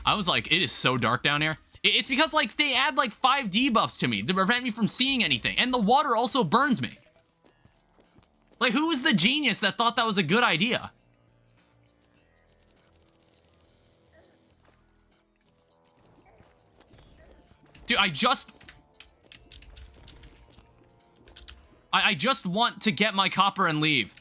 I was like, it is so dark down here. It's because, like, they add, like, 5 debuffs to me to prevent me from seeing anything. And the water also burns me. Like, who was the genius that thought that was a good idea? Dude, I just want to get my copper and leave.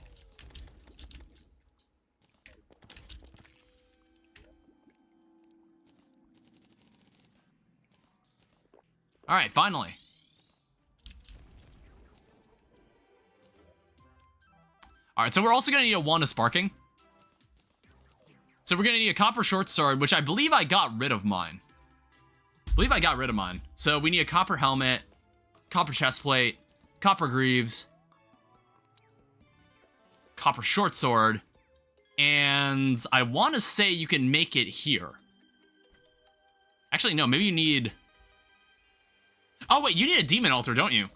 All right, finally. All right, so we're also gonna need a wand of sparking. So we're gonna need a copper short sword, which I believe I got rid of mine. So we need a copper helmet, copper chestplate, copper greaves, copper short sword, and I want to say you can make it here. Actually, no, maybe you need... Oh, wait, you need a demon altar, don't you?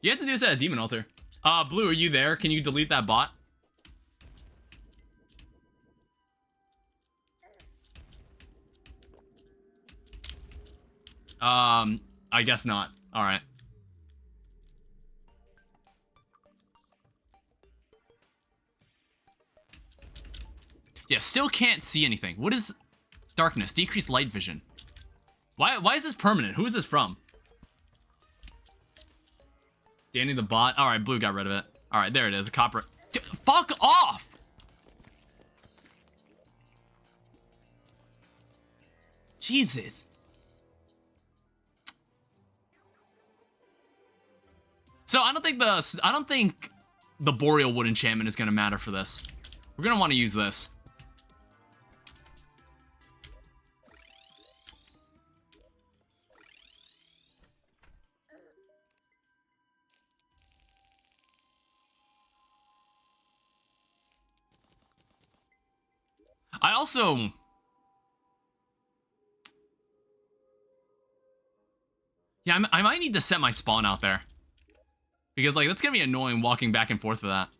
You have to do this at a demon altar. Blue, are you there? Can you delete that bot? I guess not. All right. Yeah, still can't see anything. What is darkness? Decreased light vision. Why is this permanent? Who is this from? Danny the bot. All right, Blue got rid of it. All right, there it is. A copper. Fuck off! Jesus. So I don't think the Boreal Wood enchantment is gonna matter for this. We're gonna want to use this. I also... Yeah, I might need to set my spawn out there. Because, like, that's gonna be annoying walking back and forth for that.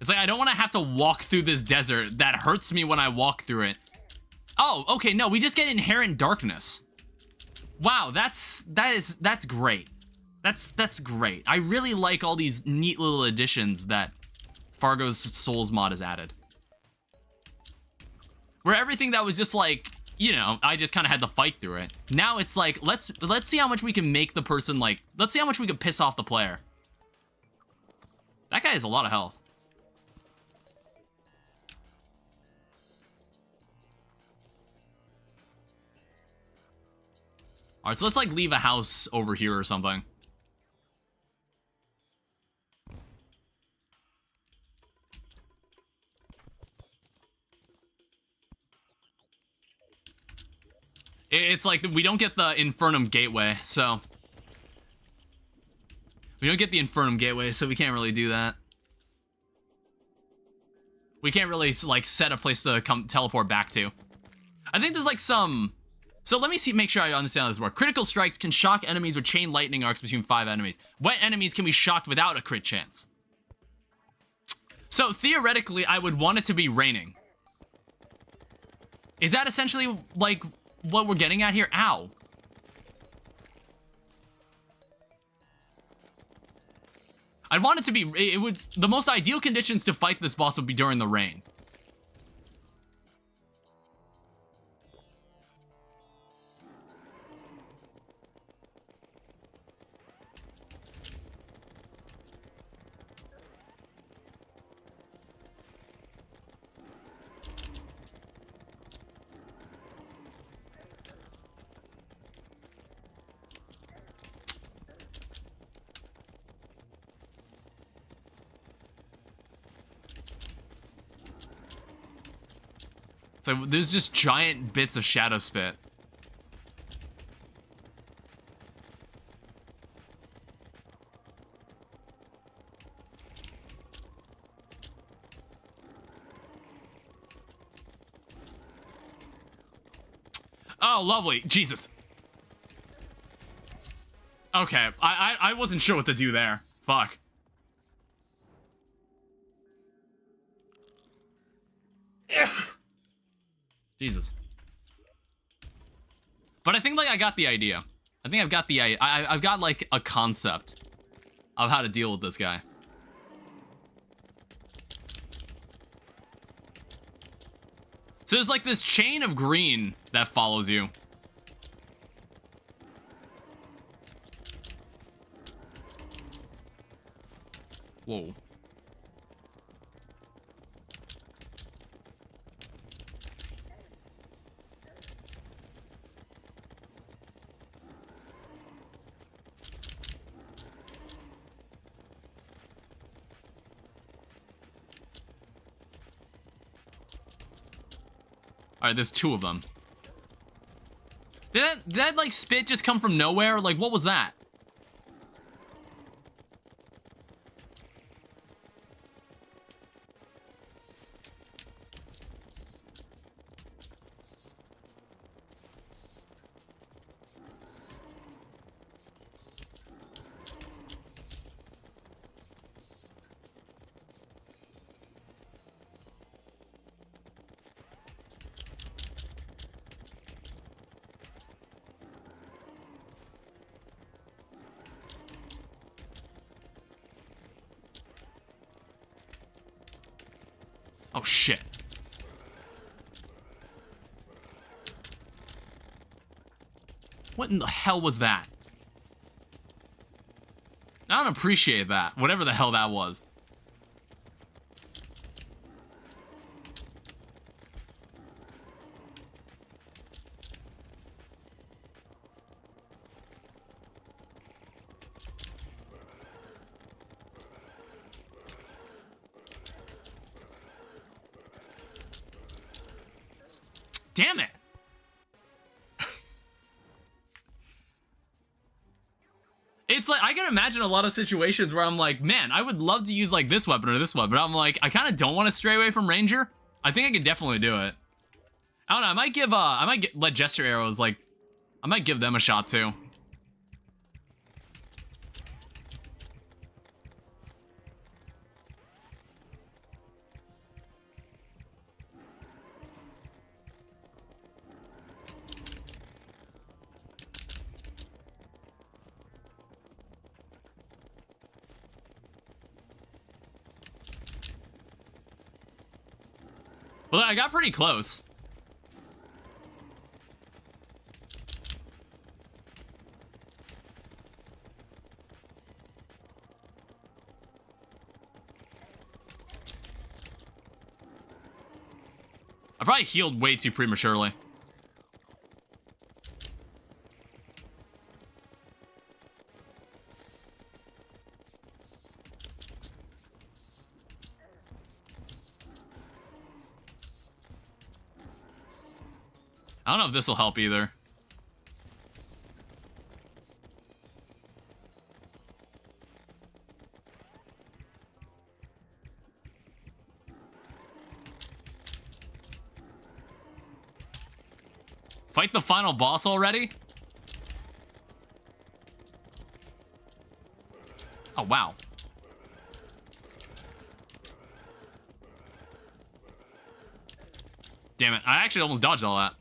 It's like, I don't want to have to walk through this desert. That hurts me when I walk through it. Oh, okay, no, we just get inherent darkness. Wow, that's great. That's great. I really like all these neat little additions that FARGO'S Souls mod has added. Where everything that was just like, you know, I just kind of had to fight through it. Now it's like, let's see how much we can make the person, like, let's see how much we can piss off the player. That guy has a lot of health. All right, so let's, like, leave a house over here or something. It's like we don't get the Infernum Gateway, so... We don't get the Infernum Gateway, so we can't really do that. We can't really, like, set a place to come teleport back to. I think there's, like, some... So let me see, make sure I understand how this works. Critical strikes can shock enemies with chain lightning arcs between 5 enemies. Wet enemies can be shocked without a crit chance. So theoretically, I would want it to be raining. Is that essentially, like, what we're getting at here? Ow. I'd want it to be, it would, the most ideal conditions to fight this boss would be during the rain. So there's just giant bits of shadow spit. Oh, lovely. Jesus. Okay, I wasn't sure what to do there. Fuck. Jesus. But I think, like, I got the idea. I think I've got the I've got, like, a concept of how to deal with this guy. So there's, like, this chain of green that follows you. Whoa. Alright, there's 2 of them. Did that, like, spit just come from nowhere? Like, what was that? Oh, shit. What in the hell was that? I don't appreciate that. Whatever the hell that was. Damn it! It's like, I can imagine a lot of situations where I'm like, man, I would love to use like this weapon or this weapon, but I'm like, I kind of don't want to stray away from Ranger. I think I could definitely do it. I don't know. I might let Gesture Arrows, like, I might give them a shot too. Well, I got pretty close. I probably healed way too prematurely. I don't know if this will help either. Fight the final boss already? Oh, wow. Damn it, I actually almost dodged all that.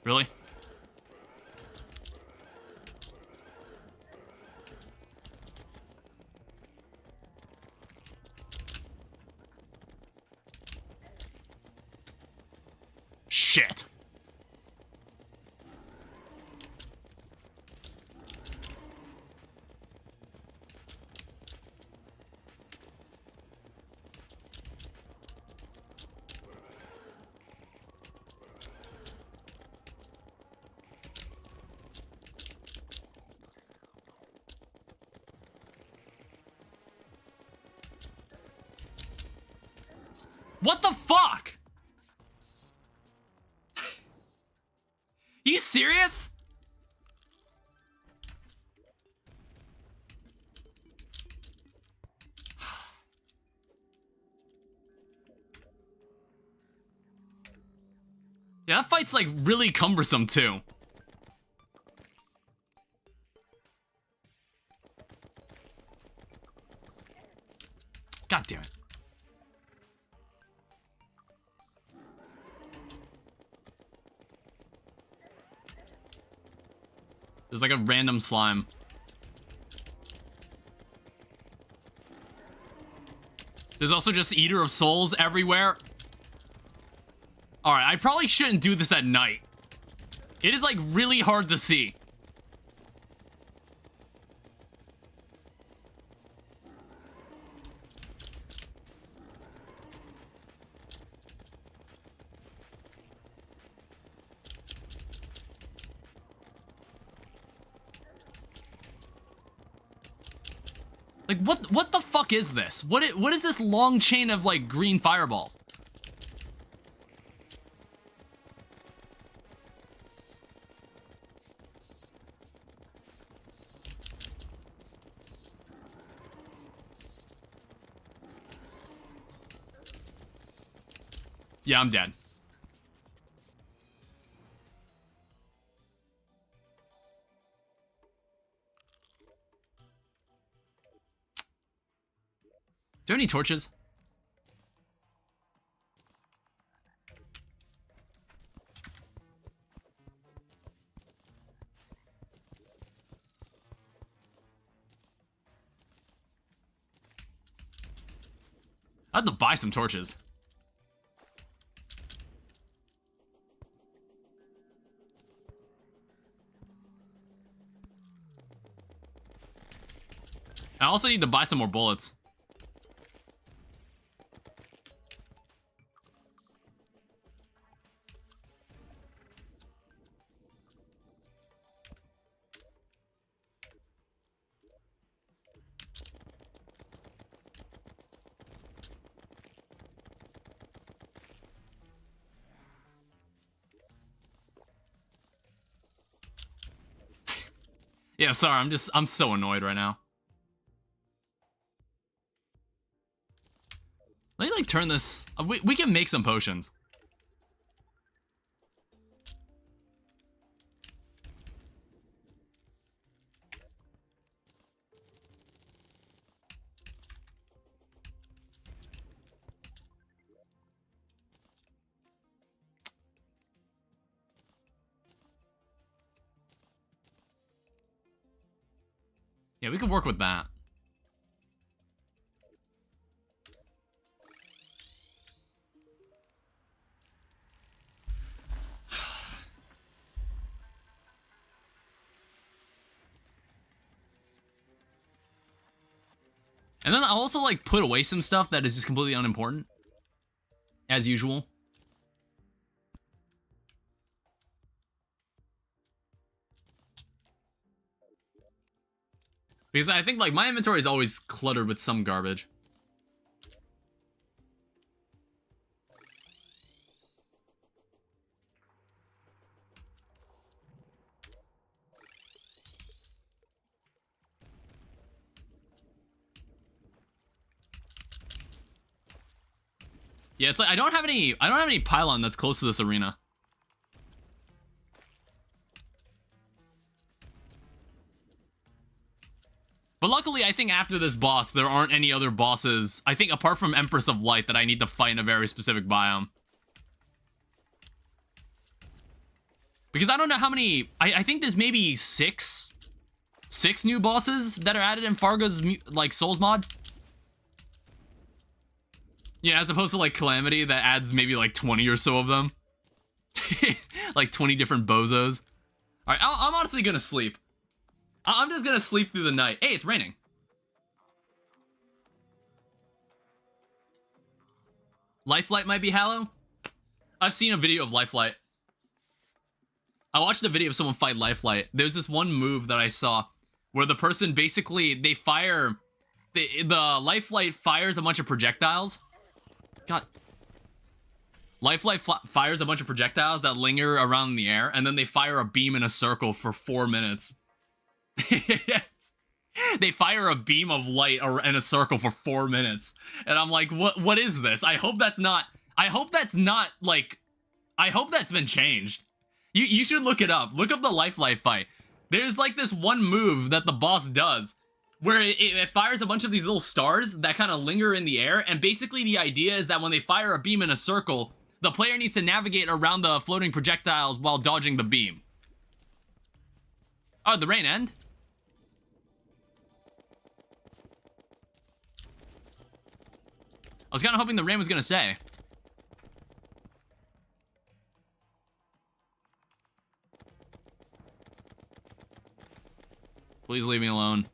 Really? Shit. What the fuck? You serious? Yeah, that fight's like really cumbersome too. God damn it. There's like a random slime. There's also just Eater of Souls everywhere. Alright, I probably shouldn't do this at night. It is like really hard to see. Like, what the fuck is this? What is this long chain of, like, green fireballs? Yeah, I'm dead. Do you have any torches? I have to buy some torches. I also need to buy some more bullets. Yeah, sorry, I'm so annoyed right now. Let me, like, turn this... We can make some potions. Yeah, we could work with that. And then I'll also, like, put away some stuff that is just completely unimportant. As usual. Because I think, like, my inventory is always cluttered with some garbage. Yeah, it's like I don't have any pylon that's close to this arena. But luckily, I think after this boss, there aren't any other bosses, I think, apart from Empress of Light, that I need to fight in a very specific biome. Because I don't know how many... I think there's maybe six new bosses that are added in Fargo's, like, Souls mod. Yeah, as opposed to, like, Calamity that adds maybe, like, 20 or so of them. Like, 20 different bozos. Alright, I'm honestly gonna sleep. I'm just gonna sleep through the night. Hey, it's raining. Lifelight might be Hallow? I've seen a video of Lifelight. I watched a video of someone fight Lifelight. There's this one move that I saw where the person basically, they fire... The Lifelight fires a bunch of projectiles. God. Lifelight fires a bunch of projectiles that linger around in the air, and then they fire a beam in a circle for 4 minutes. They fire a beam of light in a circle for 4 minutes. And I'm like, what is this? I hope that's been changed. You should look it up. Look up the Lifelight fight. There's like this one move that the boss does where it fires a bunch of these little stars that kind of linger in the air, and basically the idea is that when they fire a beam in a circle, the player needs to navigate around the floating projectiles while dodging the beam. Oh, did the rain end? I was kind of hoping the rain was going to stay. Please leave me alone.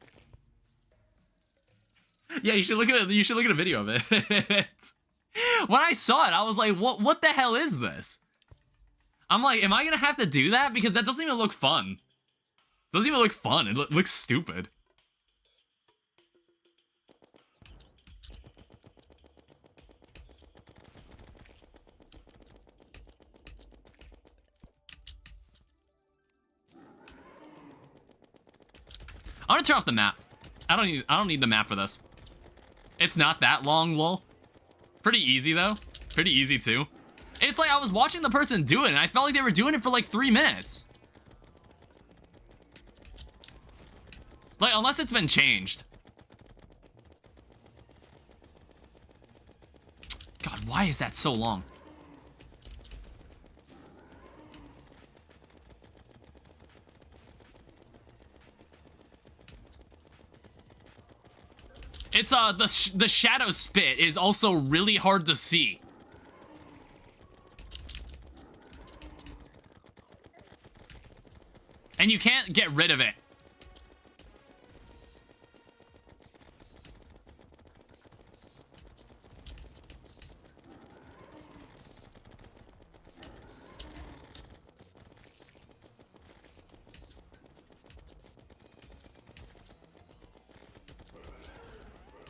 Yeah, you should look at a video of it. When I saw it, I was like, what the hell is this? I'm like, am I going to have to do that? Because that doesn't even look fun. It doesn't even look fun. It looks stupid. I'm gonna turn off the map. I don't need the map for this. It's not that long, lol. Pretty easy though. Pretty easy too. It's like I was watching the person do it and I felt like they were doing it for like 3 minutes. Like, unless it's been changed. God, why is that so long? It's the shadow spit is also really hard to see. And you can't get rid of it.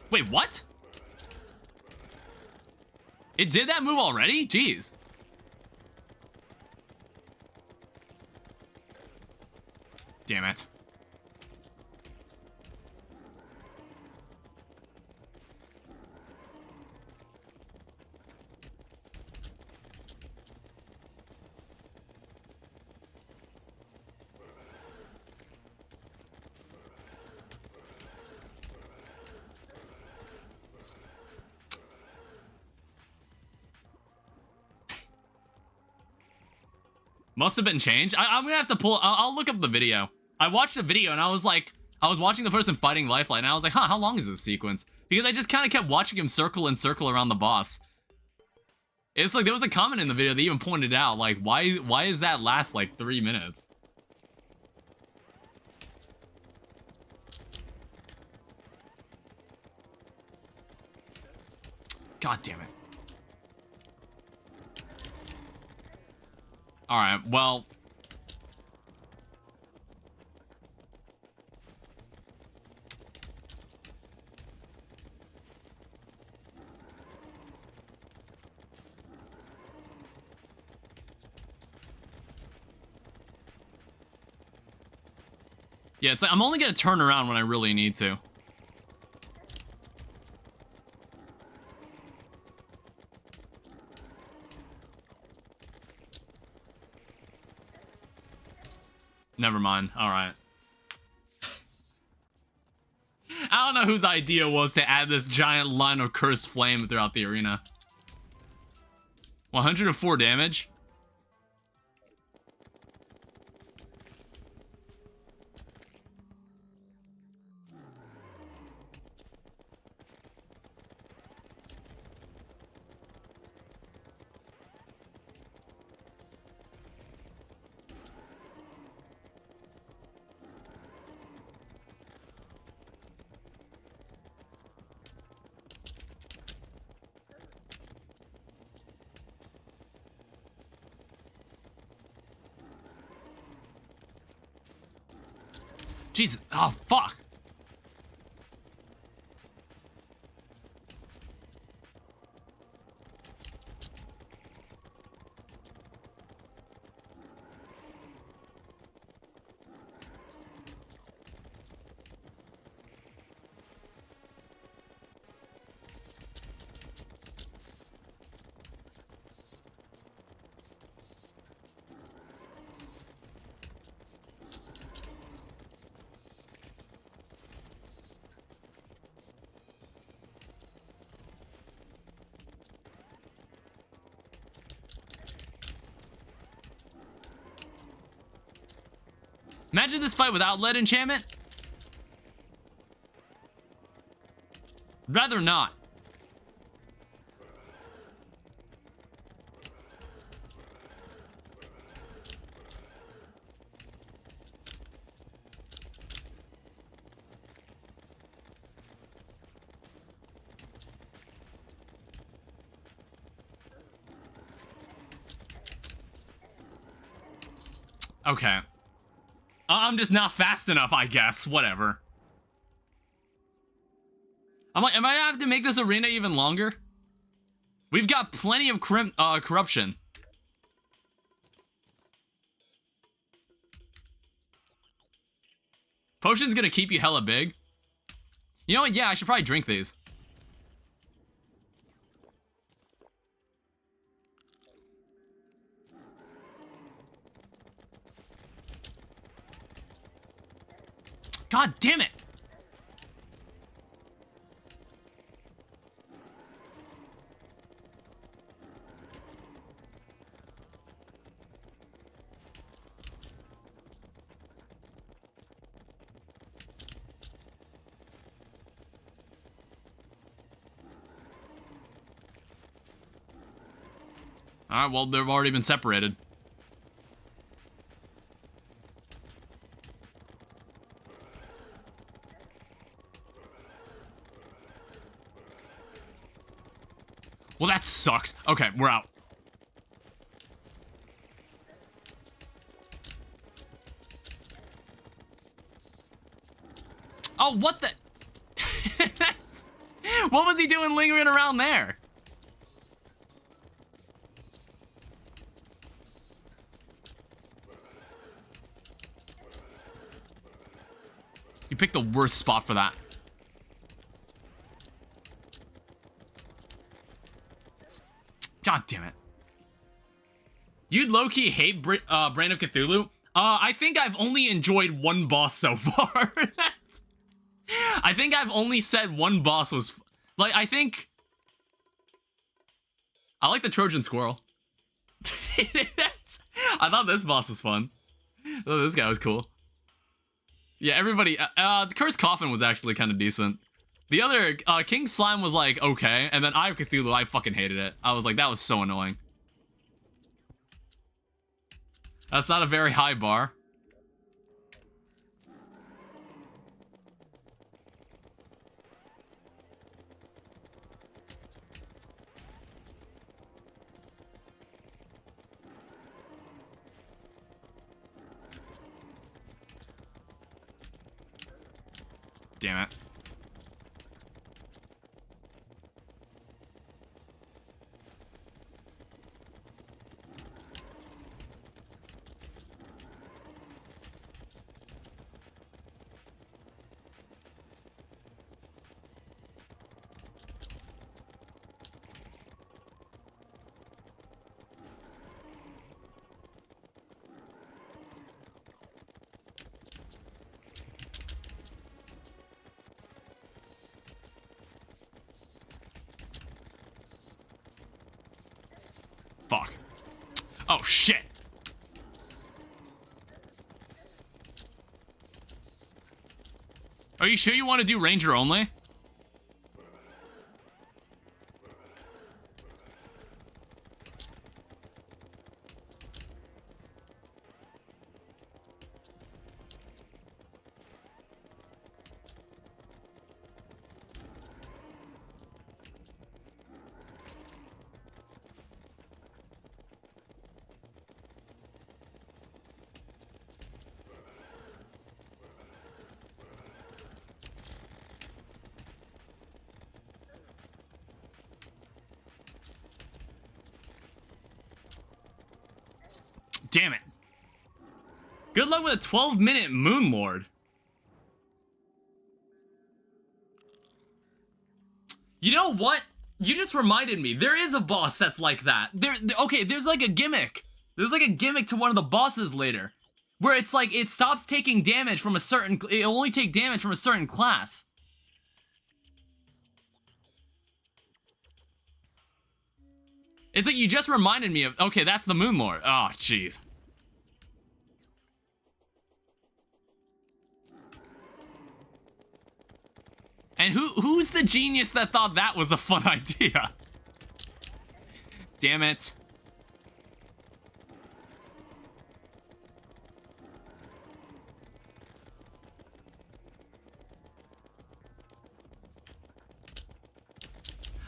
Wait, what? It did that move already? Jeez. Damn it. Must have been changed. I'm gonna have to pull. I'll look up the video. I watched the video and I was like, I was watching the person fighting Lifeline and I was like, huh, how long is this sequence? Because I just kind of kept watching him circle and circle around the boss. It's like there was a comment in the video that even pointed out, like, why is that last like 3 minutes? God damn it. Alright, well. Yeah, it's like I'm only gonna turn around when I really need to. Never mind. Alright. I don't know whose idea was to add this giant line of cursed flame throughout the arena. 104 damage? Jesus. Oh, fuck. Imagine this fight without lead enchantment. Rather not. Okay. I'm just not fast enough, I guess. Whatever. I'm like, am I gonna have to make this arena even longer? We've got plenty of corruption. Potion's gonna keep you hella big. You know what? Yeah, I should probably drink these. God damn it! All right, well, they've already been separated. Well, that sucks. Okay, we're out. Oh, what the? What was he doing lingering around there? You picked the worst spot for that. God damn it. You'd low-key hate Brain of Cthulhu? I think I've only enjoyed one boss so far. I think I've only said one boss was... Like, I think... I like the Trojan Squirrel. I thought this boss was fun. I thought this guy was cool. Yeah, everybody... the Cursed Coffin was actually kind of decent. The other... King Slime was like, okay. And then Eye of Cthulhu, I fucking hated it. I was like, that was so annoying. That's not a very high bar. Damn it. Fuck. Oh, shit. Are you sure you want to do Ranger only? Damn it. Good luck with a 12-minute Moon Lord. You know what? You just reminded me. There is a boss that's like that. Okay, there's like a gimmick. There's like a gimmick to one of the bosses later. Where it's like, it stops taking damage from a certain... It'll only take damage from a certain class. It's like you just reminded me of... Okay, that's the Moon Lord. Oh, jeez. And who's the genius that thought that was a fun idea? Damn it.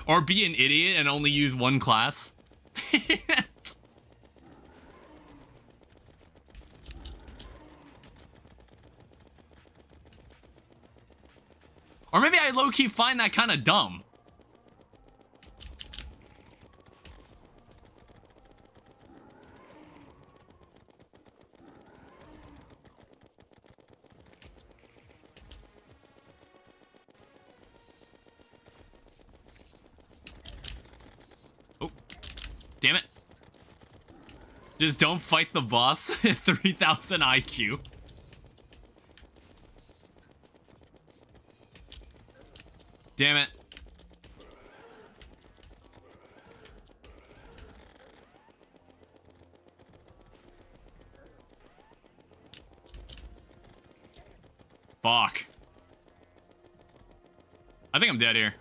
Or be an idiot and only use one class. Or maybe I low-key find that kind of dumb. Oh, damn it. Just don't fight the boss at 3,000 IQ. Damn it. Fuck. I think I'm dead here.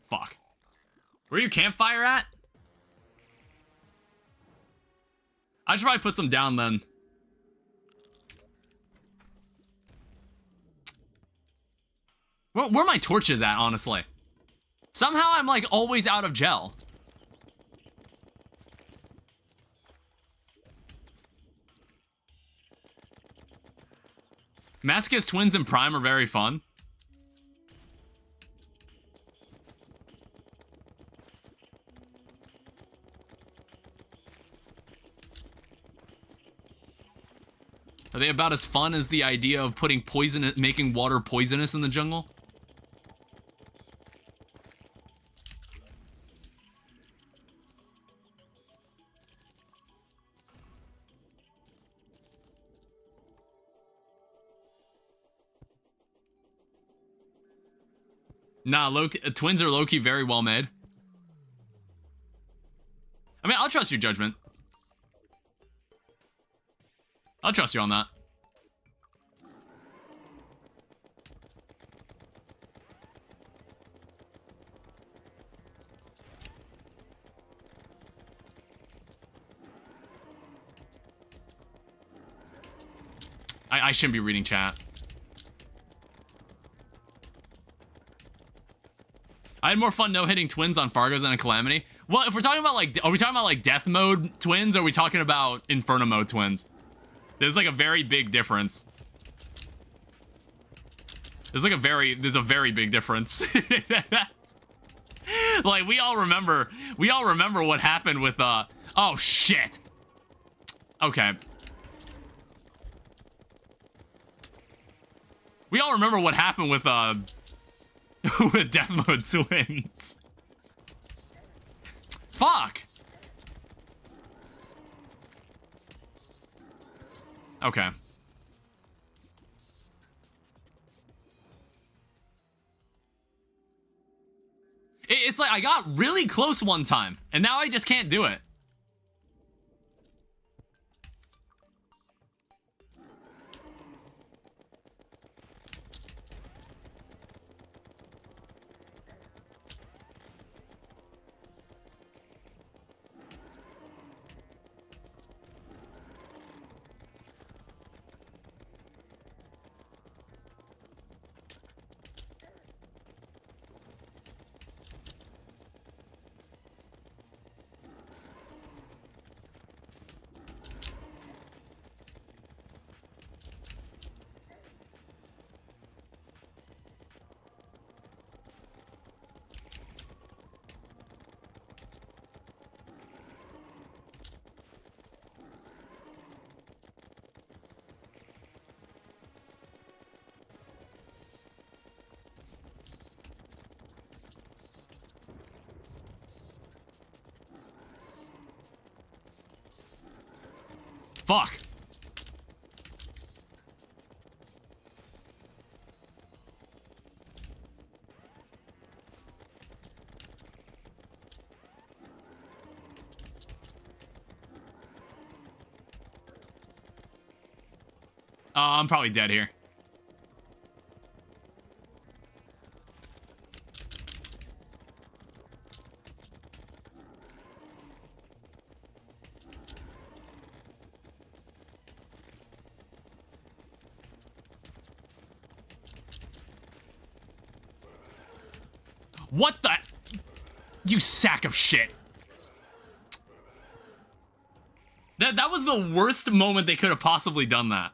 Fuck. Where your campfire at? I should probably put some down then. Where are my torches at, honestly? Somehow I'm like always out of gel. Masochist twins in Prime are very fun. Are they about as fun as the idea of putting poison, making water poisonous in the jungle? Nah, twins are low-key very well made. I mean, I'll trust your judgment. I'll trust you on that. I shouldn't be reading chat. I had more fun no-hitting twins on Fargos than a Calamity. Well, if we're talking about like, are we talking about like death mode twins, or are we talking about inferno mode twins? There's like a very big difference. There's a very big difference. Like we all remember what happened with oh shit. Okay. We all remember what happened with with death mode twins. Fuck. Okay. It's like I got really close one time, and now I just can't do it. Fuck. I'm probably dead here. What the? You sack of shit. That was the worst moment they could have possibly done that.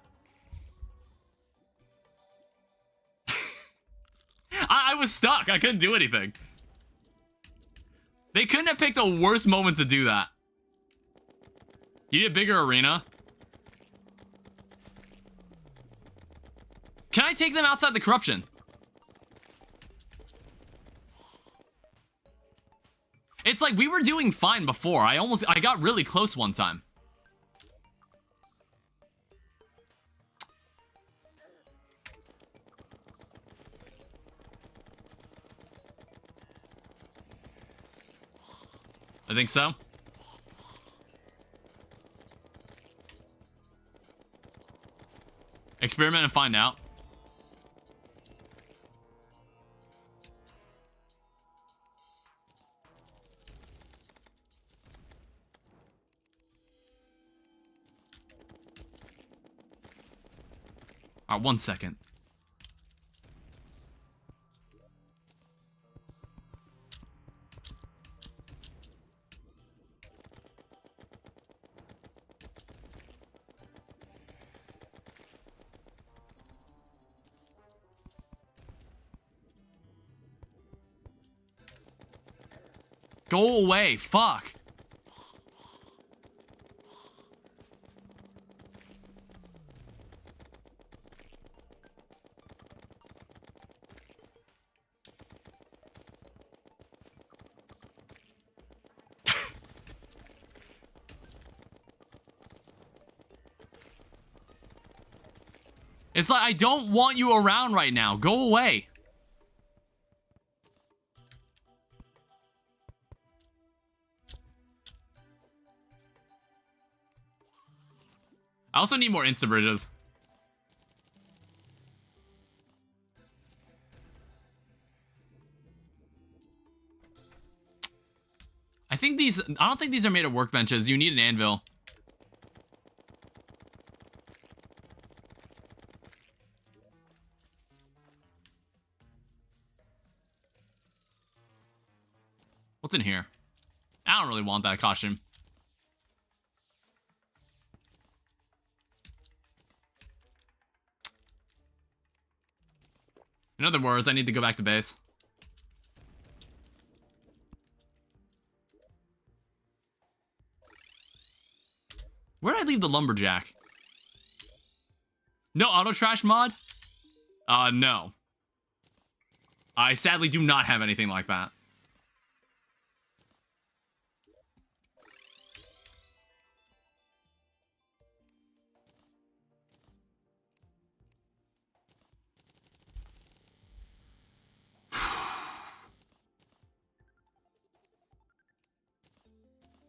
I was stuck. I couldn't do anything. They couldn't have picked a worse moment to do that. You need a bigger arena. Can I take them outside the corruption? It's like we were doing fine before. I got really close one time. I think so. Experiment and find out. All right, 1 second. Go away, fuck. It's like, I don't want you around right now. Go away. I also need more insta bridges. I don't think these are made of workbenches. You need an anvil. What's in here? I don't really want that costume. In other words, I need to go back to base. Where did I leave the lumberjack? No auto trash mod? No. I sadly do not have anything like that.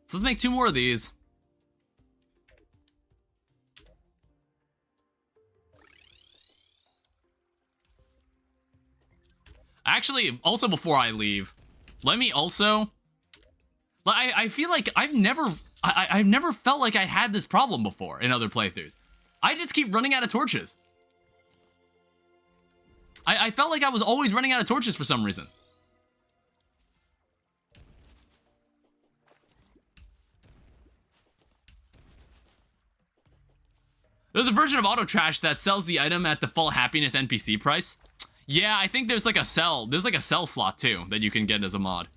So let's make 2 more of these. Actually, also before I leave, let me also... I feel like I've never felt like I had this problem before in other playthroughs. I just keep running out of torches. I felt like I was always running out of torches for some reason. There's a version of auto trash that sells the item at default happiness NPC price. Yeah, I think there's like a sell. There's like a sell slot too that you can get as a mod.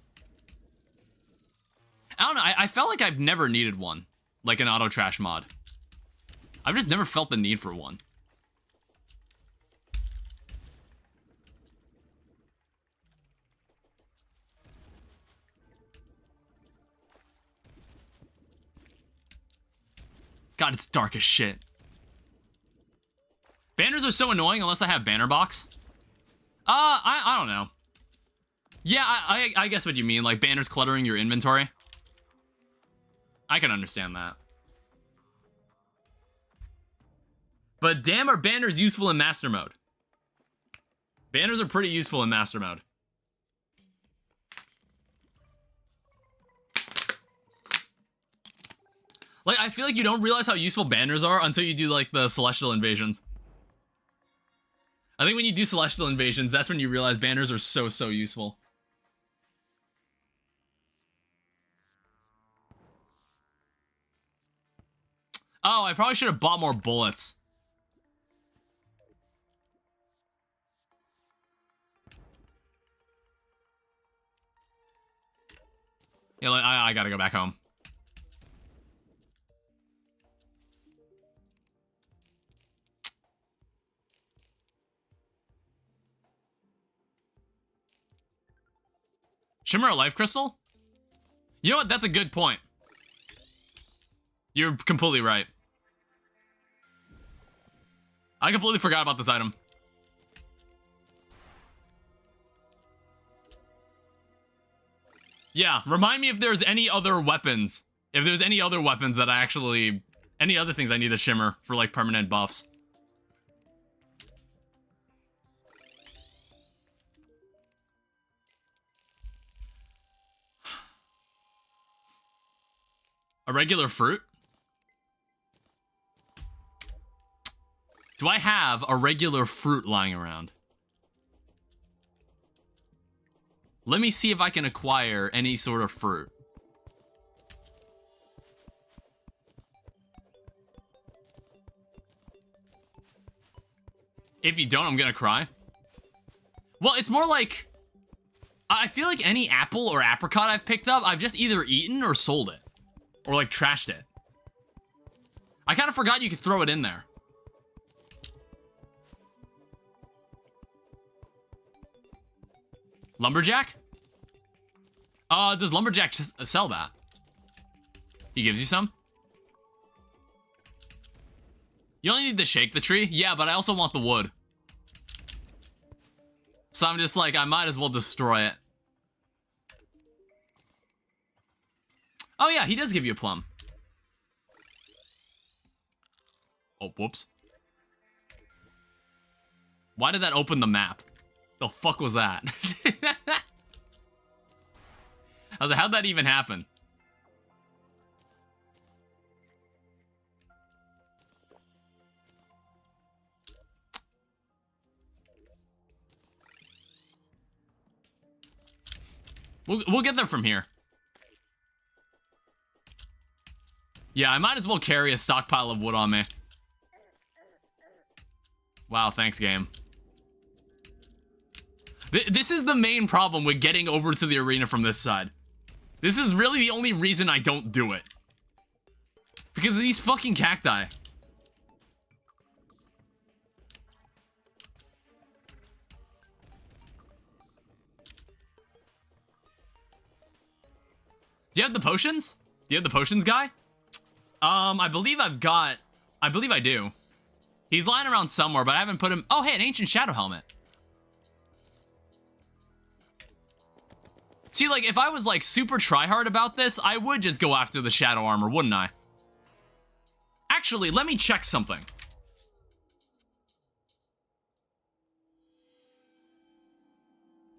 I don't know. I felt like I've never needed one, like an auto trash mod. I've just never felt the need for one. God, it's dark as shit. Banners are so annoying unless I have banner box. I don't know. Yeah, I guess what you mean, like banners cluttering your inventory. I can understand that. But damn, are banners useful in master mode? Banners are pretty useful in master mode. Like, I feel like you don't realize how useful banners are until you do, like, the Celestial Invasions. I think when you do Celestial Invasions, that's when you realize banners are so useful. Oh, I probably should have bought more bullets. Yeah, like, I gotta go back home. Shimmer a life crystal? You know what? That's a good point. You're completely right. I completely forgot about this item. Yeah, remind me if there's any other weapons. If there's any other weapons that I actually... Any other things I need to shimmer for, like, permanent buffs. A regular fruit? Do I have a regular fruit lying around? Let me see if I can acquire any sort of fruit. If you don't, I'm gonna cry. Well, it's more like... I feel like any apple or apricot I've picked up, I've just either eaten or sold it. Or, like, trashed it. I kind of forgot you could throw it in there. Lumberjack? Does Lumberjack sell that? He gives you some? You only need to shake the tree? Yeah, but I also want the wood. So I'm just like, I might as well destroy it. Oh yeah, he does give you a plum. Oh, whoops. Why did that open the map? The fuck was that? I was like, how'd that even happen? We'll get there from here. Yeah, I might as well carry a stockpile of wood on me. Wow, thanks, game. This is the main problem with getting over to the arena from this side. This is really the only reason I don't do it. Because of these fucking cacti. Do you have the potions? Do you have the potions guy? I believe I do. He's lying around somewhere, but I haven't put him... Oh, hey, an ancient shadow helmet. See, like, if I was, like, super tryhard about this, I would just go after the shadow armor, wouldn't I? Actually, let me check something.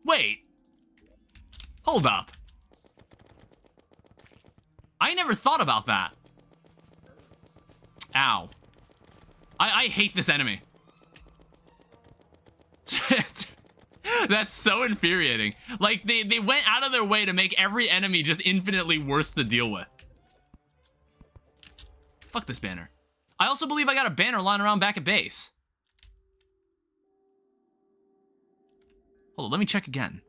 Wait. Hold up. I never thought about that. Ow. I hate this enemy. That's so infuriating. Like, they went out of their way to make every enemy just infinitely worse to deal with. Fuck this banner. I also believe I got a banner lying around back at base. Hold on, let me check again.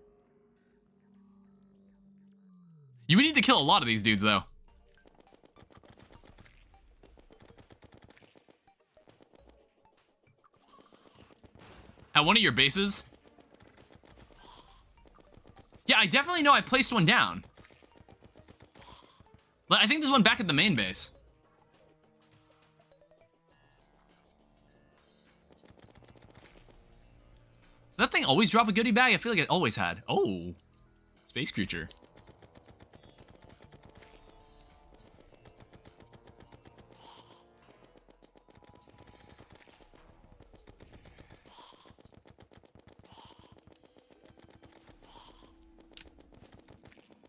You would need to kill a lot of these dudes, though. At one of your bases? Yeah, I definitely know I placed one down. I think there's one back at the main base. Does that thing always drop a goodie bag? I feel like it always had. Oh, space creature.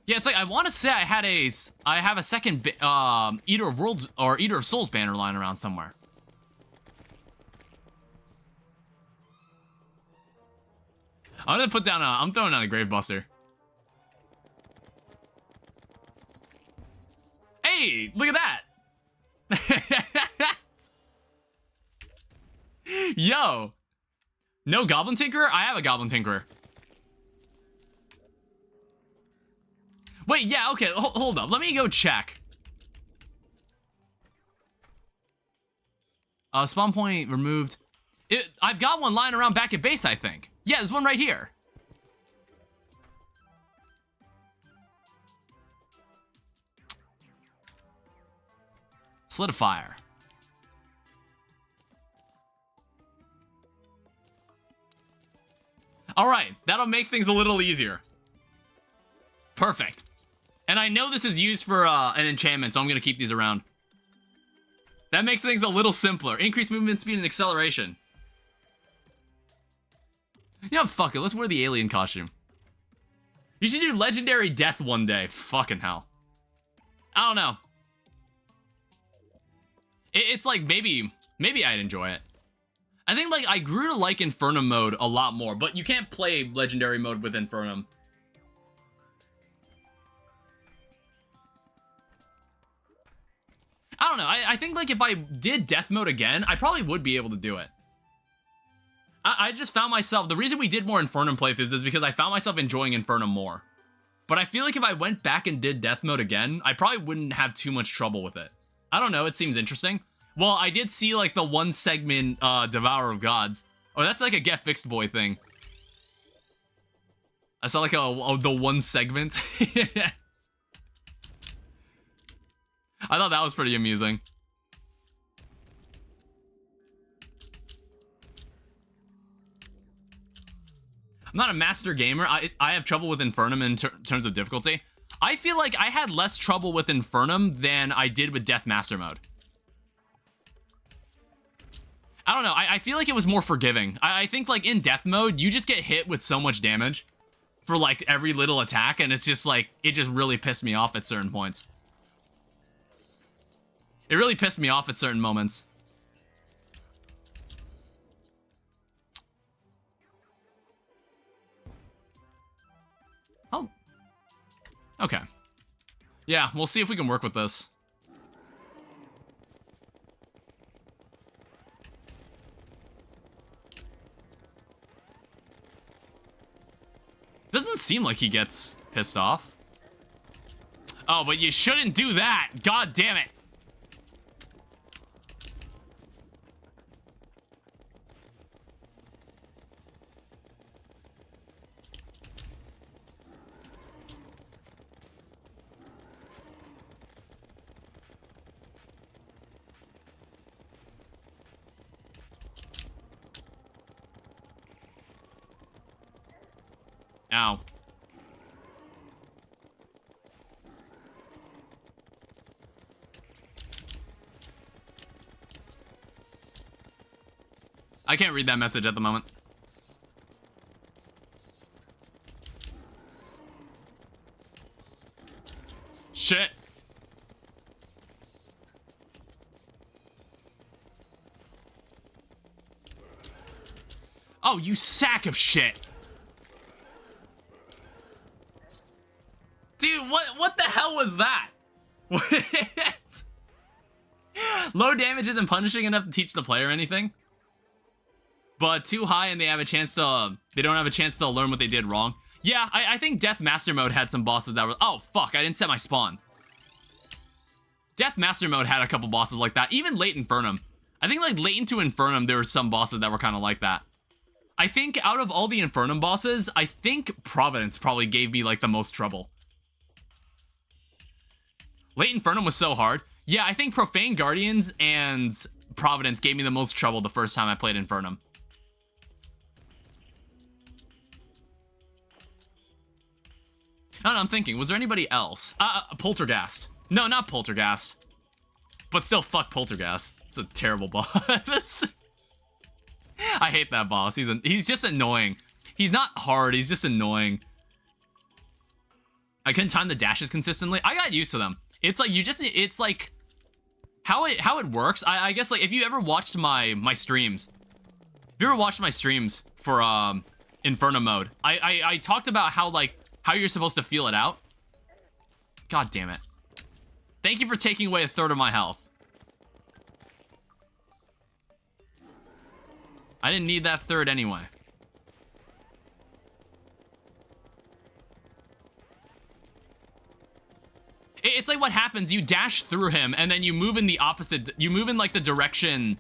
Yeah, it's like, I want to say I have a second, Eater of Worlds, or Eater of Souls banner lying around somewhere. I'm gonna put down I'm throwing down a Gravebuster. Hey, look at that! Yo! No Goblin Tinkerer? I have a Goblin Tinkerer. Wait, yeah, okay, hold up. Let me go check. Spawn point removed. I've got one lying around back at base, I think. Yeah, there's one right here. Solidifier. Alright, that'll make things a little easier. Perfect. And I know this is used for an enchantment, so I'm going to keep these around. That makes things a little simpler. Increased movement speed and acceleration. Yeah, fuck it. Let's wear the alien costume. You should do Legendary Death one day. Fucking hell. I don't know. It's like, maybe I'd enjoy it. I think, like, I grew to like Infernum mode a lot more, but you can't play Legendary mode with Infernum. I don't know. I think, like, if I did Death mode again, I probably would be able to do it. I just found myself... The reason we did more Infernum playthroughs is because I found myself enjoying Infernum more. But I feel like if I went back and did Death mode again, I probably wouldn't have too much trouble with it. I don't know. It seems interesting. Well, I did see, like, the one segment, Devourer of Gods. Oh, that's like a Get Fixed Boy thing. I saw, like, the one segment. I thought that was pretty amusing. I'm not a master gamer. I have trouble with Infernum in terms of difficulty. I feel like I had less trouble with Infernum than I did with Death Master mode. I don't know. I feel like it was more forgiving. I think, like, in Death mode, you just get hit with so much damage for, like, every little attack, and it's just, like, it just really pissed me off at certain points. It really pissed me off at certain moments. Oh. Okay. Yeah, we'll see if we can work with this. Doesn't seem like he gets pissed off. Oh, but you shouldn't do that. God damn it. Ow. I can't read that message at the moment. Shit. Oh, you sack of shit. Dude, what the hell was that? Low damage isn't punishing enough to teach the player anything. But too high and they have a chance to... They don't have a chance to learn what they did wrong. Yeah, I think Death Master mode had some bosses that were... Oh, fuck, I didn't set my spawn. Death Master mode had a couple bosses like that. Even late Infernum. I think, like, late into Infernum, there were some bosses that were kind of like that. I think out of all the Infernum bosses, I think Providence probably gave me, like, the most trouble. Late Infernum was so hard. Yeah, I think Profane Guardians and Providence gave me the most trouble the first time I played Infernum. I don't know, I'm thinking, was there anybody else? Poltergeist. No, not Poltergeist. But still, fuck Poltergeist. It's a terrible boss. I hate that boss. He's just annoying. He's not hard, he's just annoying. I couldn't time the dashes consistently. I got used to them. It's like, it's like, how it works, I guess, like, if you ever watched my streams, if you ever watched my streams for, Inferno mode, I talked about how you're supposed to feel it out. God damn it. Thank you for taking away a third of my health. I didn't need that third anyway. It's like what happens, you dash through him, and then you move in the opposite, you move in, like, the direction,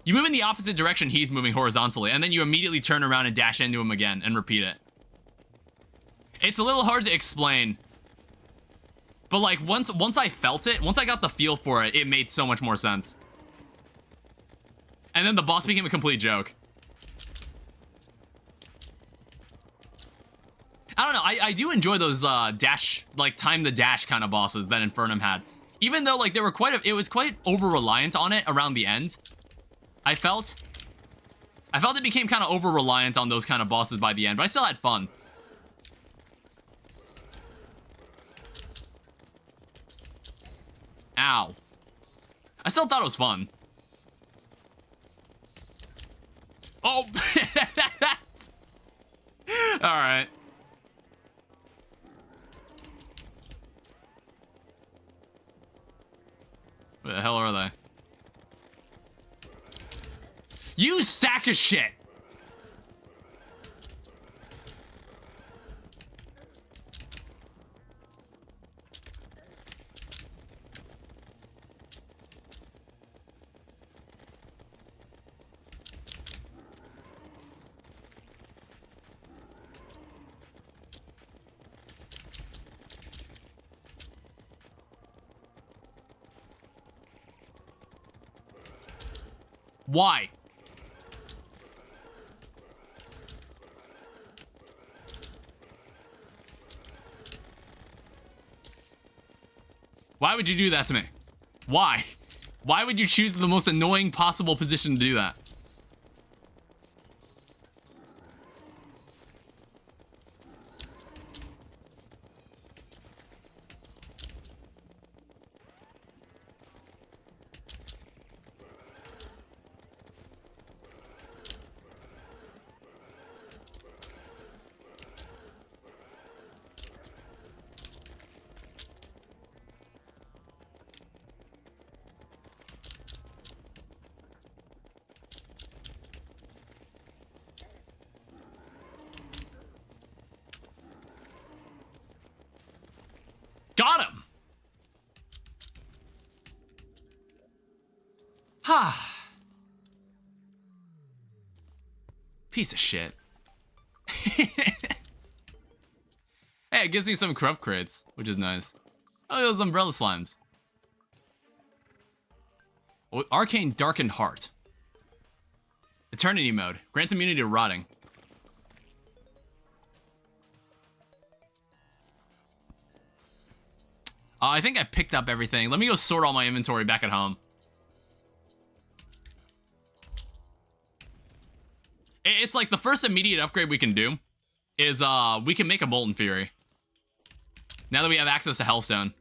you move in the opposite direction he's moving horizontally, and then you immediately turn around and dash into him again, and repeat it. It's a little hard to explain. But, like, once I felt it, once I got the feel for it, it made so much more sense. And then the boss became a complete joke. I don't know, I do enjoy those, dash, like, time the dash kind of bosses that Infernum had. Even though, like, it was quite over-reliant on it around the end. I felt it became kind of over-reliant on those kind of bosses by the end, but I still had fun. Ow. I still thought it was fun. Oh! Alright. Where the hell are they? You sack of shit! Why? Why would you do that to me? Why? Why would you choose the most annoying possible position to do that? Got him! Ha! Piece of shit. Hey, it gives me some corrupt crates, which is nice. Oh, those umbrella slimes. Oh, Arcane Darkened Heart. Eternity mode. Grants immunity to rotting. I think I picked up everything. Let me go sort all my inventory back at home. It's like the first immediate upgrade we can do is we can make a Molten Fury. Now that we have access to Hellstone.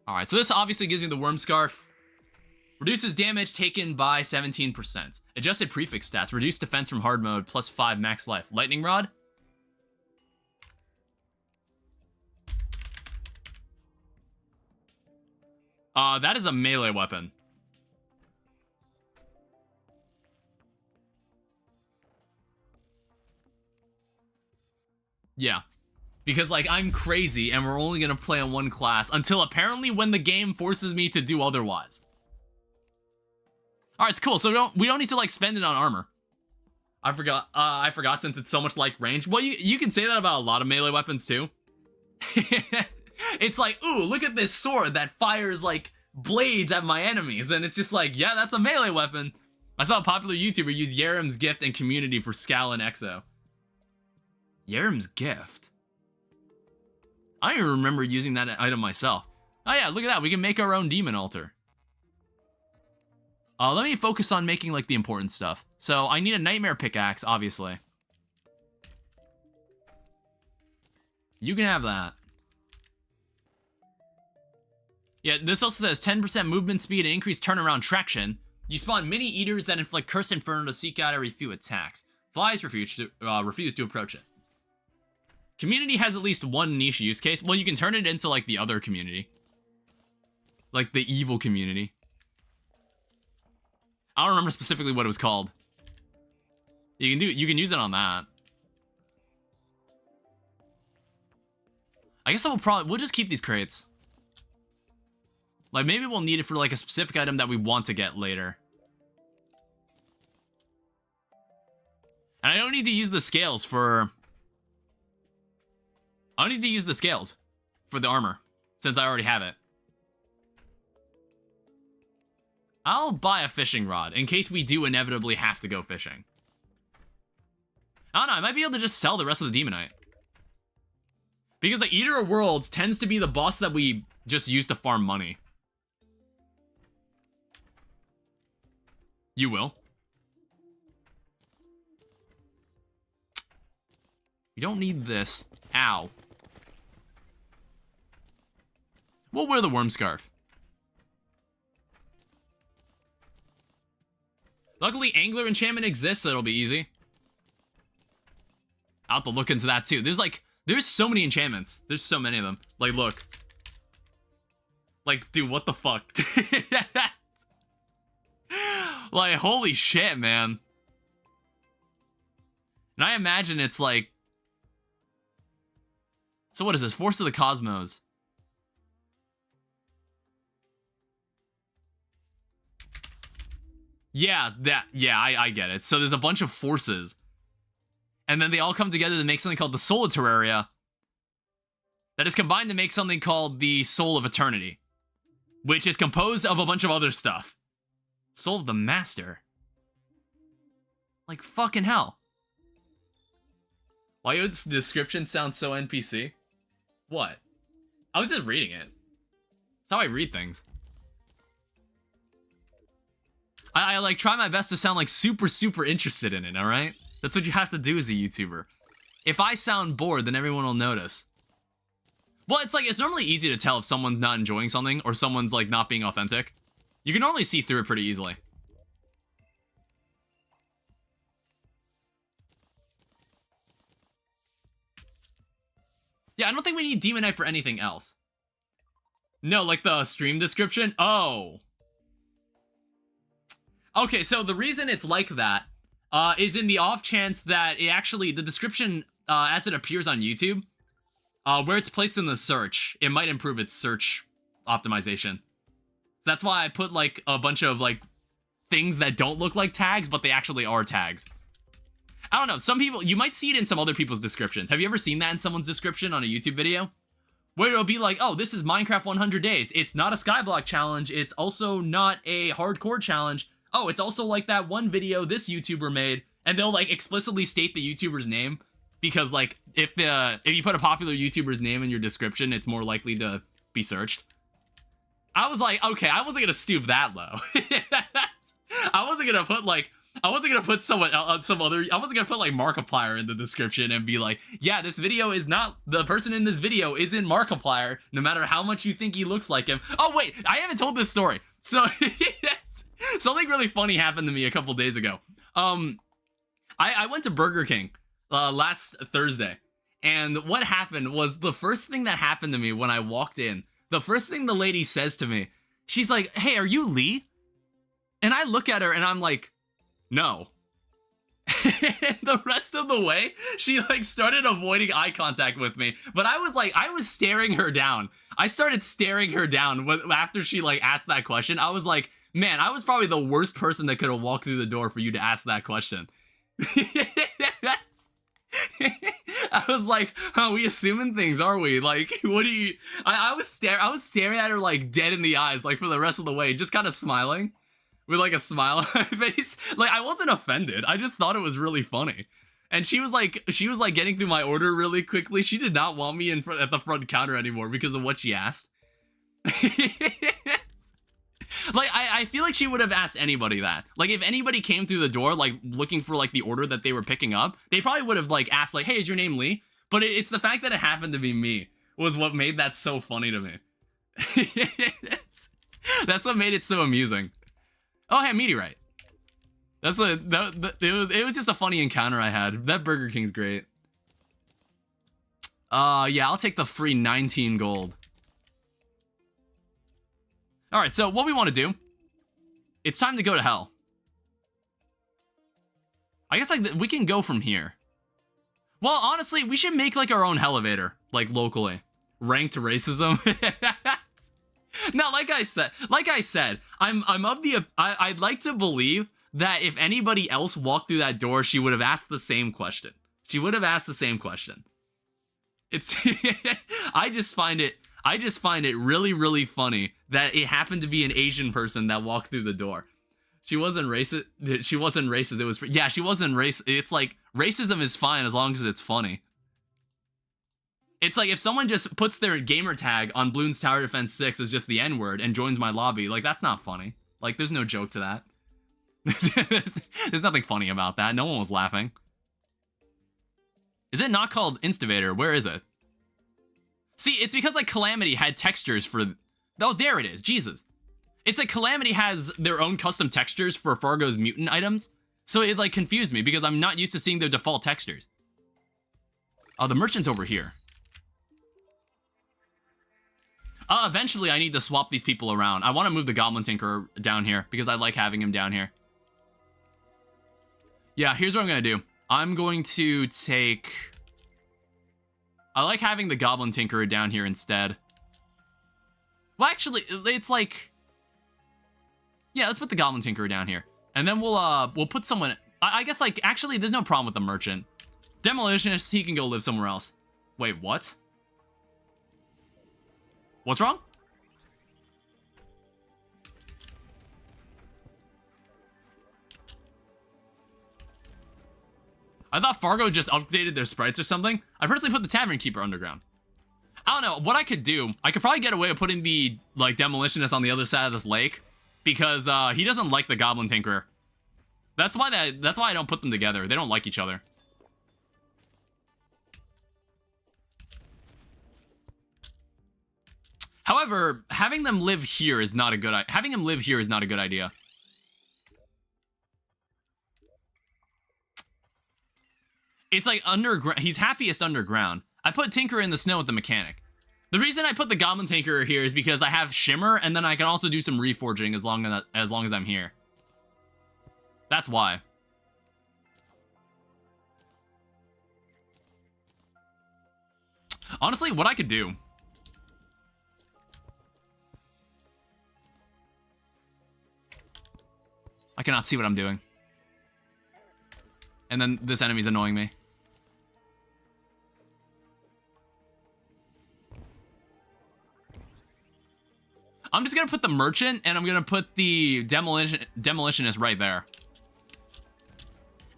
Alright, so this obviously gives me the Worm Scarf. Reduces damage taken by 17%. Adjusted prefix stats. Reduced defense from hard mode, plus 5 max life. Lightning Rod. That is a melee weapon. Yeah. Because, like, I'm crazy, and we're only gonna play on one class, until apparently when the game forces me to do otherwise. Alright, it's cool, so we don't need to, like, spend it on armor. I forgot since it's so much like range. Well, you can say that about a lot of melee weapons, too. It's like, ooh, look at this sword that fires, like, blades at my enemies, and it's just like, yeah, that's a melee weapon. I saw a popular YouTuber use Yerem's Gift and Community for Scal and Exo. Yerem's Gift? I don't even remember using that item myself. Oh yeah, look at that, we can make our own demon altar. Let me focus on making, like, the important stuff. So, I need a nightmare pickaxe, obviously. You can have that. Yeah, this also says 10% movement speed and increased turnaround traction. You spawn mini eaters that inflict Cursed Inferno to seek out every few attacks. Flies refuse to approach it. Community has at least one niche use case. Well, you can turn it into, like, the other community. Like, the evil community. I don't remember specifically what it was called. You can use it on that. I guess we'll just keep these crates. Like, maybe we'll need it for, like, a specific item that we want to get later. And I don't need to use the scales for... I don't need to use the scales for the armor, since I already have it. I'll buy a fishing rod, in case we do inevitably have to go fishing. I don't know, I might be able to just sell the rest of the Demonite. Because the Eater of Worlds tends to be the boss that we just use to farm money. You will. You don't need this. Ow. We'll wear the Worm Scarf. Luckily, Angler enchantment exists, so it'll be easy. I'll have to look into that too. There's so many enchantments. There's so many of them. Like, look. Like, dude, what the fuck? Like, holy shit, man. And I imagine it's like... So what is this? Force of the Cosmos. Yeah, I get it. So there's a bunch of forces. And then they all come together to make something called the Soul of Terraria. That is combined to make something called the Soul of Eternity. Which is composed of a bunch of other stuff. Soul of the Master. Like, fucking hell. Why your description sounds so NPC? What? I was just reading it. That's how I read things. I like try my best to sound like super interested in it, alright? That's what you have to do as a YouTuber. If I sound bored, then everyone will notice. Well, it's like, it's normally easy to tell if someone's not enjoying something or someone's like not being authentic. You can normally see through it pretty easily. Yeah, I don't think we need Demon Knight for anything else. No, like the stream description? Oh. Okay, so the reason it's like that is in the off chance that it actually, the description as it appears on YouTube, where it's placed in the search, it might improve its search optimization. That's why I put like a bunch of like things that don't look like tags, but they actually are tags. I don't know, some people, you might see it in some other people's descriptions. Have you ever seen that in someone's description on a YouTube video? Where it'll be like, oh, this is Minecraft 100 days. It's not a skyblock challenge. It's also not a hardcore challenge. Oh, it's also like that one video this YouTuber made. And they'll like explicitly state the YouTuber's name. Because like, if you put a popular YouTuber's name in your description, it's more likely to be searched. I was like, okay, I wasn't gonna stoop that low. I wasn't gonna put like, I wasn't gonna put someone some other. I wasn't gonna put like Markiplier in the description and be like, yeah, this video is not, the person in this video isn't Markiplier, no matter how much you think he looks like him. Oh wait, I haven't told this story. So something really funny happened to me a couple days ago. I went to Burger King last Thursday, and what happened was the first thing that happened to me when I walked in. The first thing the lady says to me, she's like, "Hey, are you Lee?" And I look at her and I'm like, no. And the rest of the way, she like started avoiding eye contact with me. But I was staring her down. I started staring her down after she like asked that question. I was like, man, I was probably the worst person that could have walked through the door for you to ask that question. I was like, are we assuming things, are we? Like, what do you... I was staring at her like dead in the eyes, like for the rest of the way, just kind of smiling. With like a smile on my face. Like, I wasn't offended. I just thought it was really funny. And she was like getting through my order really quickly. She did not want me at the front counter anymore because of what she asked. Like, I feel like she would have asked anybody that. Like, if anybody came through the door, like, looking for, like, the order that they were picking up, they probably would have, like, asked, like, hey, is your name Lee? But it's the fact that it happened to be me was what made that so funny to me. That's what made it so amusing. Oh, hey, meteorite. It was just a funny encounter I had. That Burger King's great. Yeah, I'll take the free 19 gold. All right, so what we want to do, it's time to go to hell. I guess like we can go from here. Well, honestly, we should make like our own elevator, like locally. Ranked racism. No, like I said, I'm of the, I'd like to believe that if anybody else walked through that door, she would have asked the same question. She would have asked the same question. It's, I just find it really, really funny that it happened to be an Asian person that walked through the door. She wasn't racist. She wasn't racist. It was, yeah, she wasn't racist. It's like, racism is fine as long as it's funny. It's like if someone just puts their gamer tag on Bloons Tower Defense 6 as just the N-word and joins my lobby, like, that's not funny. Like, there's no joke to that. There's nothing funny about that. No one was laughing. Is it not called Instavator? Where is it? See, it's because, like, Calamity had textures for... Oh, there it is. Jesus. It's like Calamity has their own custom textures for FARGO'S mutant items. So it like confused me because I'm not used to seeing their default textures. Oh, the merchant's over here. Eventually I need to swap these people around. I want to move the Goblin Tinkerer down here because I like having him down here. Yeah, here's what I'm going to do. I'm going to take... I like having the Goblin Tinkerer down here instead. Well, actually, it's like... Yeah, let's put the Goblin Tinkerer down here. And then we'll put someone... I guess, like, actually, there's no problem with the Merchant. Demolitionist, he can go live somewhere else. Wait, what? What's wrong? I thought Fargo just updated their sprites or something. I personally put the Tavern Keeper underground. I don't know. What I could do, I could probably get away with putting the, like, Demolitionist on the other side of this lake. Because, he doesn't like the Goblin Tinkerer. That's why I don't put them together. They don't like each other. However, having them live here is not a good idea. Having him live here is not a good idea. It's like underground. He's happiest underground. I put Tinkerer in the snow with the mechanic. The reason I put the Goblin Tinkerer here is because I have Shimmer, and then I can also do some reforging as long as I'm here. That's why. Honestly, what I could do... I cannot see what I'm doing. And then this enemy's annoying me. I'm just gonna put the Merchant, and I'm gonna put the Demolitionist right there.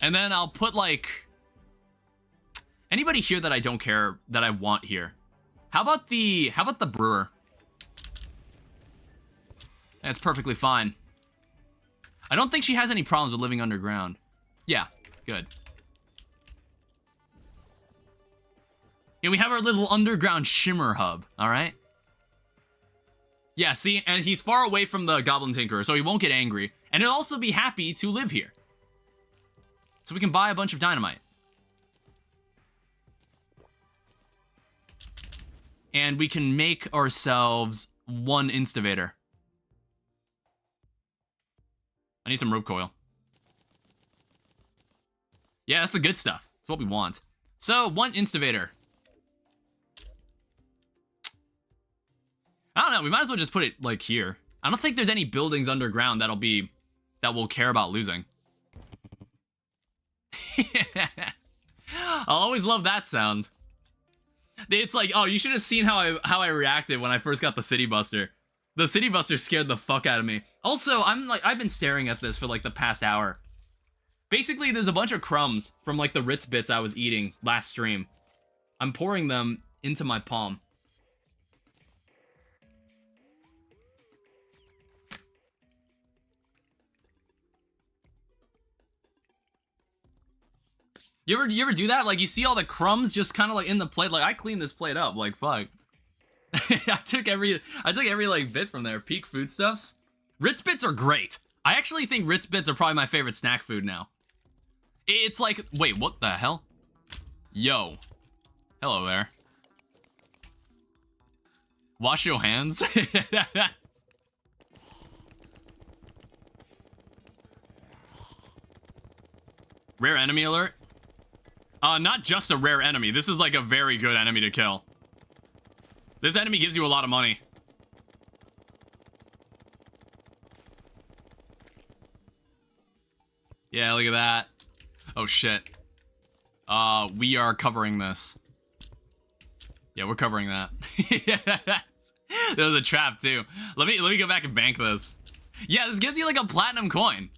And then I'll put, like... anybody here that I don't care, that I want here. How about the Brewer? That's perfectly fine. I don't think she has any problems with living underground. Yeah, good. Yeah, we have our little underground Shimmer hub, alright? Yeah, see, and he's far away from the Goblin Tinkerer, so he won't get angry. And he'll also be happy to live here. So we can buy a bunch of dynamite. And we can make ourselves one Instavator. I need some rope coil. Yeah, that's the good stuff. That's what we want. So, one Instavator. I don't know, we might as well just put it, like, here. I don't think there's any buildings underground that we'll care about losing. I'll always love that sound. It's like, oh, you should have seen how I reacted when I first got the City Buster. The City Buster scared the fuck out of me. Also, I've been staring at this for like the past hour. Basically, there's a bunch of crumbs from like the Ritz bits I was eating last stream. I'm pouring them into my palm. You ever do that? Like, you see all the crumbs just kind of like in the plate. Like, I cleaned this plate up. Like, fuck. I took every like bit from there. Peak foodstuffs. Ritz bits are great. I actually think Ritz bits are probably my favorite snack food now. It's like, wait, what the hell? Yo. Hello there. Wash your hands. Rare enemy alert. Not just a rare enemy. This is like a very good enemy to kill. This enemy gives you a lot of money. Yeah, look at that. Oh, shit. We are covering this. Yeah, we're covering that. That was a trap, too. Let me go back and bank this. Yeah, this gives you, like, a platinum coin.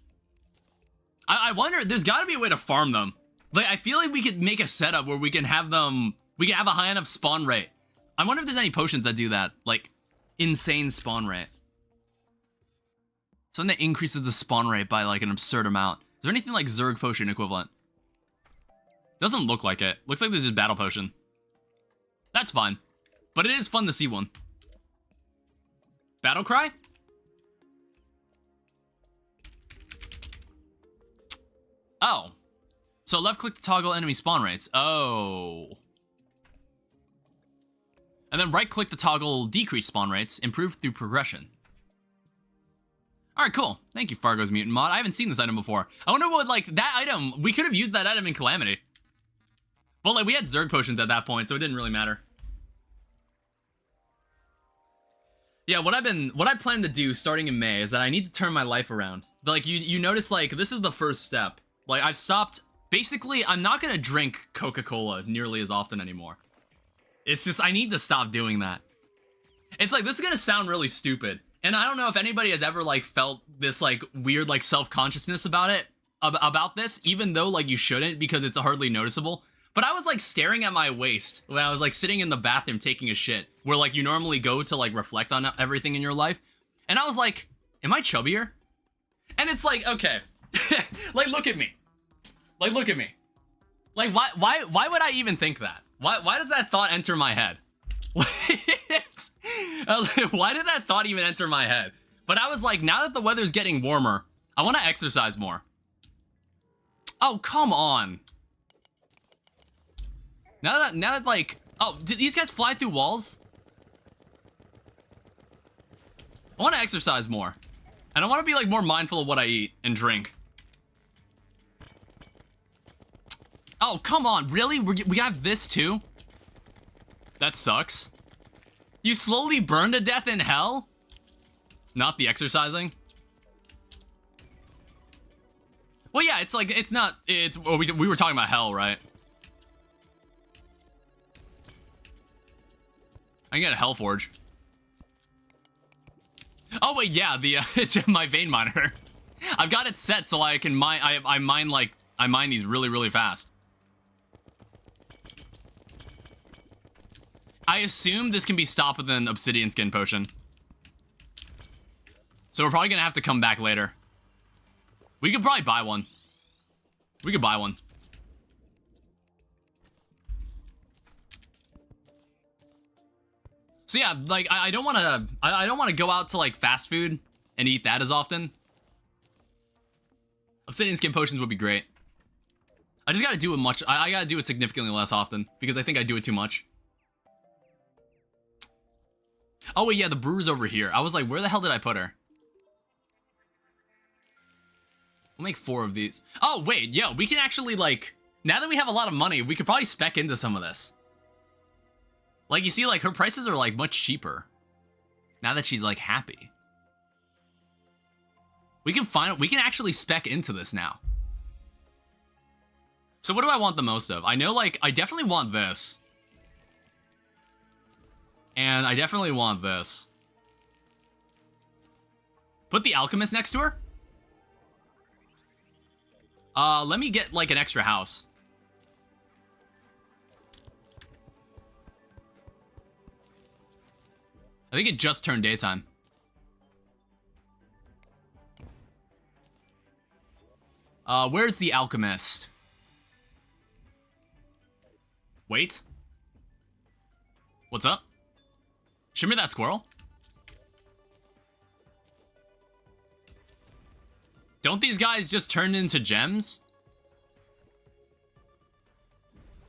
I wonder, there's gotta be a way to farm them. Like, I feel like we could make a setup where we can have them... we can have a high enough spawn rate. I wonder if there's any potions that do that. Like, insane spawn rate. Something that increases the spawn rate by, like, an absurd amount. Is there anything like Zerg potion equivalent? Doesn't look like it. Looks like there's just battle potion. That's fine. But it is fun to see one. Battle cry? Oh. So left click to toggle enemy spawn rates. Oh. And then right click to toggle decrease spawn rates, improved through progression. Alright, cool. Thank you, FARGO'S mutant mod. I haven't seen this item before. I wonder what, like, that item, we could have used that item in Calamity. But, like, we had Zerg potions at that point, so it didn't really matter. Yeah, what I plan to do starting in May is that I need to turn my life around. Like, you notice, like, this is the first step. Like, I've stopped, basically, I'm not gonna drink Coca-Cola nearly as often anymore. It's just, I need to stop doing that. It's like, this is gonna sound really stupid. And I don't know if anybody has ever, like, felt this, like, weird, like, self-consciousness about it, about this, even though, like, you shouldn't, because it's hardly noticeable. But I was, like, staring at my waist when I was, like, sitting in the bathroom taking a shit, where, like, you normally go to, like, reflect on everything in your life. And I was like, am I chubbier? And it's like, okay, like, look at me. Like, look at me. Like, why would I even think that? Why does that thought enter my head? I was like, why did that thought even enter my head? But I was like, now that the weather's getting warmer, I want to exercise more. Oh, come on. Now that like, oh, did these guys fly through walls? I want to exercise more. And I want to be, like, more mindful of what I eat and drink. Oh, come on, really? We have this too? That sucks. You slowly burn to death in hell? Not the exercising? Well, yeah, it's like, it's not, it's, well, we were talking about hell, right? I can get a hell forge. Oh, wait, yeah, the, it's my vein miner. I've got it set so I can mine, I mine these really, really fast. I assume this can be stopped with an obsidian skin potion. So we're probably gonna have to come back later. We could probably buy one. We could buy one. So yeah, like, I don't want to go out to, like, fast food and eat that as often. Obsidian skin potions would be great. I just gotta do it much. I gotta do it significantly less often because I think I do it too much. Oh, wait, yeah, the brewer's over here. I was like, where the hell did I put her? We'll make 4 of these. Oh, wait, yo, we can actually, like, now that we have a lot of money, we could probably spec into some of this. Like, you see, like, her prices are, like, much cheaper. Now that she's, like, happy. We can actually spec into this now. So what do I want the most of? I know, like, I definitely want this. And I definitely want this. Put the alchemist next to her? Let me get, like, an extra house. I think it just turned daytime. Where's the alchemist? Wait. What's up? Shimmer that squirrel? Don't these guys just turn into gems?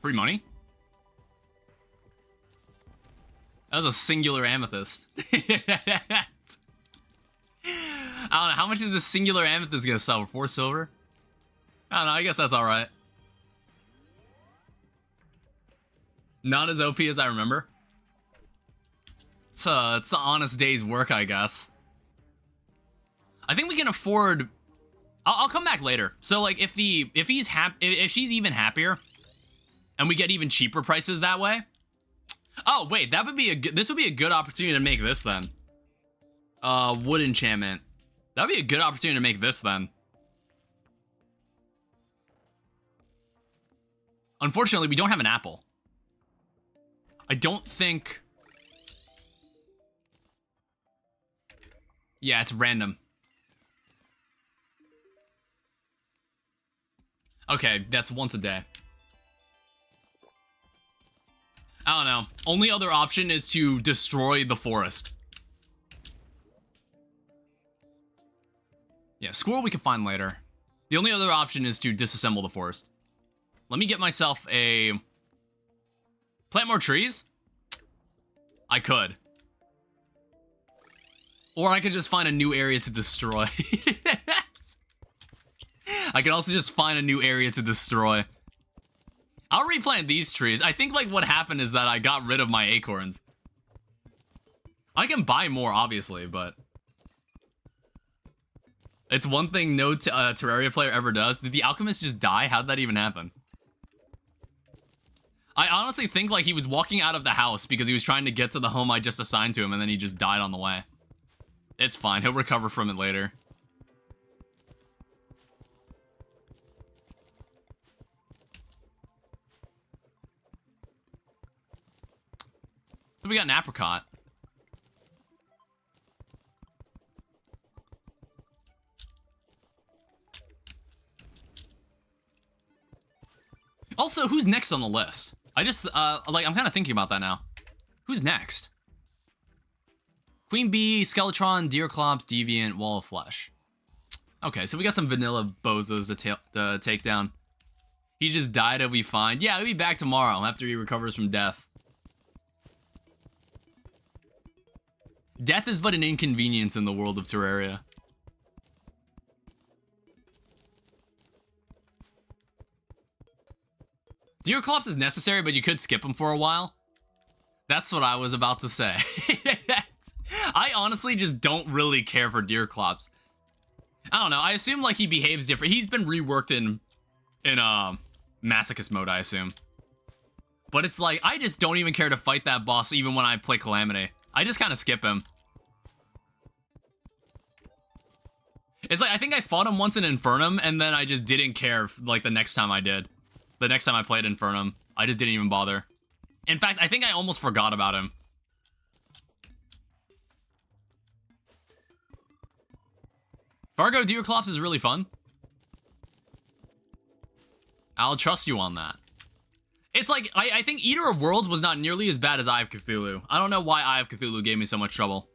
Free money? That was a singular amethyst. I don't know, how much is this singular amethyst gonna sell? 4 silver? I don't know, I guess that's alright. Not as OP as I remember. It's an honest day's work, I guess. I think we can afford... I'll come back later. So, like, if she's even happier, and we get even cheaper prices that way... Oh, wait, that would be this would be a good opportunity to make this, then. Wood enchantment. That would be a good opportunity to make this, then. Unfortunately, we don't have an apple. I don't think... Yeah, it's random. Okay, that's once a day. I don't know. Only other option is to destroy the forest. Yeah, squirrel we can find later. The only other option is to disassemble the forest. Let me get myself a... Plant more trees? I could. Or I could just find a new area to destroy. I could also just find a new area to destroy. I'll replant these trees. I think, like, what happened is that I got rid of my acorns. I can buy more, obviously, but... It's one thing no Terraria player ever does. Did the alchemist just die? How'd that even happen? I honestly think, like, he was walking out of the house because he was trying to get to the home I just assigned to him, and then he just died on the way. It's fine. He'll recover from it later. So we got an apricot. Also, who's next on the list? I just, like, I'm kind of thinking about that now. Who's next? Queen Bee, Skeletron, Deerclops, Deviant, Wall of Flesh. Okay, so we got some vanilla bozos to take down. He just died, he'll be fine. Yeah, he'll be back tomorrow after he recovers from death. Death is but an inconvenience in the world of Terraria. Deerclops is necessary, but you could skip him for a while. That's what I was about to say. I honestly just don't really care for Deerclops. I don't know, I assume, like, he behaves different. He's been reworked in Masochist mode, I assume. But it's like, I just don't even care to fight that boss even when I play Calamity. I just kind of skip him. It's like, I think I fought him once in Infernum, and then I just didn't care, like, the next time I did. The next time I played Infernum, I just didn't even bother. In fact, I think I almost forgot about him. Fargo Deerclops is really fun. I'll trust you on that. It's like, I think Eater of Worlds was not nearly as bad as Eye of Cthulhu. I don't know why Eye of Cthulhu gave me so much trouble.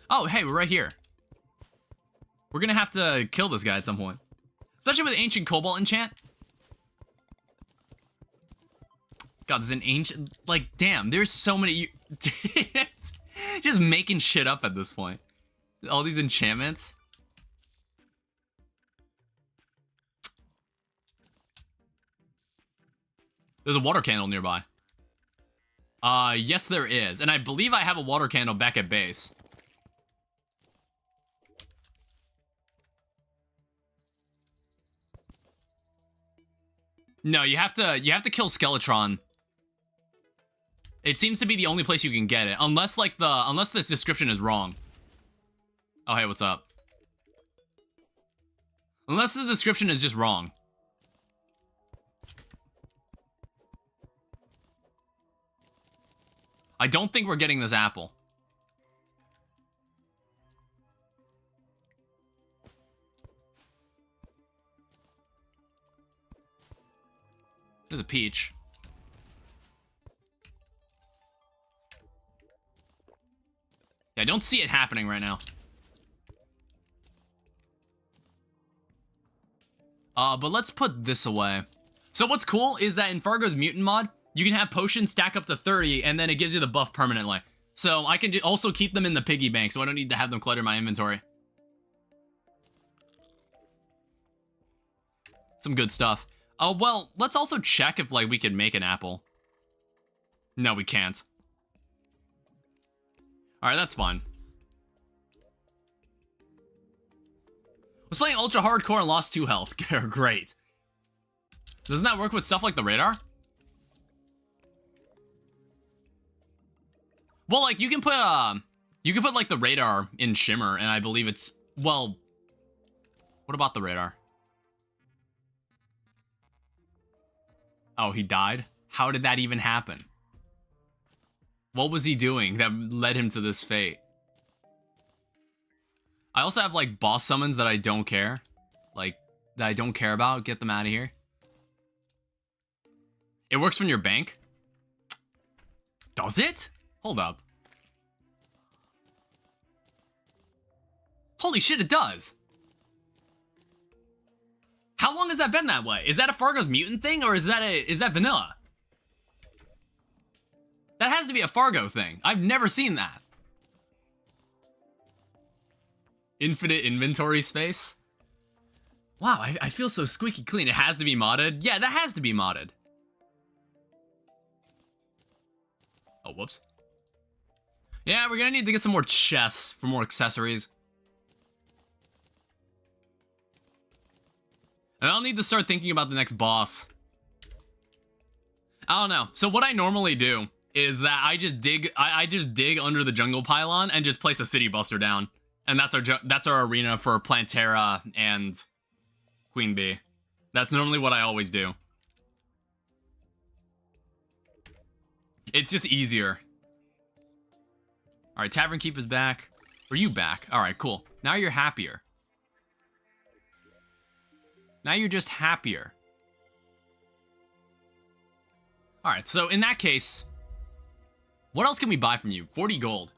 Oh, hey, we're right here. We're gonna have to kill this guy at some point. Especially with Ancient Cobalt enchant. God, there's an ancient... Like, damn, there's so many... Just making shit up at this point. All these enchantments. There's a water candle nearby. Yes there is. And I believe I have a water candle back at base. No, you have to kill Skeletron. It seems to be the only place you can get it. Unless, like, unless this description is wrong. Oh, hey, what's up? Unless the description is just wrong. I don't think we're getting this apple. There's a peach. Yeah, I don't see it happening right now. But let's put this away. So what's cool is that in FARGO'S Mutant mod, you can have potions stack up to 30, and then it gives you the buff permanently. So I can also keep them in the piggy bank, so I don't need to have them clutter my inventory. Some good stuff. Oh, well, let's also check if, like, we could make an apple. No, we can't. Alright, that's fine. Was playing ultra hardcore and lost 2 health. Great. Doesn't that work with stuff like the radar? Well, like, you can put like the radar in Shimmer, and I believe it's, well, what about the radar? Oh, he died? How did that even happen? What was he doing that led him to this fate? I also have, like, boss summons that I don't care. Like, that I don't care about. Get them out of here. It works from your bank? Does it? Hold up. Holy shit, it does! How long has that been that way? Is that a Fargo's mutant thing, or is that vanilla? That has to be a Fargo thing. I've never seen that. Infinite inventory space? Wow, I feel so squeaky clean. It has to be modded? Yeah, that has to be modded. Oh, whoops. Yeah, we're gonna need to get some more chests for more accessories. And I'll need to start thinking about the next boss. I don't know. So what I normally do is that I just dig under the jungle pylon and just place a city buster down. And that's our arena for Plantera and Queen Bee. That's normally what I always do. It's just easier. Alright, Tavern Keep is back. Are you back? Alright, cool. Now you're happier. Now you're just happier. Alright, so in that case, what else can we buy from you? 40 gold.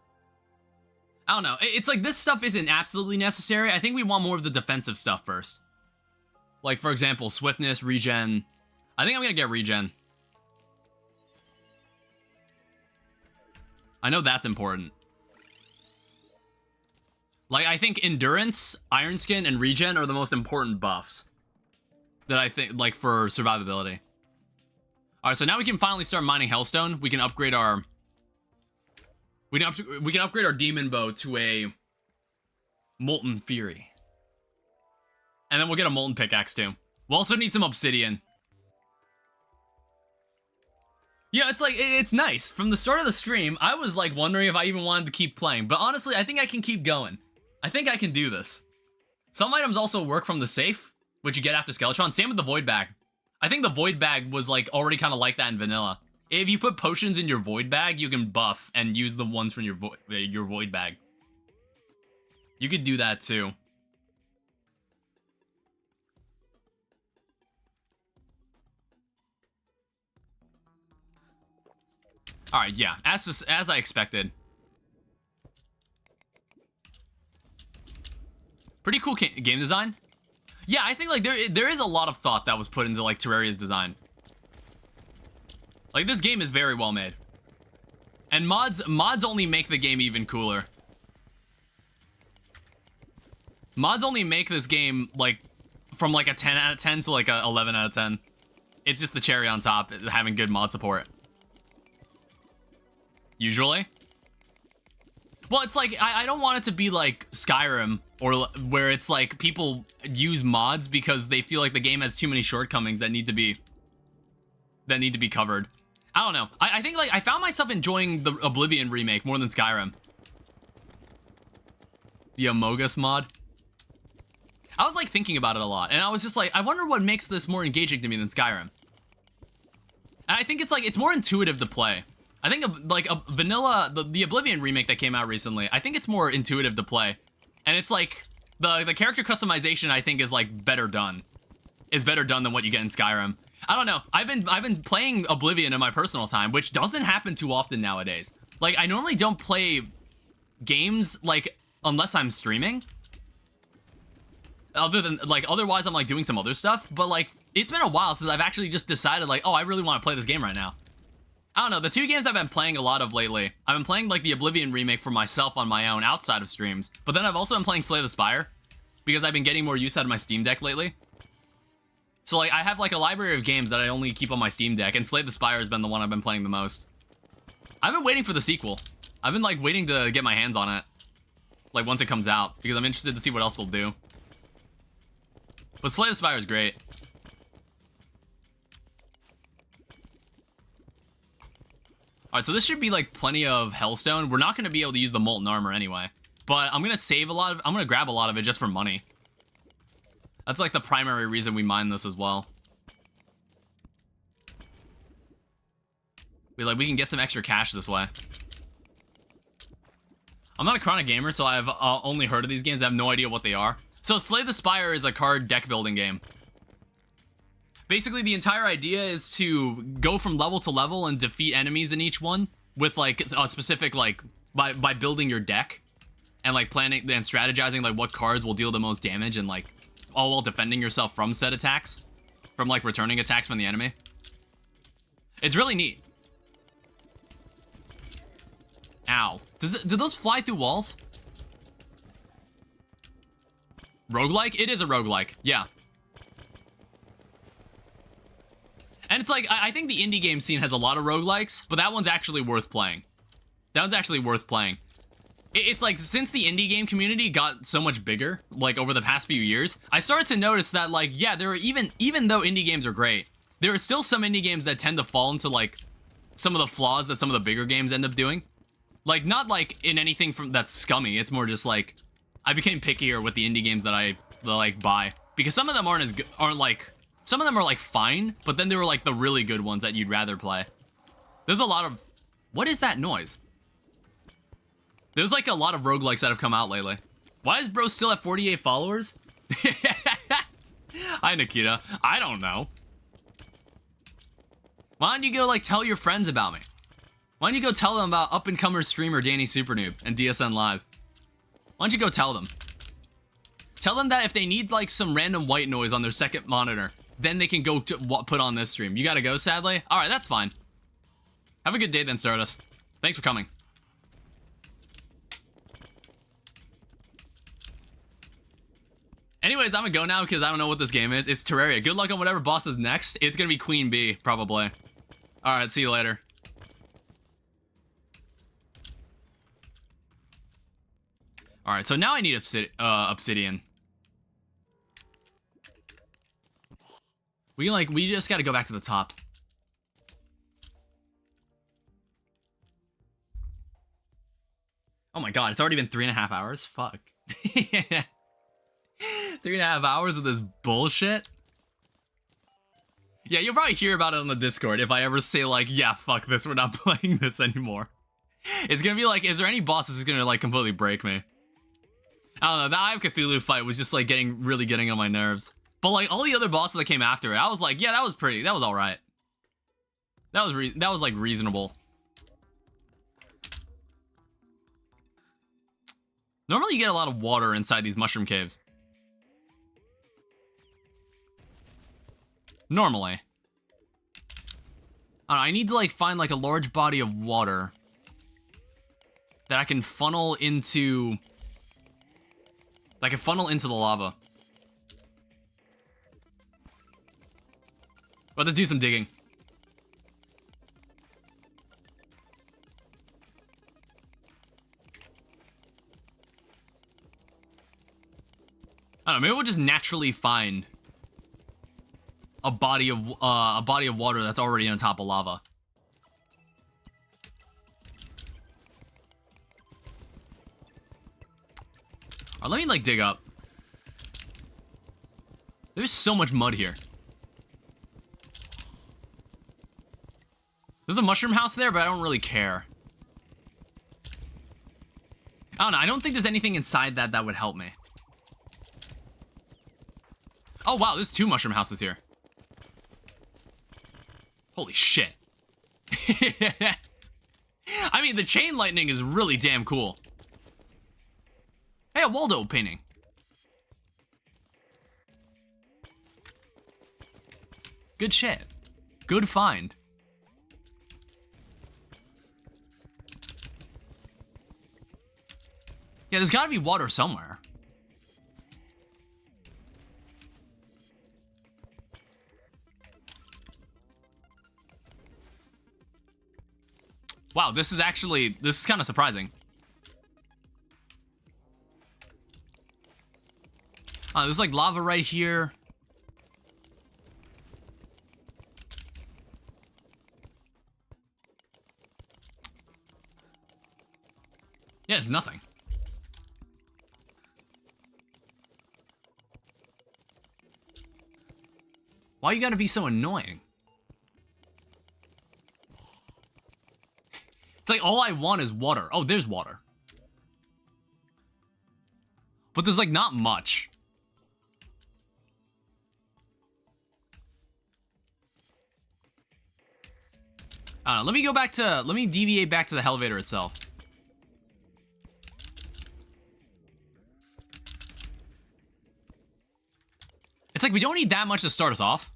I don't know. It's like this stuff isn't absolutely necessary. I think we want more of the defensive stuff first. Like, for example, swiftness, regen. I think I'm gonna get regen. I know that's important. Like, I think endurance, iron skin, and regen are the most important buffs that I think, like, for survivability. Alright, so now we can finally start mining Hellstone. We can upgrade our... We can upgrade our demon bow to a Molten Fury. And then we'll get a Molten Pickaxe, too. We'll also need some obsidian. Yeah, it's like, it's nice. From the start of the stream, I was, like, wondering if I even wanted to keep playing. But honestly, I think I can keep going. I think I can do this. Some items also work from the safe, which you get after Skeletron. Same with the Void Bag. I think the Void Bag was, like, already kind of like that in vanilla. If you put potions in your Void Bag, you can buff and use the ones from your Void Bag. You could do that, too. Alright, yeah, as I expected. Pretty cool game design. Yeah, I think, like, there is a lot of thought that was put into, like, Terraria's design. Like, this game is very well made. And mods only make the game even cooler. Mods only make this game, like, from, like, a 10 out of 10 to, like, a 11 out of 10. It's just the cherry on top, having good mod support. Usually. Well, it's like, I don't want it to be like Skyrim, or where it's like people use mods because they feel like the game has too many shortcomings that need to be covered. I don't know. I think, like, I found myself enjoying the Oblivion remake more than Skyrim. The Amogus mod. I was, like, thinking about it a lot, and I was just like, I wonder what makes this more engaging to me than Skyrim. And I think it's, like, it's more intuitive to play. I think, like, a vanilla, the Oblivion remake that came out recently, I think it's more intuitive to play. And it's, like, the character customization, I think, is, like, better done. Is better done than what you get in Skyrim. I don't know. I've been playing Oblivion in my personal time, which doesn't happen too often nowadays. Like, I normally don't play games, like, unless I'm streaming. Other than, like, otherwise I'm, like, doing some other stuff. But, like, it's been a while since I've actually just decided, like, oh, I really want to play this game right now. I don't know, the two games I've been playing a lot of lately, I've been playing, like, the Oblivion remake for myself on my own outside of streams, but then I've also been playing Slay the Spire, because I've been getting more use out of my Steam Deck lately. So, like, I have, like, a library of games that I only keep on my Steam Deck, and Slay the Spire has been the one I've been playing the most. I've been waiting for the sequel. I've been, like, waiting to get my hands on it, like, once it comes out, because I'm interested to see what else they'll do. But Slay the Spire is great. Alright, so this should be, like, plenty of Hellstone. We're not going to be able to use the Molten Armor anyway. But I'm going to save a lot of... I'm going to grab a lot of it just for money. That's, like, the primary reason we mine this as well. We can get some extra cash this way. I'm not a chronic gamer, so I've only heard of these games. I have no idea what they are. So Slay the Spire is a card deck building game. Basically, the entire idea is to go from level to level and defeat enemies in each one with, like, a specific, like, by building your deck and, like, planning and strategizing, like, what cards will deal the most damage and, like, all while defending yourself from said attacks, from like returning attacks from the enemy. It's really neat. Ow. Do those fly through walls? Roguelike? It is a roguelike. Yeah. And it's like, I think the indie game scene has a lot of roguelikes, but that one's actually worth playing. That one's actually worth playing. It's like, since the indie game community got so much bigger, like over the past few years, I started to notice that, like, yeah, there are even though indie games are great, there are still some indie games that tend to fall into, like, some of the flaws that some of the bigger games end up doing. Like, not like in anything that's scummy. It's more just like, I became pickier with the indie games that I like buy, because some of them aren't like, some of them are like fine, but then there were like the really good ones that you'd rather play. There's a lot of, what is that noise? There's like a lot of roguelikes that have come out lately. Why is bro still at 48 followers? Hi Nikita. I don't know. Why don't you go like tell your friends about me? Why don't you go tell them about up-and-comer streamer Danny Supernoob and DSN Live? Why don't you go tell them? Tell them that if they need like some random white noise on their second monitor, then they can go put on this stream. You gotta go, sadly? Alright, that's fine. Have a good day then, Stardust. Thanks for coming. Anyways, I'm gonna go now because I don't know what this game is. It's Terraria. Good luck on whatever boss is next. It's gonna be Queen Bee, probably. Alright, see you later. Alright, so now I need obsidian. We just gotta go back to the top. Oh my god, it's already been 3.5 hours? Fuck. 3.5 hours of this bullshit? Yeah, you'll probably hear about it on the Discord if I ever say like, yeah, fuck this, we're not playing this anymore. It's gonna be like, is there any bosses who's gonna like completely break me? I don't know, the Eye of Cthulhu fight was just like really getting on my nerves. But like all the other bosses that came after it, I was like, yeah, that was alright. That was like reasonable. Normally you get a lot of water inside these mushroom caves. Normally. I don't know, I need to like find like a large body of water that I can funnel into... I can funnel into the lava. About to do some digging. I don't know, maybe we'll just naturally find a body of water that's already on top of lava. Alright, let me like dig up. There's so much mud here. There's a mushroom house there, but I don't really care. I don't know, I don't think there's anything inside that would help me. Oh wow, there's 2 mushroom houses here. Holy shit. I mean, the chain lightning is really damn cool. Hey, a Waldo painting. Good shit. Good find. Yeah, there's gotta be water somewhere. Wow, this is kind of surprising. There's like lava right here. Yeah, it's nothing. Why you gotta be so annoying? It's like all I want is water. Oh, there's water. But there's like not much. I don't know, let me deviate back to the elevator itself. It's like we don't need that much to start us off.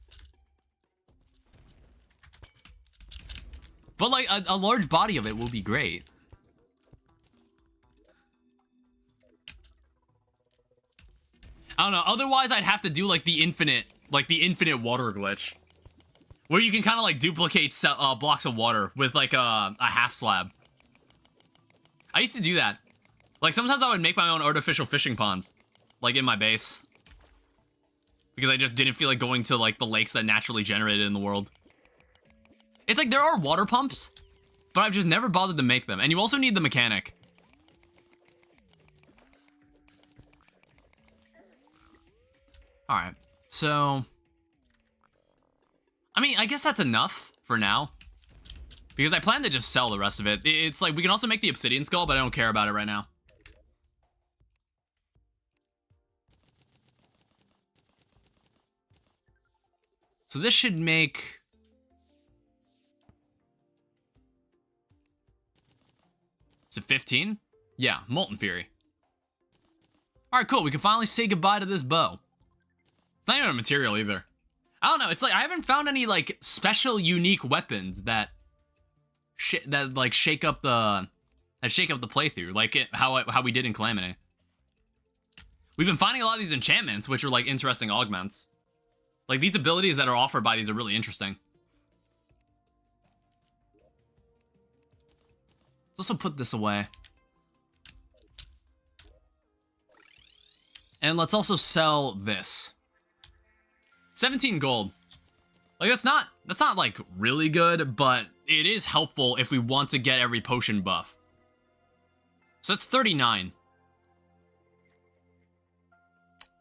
But like a large body of it will be great. I don't know. Otherwise, I'd have to do like the infinite water glitch, where you can kind of like duplicate blocks of water with like a half slab. I used to do that. Like sometimes I would make my own artificial fishing ponds, like in my base, because I just didn't feel like going to like the lakes that naturally generated in the world. It's like there are water pumps, but I've just never bothered to make them. And you also need the mechanic. Alright, so... I mean, I guess that's enough for now. Because I plan to just sell the rest of it. It's like, we can also make the obsidian skull, but I don't care about it right now. So this should make... Is it 15? Yeah, Molten Fury. Alright, cool. We can finally say goodbye to this bow. It's not even a material either. I don't know. It's like I haven't found any like special unique weapons that shake up the playthrough, like how we did in Calamity. We've been finding a lot of these enchantments, which are like interesting augments. Like these abilities that are offered by these are really interesting. Let's also put this away. And let's also sell this. 17 gold. Like that's not like really good, but it is helpful if we want to get every potion buff. So that's 39.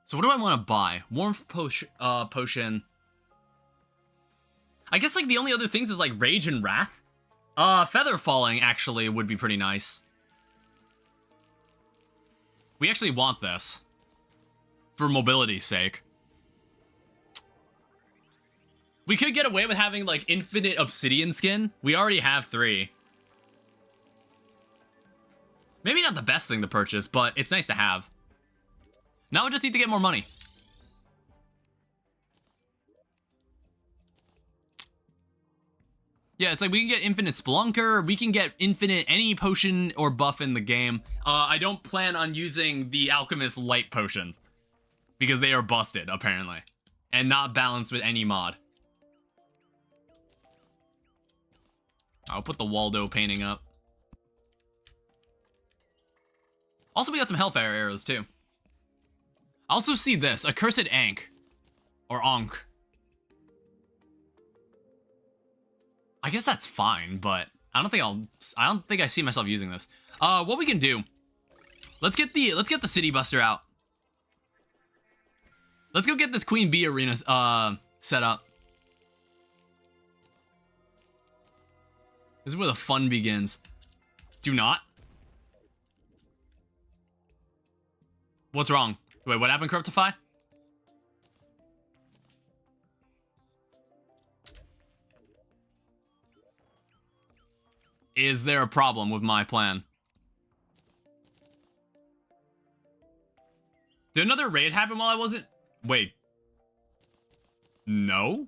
So what do I want to buy? Warmth potion. I guess like the only other things is like rage and wrath. Feather falling actually would be pretty nice. We actually want this for mobility's sake. We could get away with having, like, infinite obsidian skin. We already have 3. Maybe not the best thing to purchase, but it's nice to have. Now we just need to get more money. Yeah, it's like we can get infinite Spelunker. We can get infinite any potion or buff in the game. I don't plan on using the Alchemist light potions, because they are busted, apparently. And not balanced with any mod. I'll put the Waldo painting up. Also, we got some Hellfire arrows, too. I also see this. Accursed Ankh. Or Ankh. I guess that's fine, but I don't think I see myself using this. What we can do... Let's get the City Buster out. Let's go get this Queen Bee arena, set up. This is where the fun begins. Do not. What's wrong? Wait, what happened, Corruptify? Is there a problem with my plan? Did another raid happen while I wasn't... Wait. No?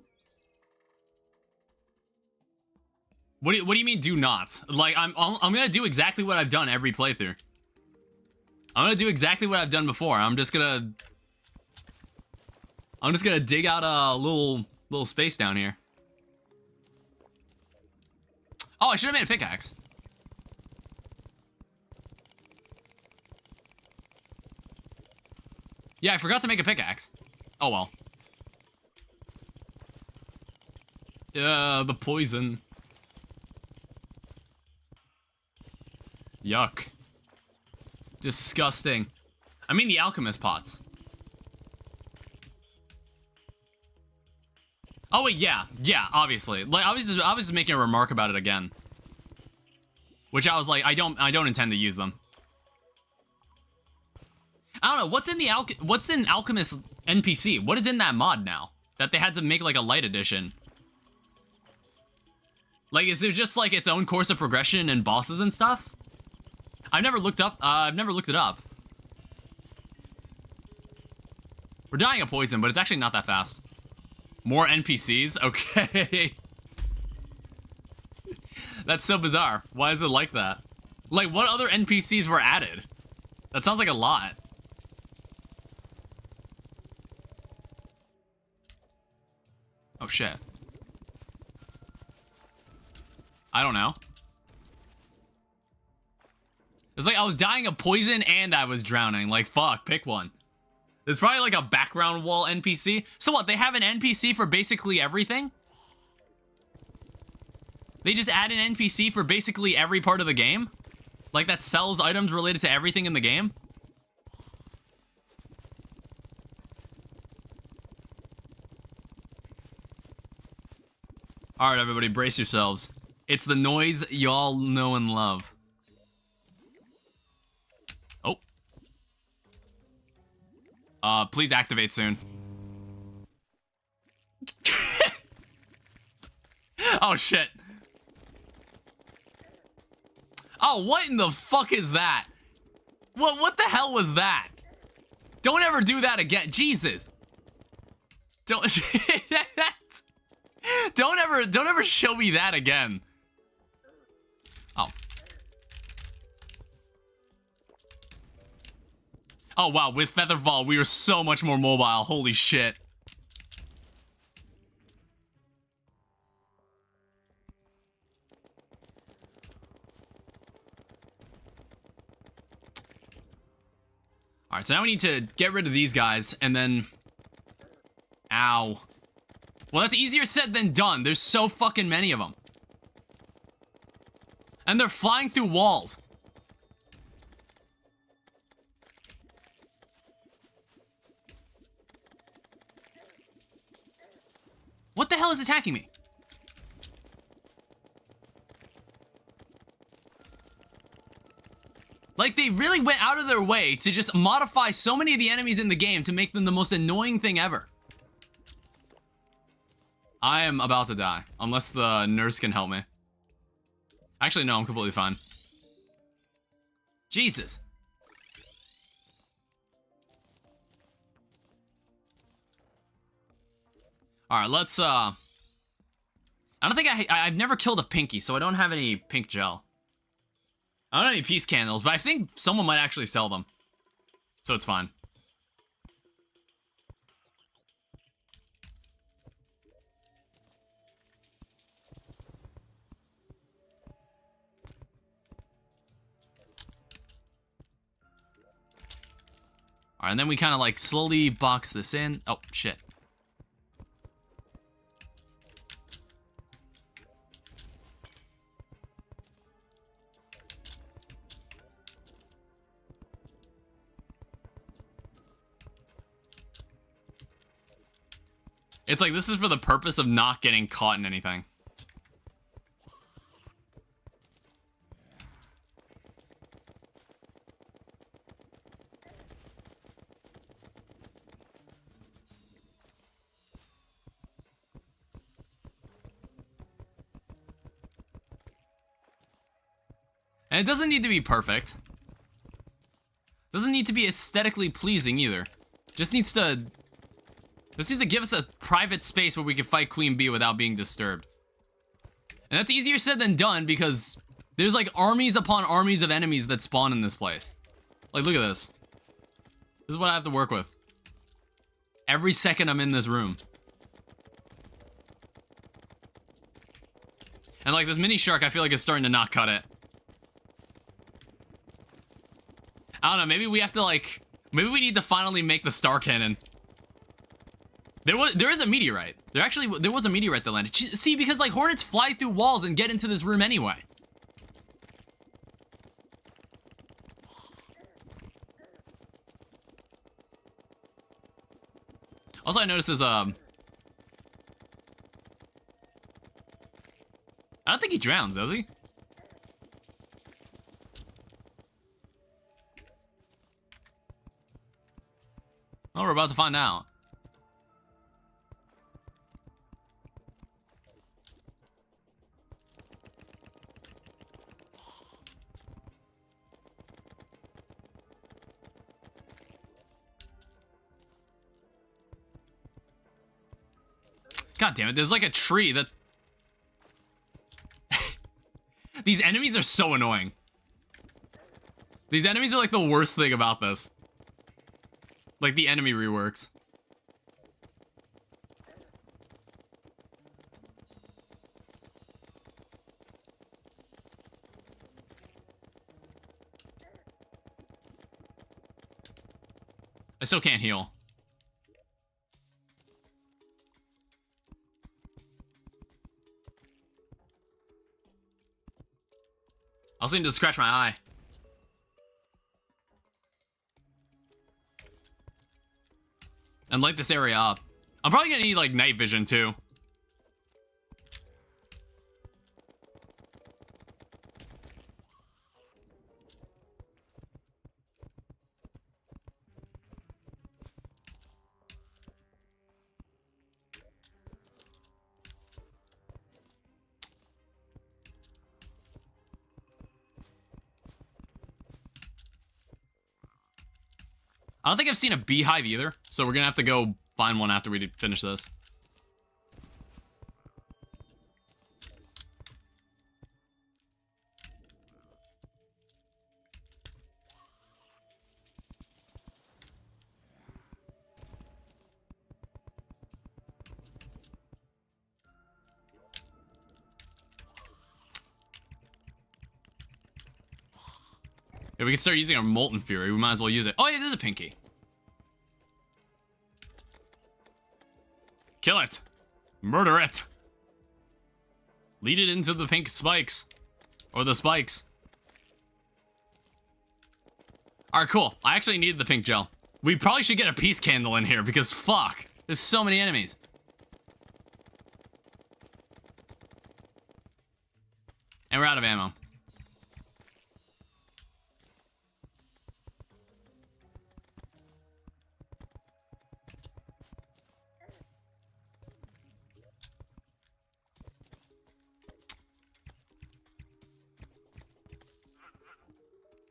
What do you mean do not? Like, I'm gonna do exactly what I've done every playthrough. I'm gonna do exactly what I've done before. I'm just gonna dig out a little space down here. Oh, I should have made a pickaxe. Yeah, I forgot to make a pickaxe. Oh well. The poison. Yuck. Disgusting. I mean the alchemist pots. Oh wait, yeah, obviously. Like I was just making a remark about it again. Which I was like, I don't intend to use them. I don't know, what's in Alchemist NPC? What is in that mod now? That they had to make like a light edition. Like, is there just like its own course of progression and bosses and stuff? I've never looked it up. We're dying of poison, but it's actually not that fast. More NPCs? Okay. That's so bizarre. Why is it like that? Like, what other NPCs were added? That sounds like a lot. Oh, shit. I don't know. It's like I was dying of poison and I was drowning. Like, fuck, pick one. There's probably like a background wall NPC. So what, they have an NPC for basically everything? They just add an NPC for basically every part of the game? Like that sells items related to everything in the game? Alright, everybody, brace yourselves. It's the noise y'all know and love. Oh. Please activate soon. Oh, shit. Oh, what in the fuck is that? What the hell was that? Don't ever do that again. Jesus. Don't don't ever show me that again. Oh. Oh wow, with Featherfall we are so much more mobile. Holy shit. Alright, so now we need to get rid of these guys, and then... Ow. Well, that's easier said than done. There's so fucking many of them. And they're flying through walls. What the hell is attacking me? Like, they really went out of their way to just modify so many of the enemies in the game to make them the most annoying thing ever. I am about to die, unless the nurse can help me. Actually, no, I'm completely fine. Jesus. Alright, let's, I don't think I've never killed a pinky, so I don't have any pink gel. I don't have any peace candles, but I think someone might actually sell them. So it's fine. Alright, and then we kind of like slowly box this in. Oh, shit. It's like, this is for the purpose of not getting caught in anything. And it doesn't need to be perfect. Doesn't need to be aesthetically pleasing either. Just needs to... This needs to give us a private space where we can fight Queen Bee without being disturbed. And that's easier said than done because there's like armies upon armies of enemies that spawn in this place. Like, look at this. This is what I have to work with. Every second I'm in this room. And like this mini shark, I feel like is starting to not cut it. I don't know, maybe we have to like... Maybe we need to finally make the star cannon. There is a meteorite. There was a meteorite that landed. See, because like hornets fly through walls and get into this room anyway. Also, I noticed is I don't think he drowns, does he? Oh, we're about to find out. God damn it, there's like a tree that... These enemies are so annoying. These enemies are like the worst thing about this. Like the enemy reworks. I still can't heal. I also need to scratch my eye. And light this area up. I'm probably gonna need like night vision too. I don't think I've seen a beehive either, so we're gonna have to go find one after we finish this. Yeah, we can start using our Molten Fury. We might as well use it. Oh yeah, there's a pinky. Kill it. Murder it. Lead it into the pink spikes. Or the spikes. Alright, cool. I actually need the pink gel. We probably should get a peace candle in here because fuck. There's so many enemies. And we're out of ammo.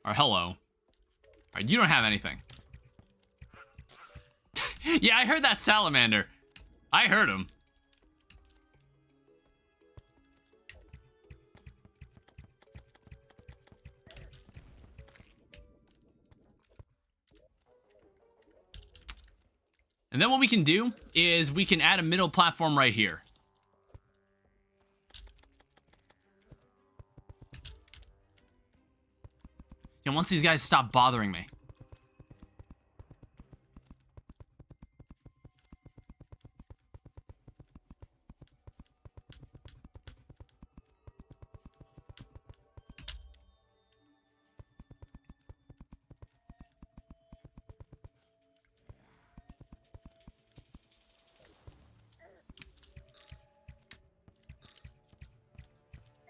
Or hello. Alright, you don't have anything. Yeah, I heard that salamander. I heard him. And then what we can do is we can add a middle platform right here. And once these guys stop bothering me.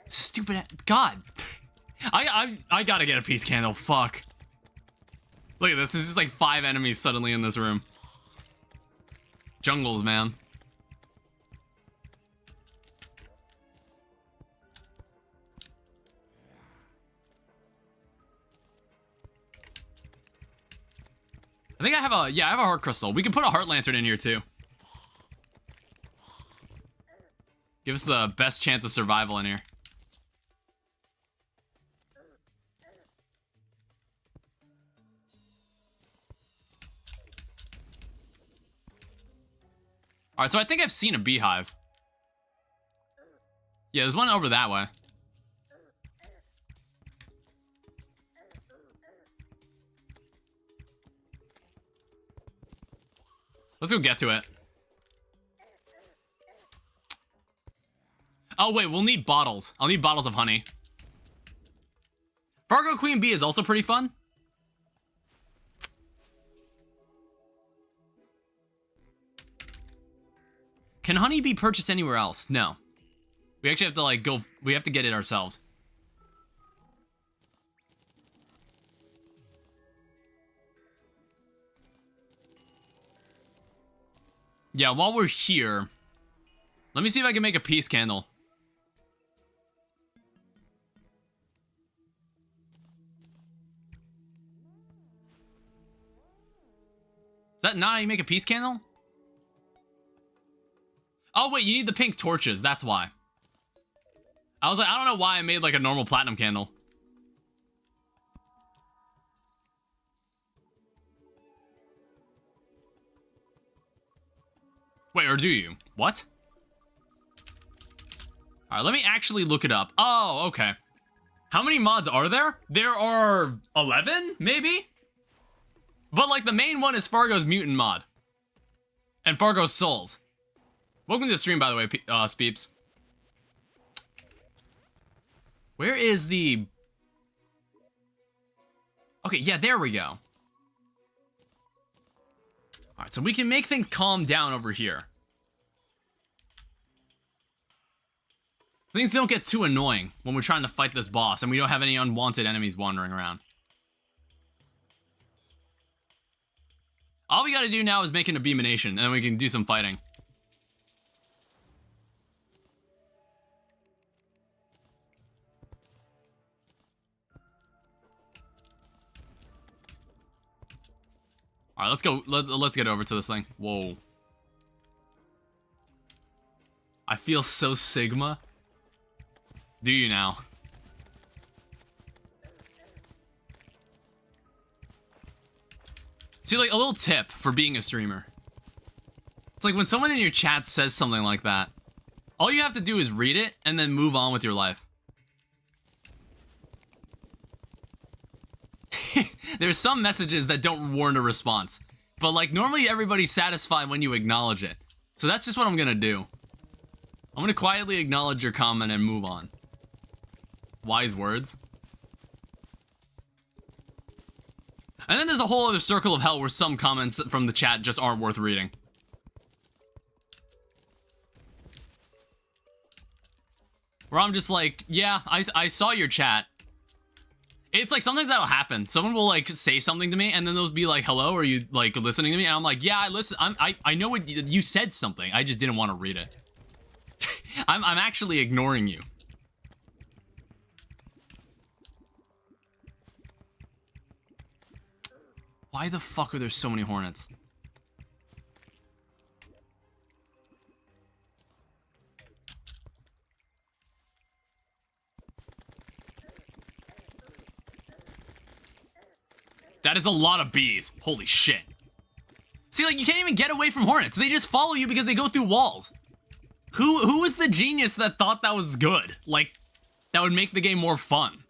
Stupid God. I gotta get a peace candle. Fuck. Look at this. There's just like 5 enemies suddenly in this room. Jungles, man. I think I have a, yeah, I have a heart crystal. We can put a heart lantern in here too. Give us the best chance of survival in here. Alright, so I think I've seen a beehive. Yeah, there's one over that way. Let's go get to it. Oh, wait, we'll need bottles. I'll need bottles of honey. Fargo Queen Bee is also pretty fun. Can honey be purchased anywhere else? No. We actually have to, like, go... We have to get it ourselves. Yeah, while we're here... Let me see if I can make a peace candle. Is that not how you make a peace candle? Oh, wait, you need the pink torches. That's why. I was like, I don't know why I made like a normal platinum candle. Wait, or do you? What? All right, let me actually look it up. Oh, okay. How many mods are there? There are 11, maybe? But like the main one is Fargo's Mutant mod. And Fargo's Souls. Welcome to the stream, by the way, Speeps. Where is the... Okay, yeah, there we go. Alright, so we can make things calm down over here. Things don't get too annoying when we're trying to fight this boss and we don't have any unwanted enemies wandering around. All we gotta do now is make an abomination, and then we can do some fighting. Alright, let's go. Let's get over to this thing. Whoa. I feel so Sigma. Do you now? See, like, a little tip for being a streamer. It's like when someone in your chat says something like that, all you have to do is read it and then move on with your life. There's some messages that don't warrant a response, but like normally everybody's satisfied when you acknowledge it. So that's just what I'm gonna do. I'm gonna quietly acknowledge your comment and move on. Wise words. And then there's a whole other circle of hell where some comments from the chat just aren't worth reading. Where I'm just like, yeah, I saw your chat. It's like sometimes that'll happen. Someone will like say something to me and then they'll be like, hello, are you like listening to me? And I'm like, yeah, I listen. I know what you said something. I just didn't want to read it. I'm actually ignoring you. Why the fuck are there so many hornets? That is a lot of bees. Holy shit. See, like, you can't even get away from hornets. They just follow you because they go through walls. Who was the genius that thought that was good? Like, that would make the game more fun.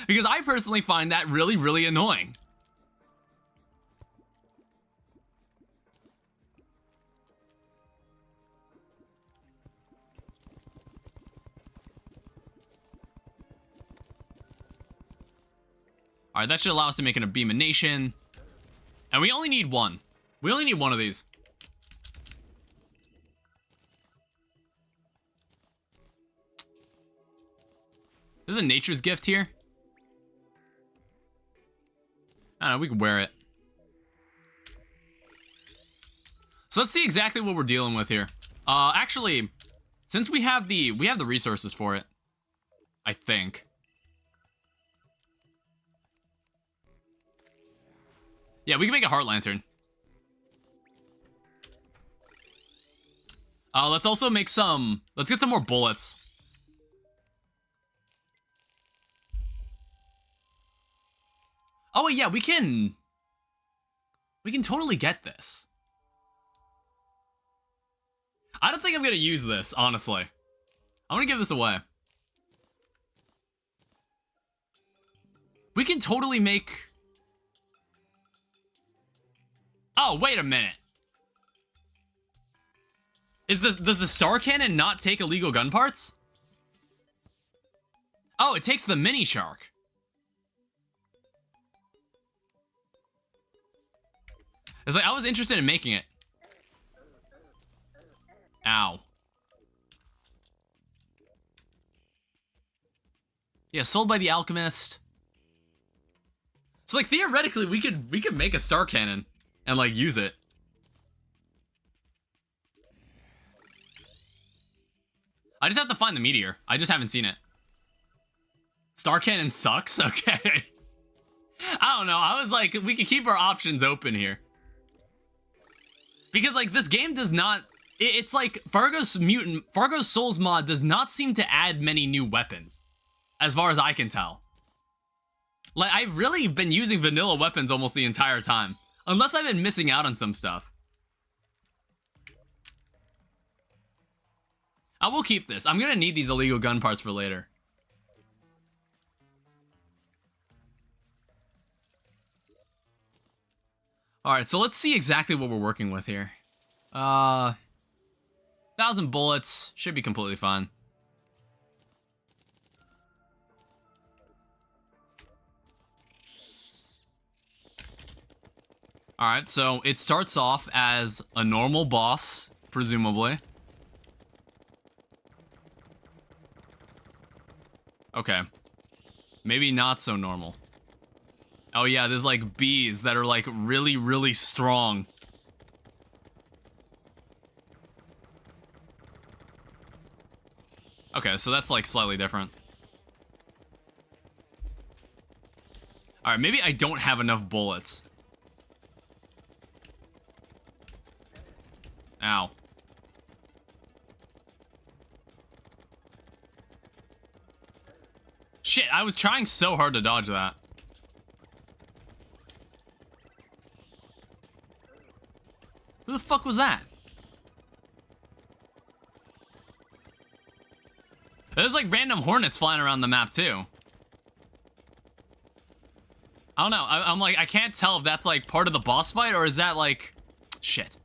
Because I personally find that really, really annoying. Alright, that should allow us to make an abomination. And we only need one. We only need one of these. There's a nature's gift here. I don't know, we can wear it. So let's see exactly what we're dealing with here. Actually, since we have the resources for it, I think. Yeah, we can make a heart lantern. Let's also make some... Let's get some more bullets. Oh, yeah, we can totally get this. I don't think I'm gonna use this, honestly. I'm gonna give this away. We can totally make... Oh, wait a minute. Does the star cannon not take illegal gun parts? Oh, it takes the mini shark. It's like, I was interested in making it. Ow. Yeah, sold by the alchemist. So like theoretically we could make a star cannon and like use it. I just have to find the meteor. I just haven't seen it. Star cannon sucks? Okay. I don't know. I was like, we could keep our options open here. Because, like, this game does not... It's like Fargo's Souls mod does not seem to add many new weapons, as far as I can tell. Like, I've really been using vanilla weapons almost the entire time, unless I've been missing out on some stuff. I will keep this. I'm gonna need these illegal gun parts for later. Alright, so let's see exactly what we're working with here. 1,000 bullets. Should be completely fine. Alright, so it starts off as a normal boss, presumably. Okay. Maybe not so normal. Oh yeah, there's like bees that are like really, really strong. Okay, so that's like slightly different. Alright, maybe I don't have enough bullets. Ow. Shit, I was trying so hard to dodge that. Who the fuck was that? There's like random hornets flying around the map too. I don't know. I'm like, I can't tell if that's like part of the boss fight or is that like... Shit.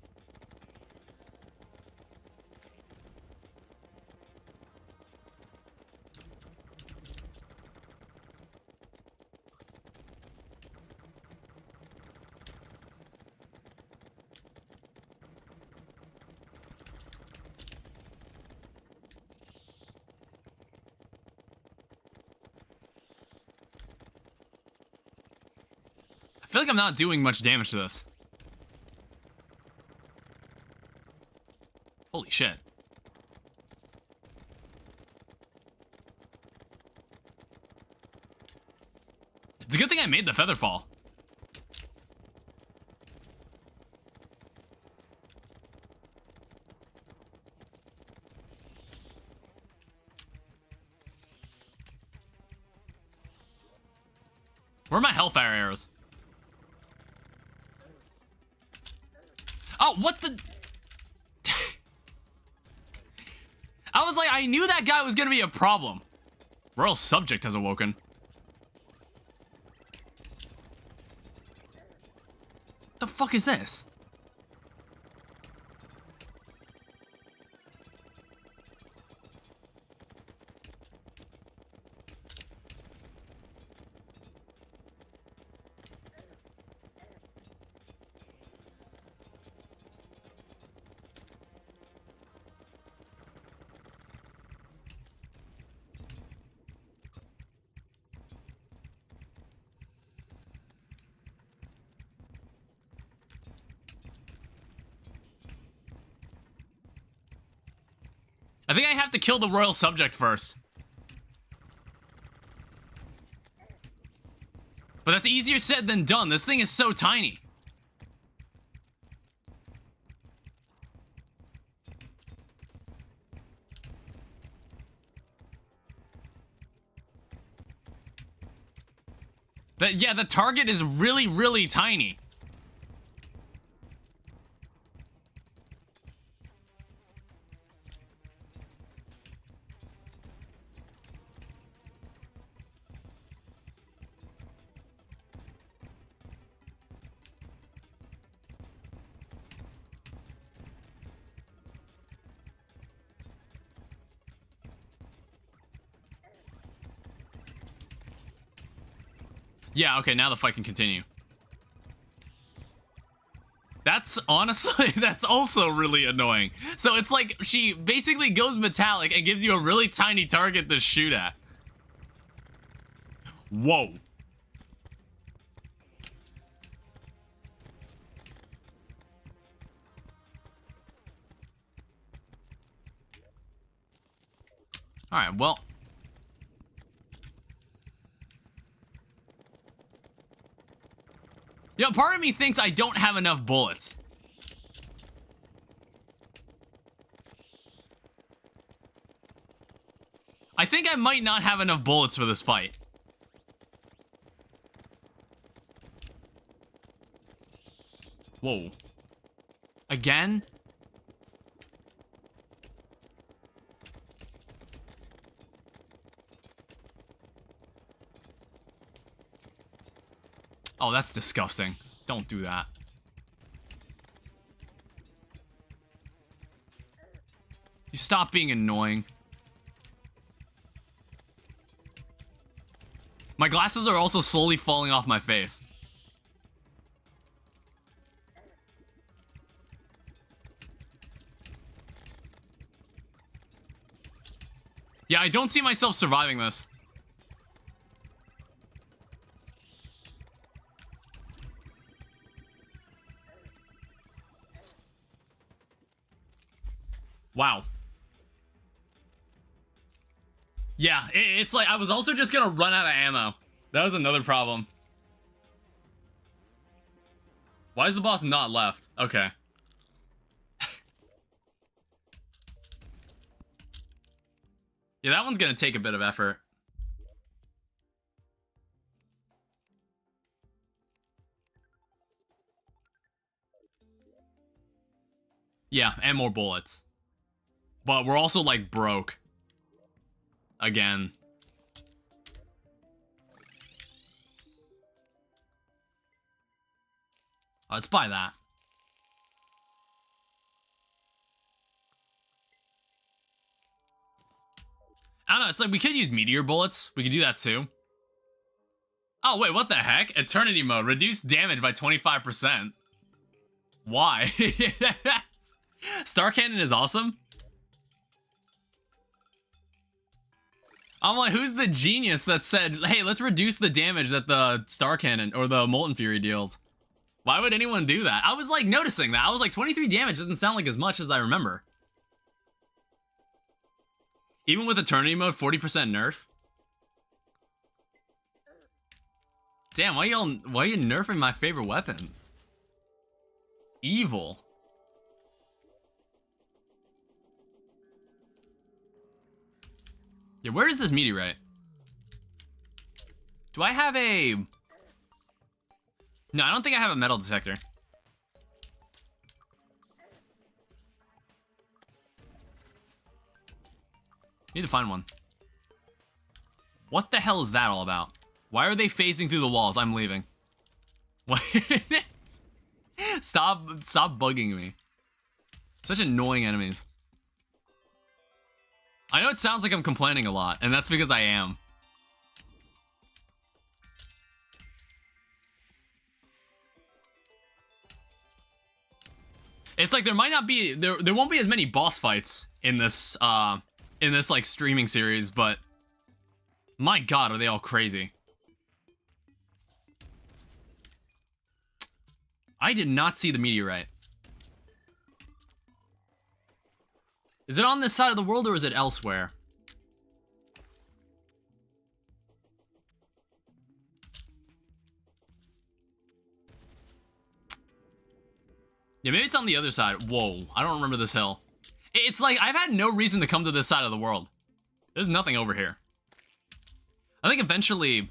I feel like I'm not doing much damage to this. Holy shit. It's a good thing I made the feather fall. Where are my hellfire arrows? Oh, what the... I was like, I knew that guy was gonna be a problem. Royal subject has awoken. What the fuck is this? I think I have to kill the royal subject first. But that's easier said than done. This thing is so tiny. Yeah, the target is really, really tiny. Yeah, okay, now the fight can continue. That's honestly, that's also really annoying. So it's like she basically goes metallic and gives you a really tiny target to shoot at. Whoa. All right, well. Yo, part of me thinks I don't have enough bullets. I think I might not have enough bullets for this fight. Whoa. Again? Oh, that's disgusting. Don't do that. You stop being annoying. My glasses are also slowly falling off my face. Yeah, I don't see myself surviving this. Wow. Yeah, it's like I was also just gonna run out of ammo. That was another problem. Why is the boss not left? Okay. Yeah, that one's gonna take a bit of effort. Yeah, and more bullets. But we're also, like, broke. Again. Let's buy that. I don't know, it's like we could use meteor bullets. We could do that too. Oh, wait, what the heck? Eternity mode. Reduce damage by 25%. Why? Star Cannon is awesome. I'm like, who's the genius that said, hey, let's reduce the damage that the Star Cannon or the Molten Fury deals? Why would anyone do that? I was like noticing that. I was like, 23 damage doesn't sound like as much as I remember. Even with Eternity mode, 40% nerf. Damn, why are you nerfing my favorite weapons? Evil. Yeah, where is this meteorite? Do I have a... No, I don't think I have a metal detector. Need to find one. What the hell is that all about? Why are they phasing through the walls? I'm leaving. What? Stop bugging me. Such annoying enemies. I know it sounds like I'm complaining a lot, and that's because I am. It's like there might not be there won't be as many boss fights in this like streaming series, but my god, are they all crazy. I did not see the meteorite. Is it on this side of the world or is it elsewhere? Yeah, maybe it's on the other side. Whoa, I don't remember this hill. It's like, I've had no reason to come to this side of the world. There's nothing over here. I think eventually,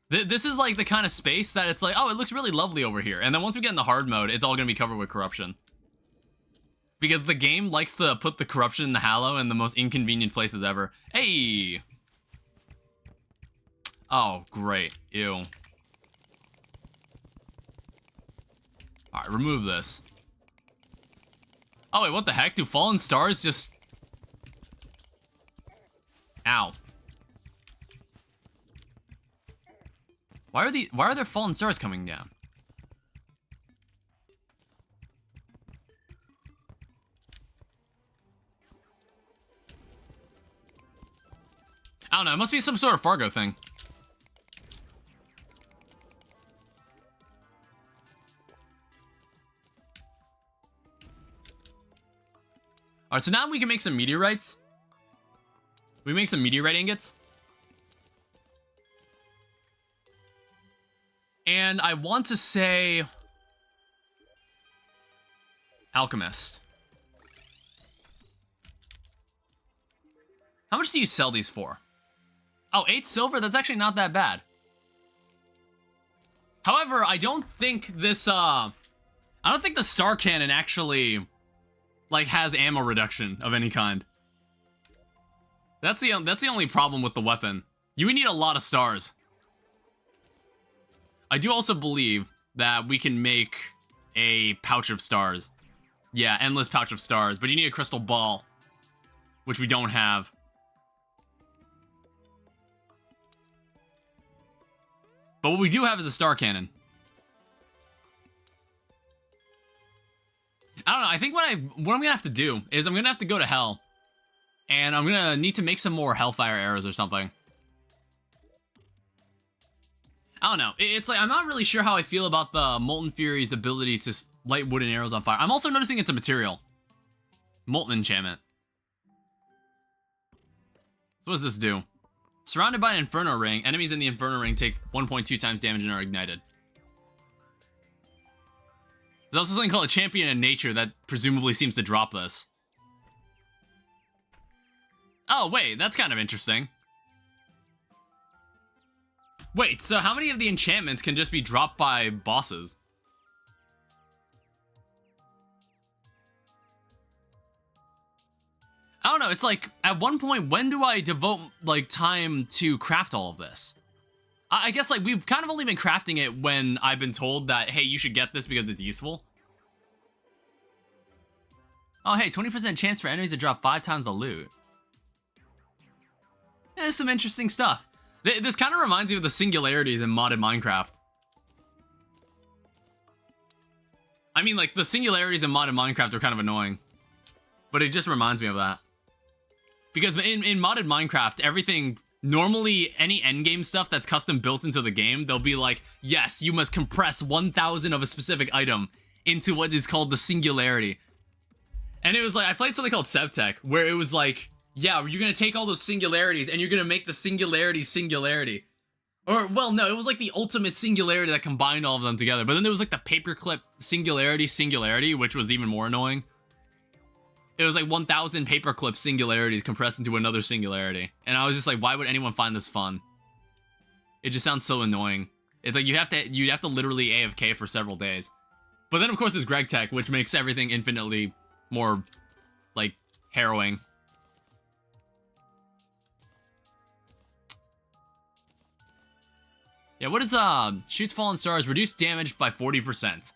this is like the kind of space that it's like, oh, it looks really lovely over here. And then once we get in the hard mode, it's all gonna be covered with corruption. Because the game likes to put the corruption and the hallow in the most inconvenient places ever. Hey! Oh, great. Ew. Alright, remove this. Oh, wait, what the heck? Do fallen stars just... Ow. Why are there fallen stars coming down? I don't know, it must be some sort of Fargo thing. Alright, so now we can make some meteorites. We make some meteorite ingots. And I want to say... Alchemist. How much do you sell these for? Oh, 8 silver? That's actually not that bad. However, I don't think this, I don't think the star cannon actually, like, has ammo reduction of any kind. That's the only problem with the weapon. You would need a lot of stars. I do also believe that we can make a pouch of stars. Yeah, endless pouch of stars, but you need a crystal ball, which we don't have. But what we do have is a star cannon. I don't know, I think what I'm gonna have to do is I'm gonna have to go to hell. And I'm gonna need to make some more hellfire arrows or something. I don't know. It's like, I'm not really sure how I feel about the Molten Fury's ability to light wooden arrows on fire. I'm also noticing it's a material. Molten enchantment. So what does this do? Surrounded by an Inferno Ring, enemies in the Inferno Ring take 1.2 times damage and are ignited. There's also something called a Champion in Nature that presumably seems to drop this. Oh, wait, that's kind of interesting. Wait, so how many of the enchantments can just be dropped by bosses? I don't know, it's like, at one point, when do I devote, like, time to craft all of this? I guess, like, we've kind of only been crafting it when I've been told that, hey, you should get this because it's useful. Oh, hey, 20% chance for enemies to drop 5 times the loot. Yeah, there's some interesting stuff. This kind of reminds me of the singularities in modded Minecraft. I mean, like, the singularities in modded Minecraft are kind of annoying. But it just reminds me of that. Because in modded Minecraft, everything... Normally, any endgame stuff that's custom built into the game, they'll be like, yes, you must compress 1,000 of a specific item into what is called the singularity. And it was like, I played something called Sevtech, where it was like, yeah, you're gonna take all those singularities and you're gonna make the singularity. Or, well, no, it was like the ultimate singularity that combined all of them together. But then there was like the paperclip singularity, which was even more annoying. It was like 1,000 paperclip singularities compressed into another singularity. And I was just like, why would anyone find this fun? It just sounds so annoying. It's like you'd have to literally AFK for several days. But then of course there's Greg Tech, which makes everything infinitely more, like, harrowing. Yeah, what is, shoots fallen stars, reduce damage by 40%.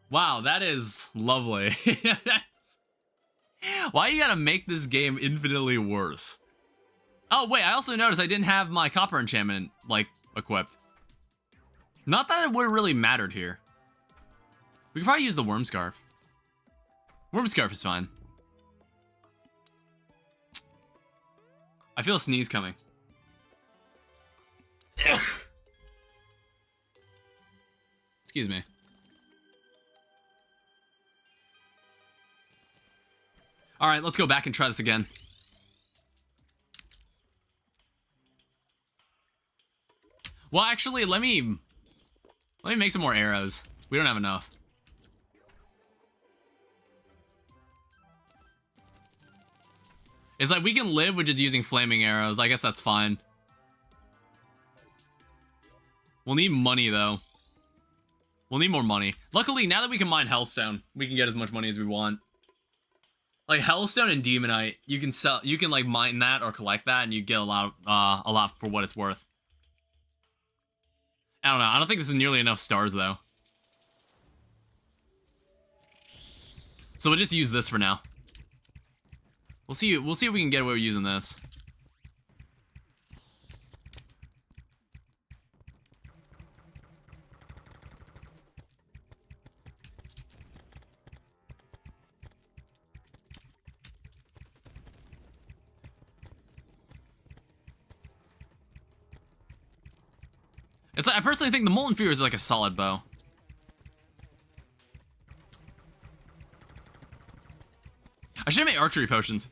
Wow, that is lovely. Why you gotta make this game infinitely worse? Oh, wait, I also noticed I didn't have my copper enchantment, like, equipped. Not that it would have really mattered here. We could probably use the worm scarf. Worm scarf is fine. I feel a sneeze coming. Excuse me. Alright, let's go back and try this again. Well, actually, let me make some more arrows. We don't have enough. It's like we can live with just using flaming arrows. I guess that's fine. We'll need money, though. We'll need more money. Luckily, now that we can mine Hellstone, we can get as much money as we want. Like Hellstone and Demonite, you can like mine that or collect that, and you get a lot for what it's worth. I don't know. I don't think this is nearly enough stars though. So we'll just use this for now. We'll see if we can get away with using this. It's like, I personally think the Molten Fury is like a solid bow. I should have made archery potions.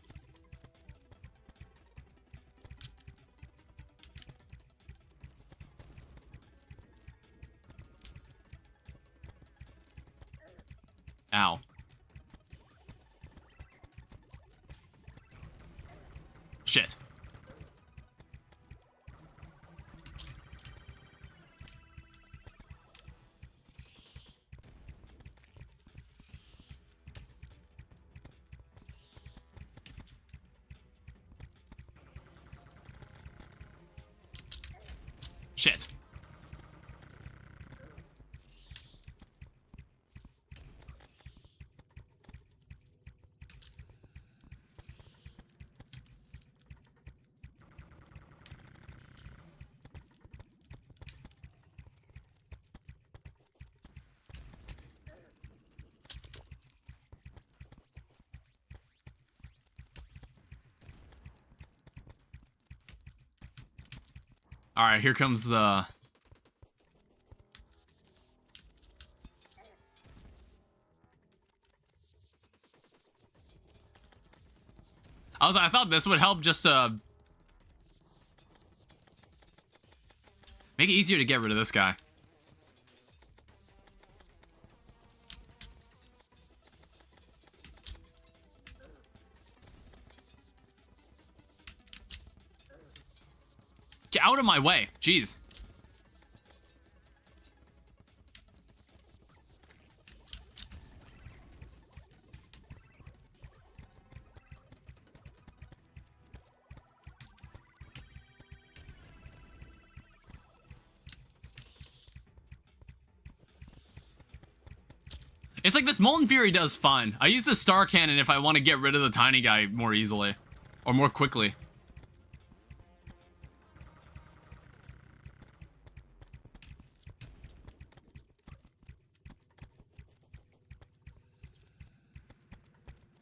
Ow. Shit. Shit. All right, here comes the... I thought this would help just make it easier to get rid of this guy. Get out of my way. Jeez. It's like this Molten Fury does fine. I use the Star Cannon if I want to get rid of the tiny guy more easily. Or more quickly.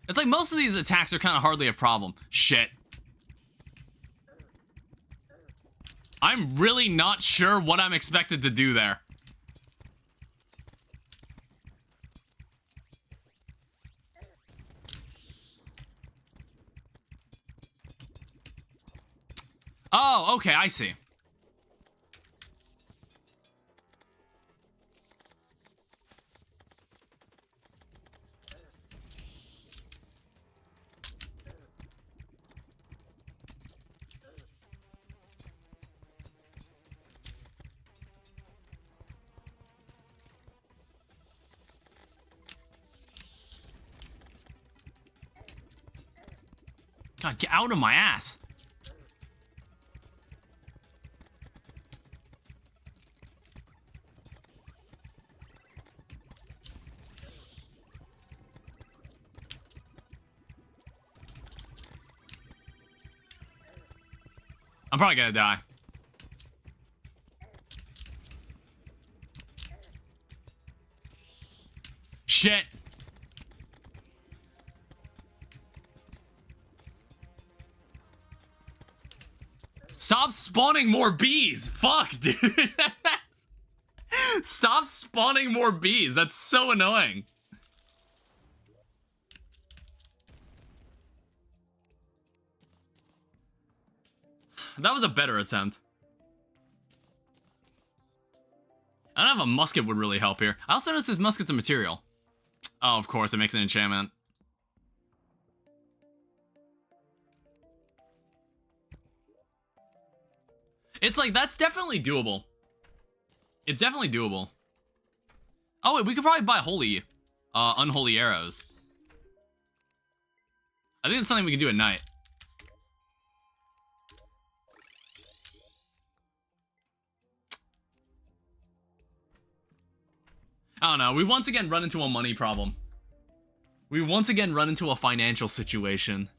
It's like most of these attacks are kind of hardly a problem. Shit. I'm really not sure what I'm expected to do there. Oh, okay, I see. God, get out of my ass. I'm probably gonna die. Shit. Stop spawning more bees. Fuck, dude. Stop spawning more bees. That's so annoying. That was a better attempt. I don't have a musket would really help here. I also noticed this musket's a material. Oh, of course, it makes an enchantment. It's like, that's definitely doable. It's definitely doable. Oh, wait, we could probably buy unholy arrows. I think it's something we can do at night. I don't know. We once again run into a money problem. We once again run into a financial situation.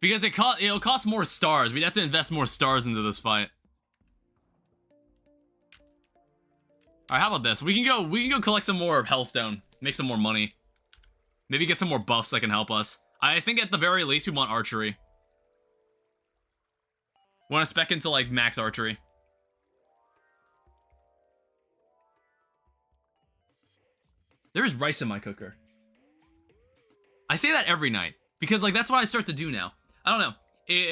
Because it'll cost more stars. We'd have to invest more stars into this fight. Alright, how about this? We can go collect some more Hellstone. Make some more money. Maybe get some more buffs that can help us. I think at the very least we want archery. We want to spec into like max archery. There is rice in my cooker. I say that every night because like that's what I start to do now. I don't know.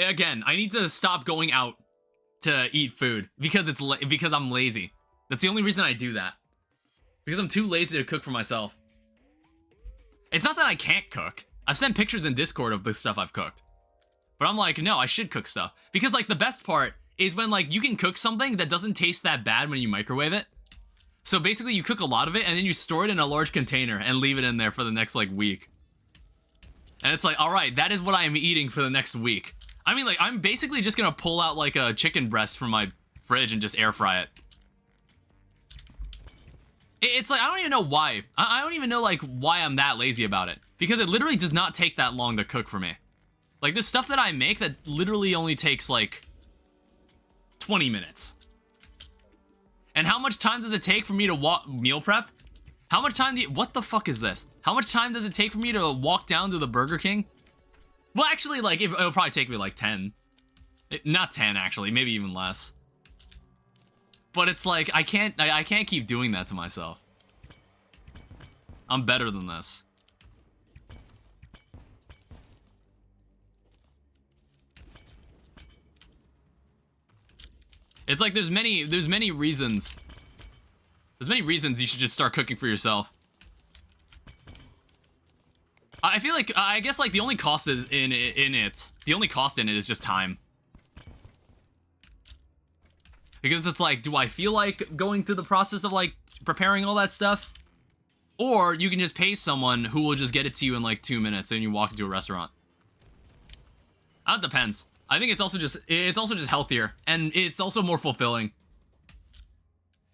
Again, I need to stop going out to eat food because because I'm lazy. That's the only reason I do that. Because I'm too lazy to cook for myself. It's not that I can't cook. I've sent pictures in Discord of the stuff I've cooked. But I'm like, no, I should cook stuff. Because like the best part is when like you can cook something that doesn't taste that bad when you microwave it. So basically you cook a lot of it and then you store it in a large container and leave it in there for the next like week. And it's like, all right, that is what I am eating for the next week. I mean, like, I'm basically just gonna pull out like a chicken breast from fridge and just air fry it. It's like, I don't even know why. I don't even know, like, why I'm that lazy about it. Because it literally does not take that long to cook for me. Like, there's stuff that I make that literally only takes, like, 20 minutes. And how much time does it take for me to meal prep? How much time do you... What the fuck is this? How much time does it take for me to walk down to the Burger King? Well, actually, like, it'll probably take me, like, 10. Not 10, actually. Maybe even less. But it's like, I can't keep doing that to myself. I'm better than this. It's like there's many reasons. There's many reasons you should just start cooking for yourself. I feel like, I guess, like, the only cost is the only cost in it is just time. Because it's like, do I feel like going through the process of, like, preparing all that stuff? Or you can just pay someone who will just get it to you in, like, 2 minutes and you walk into a restaurant. That depends. I think it's also just healthier, and it's also more fulfilling.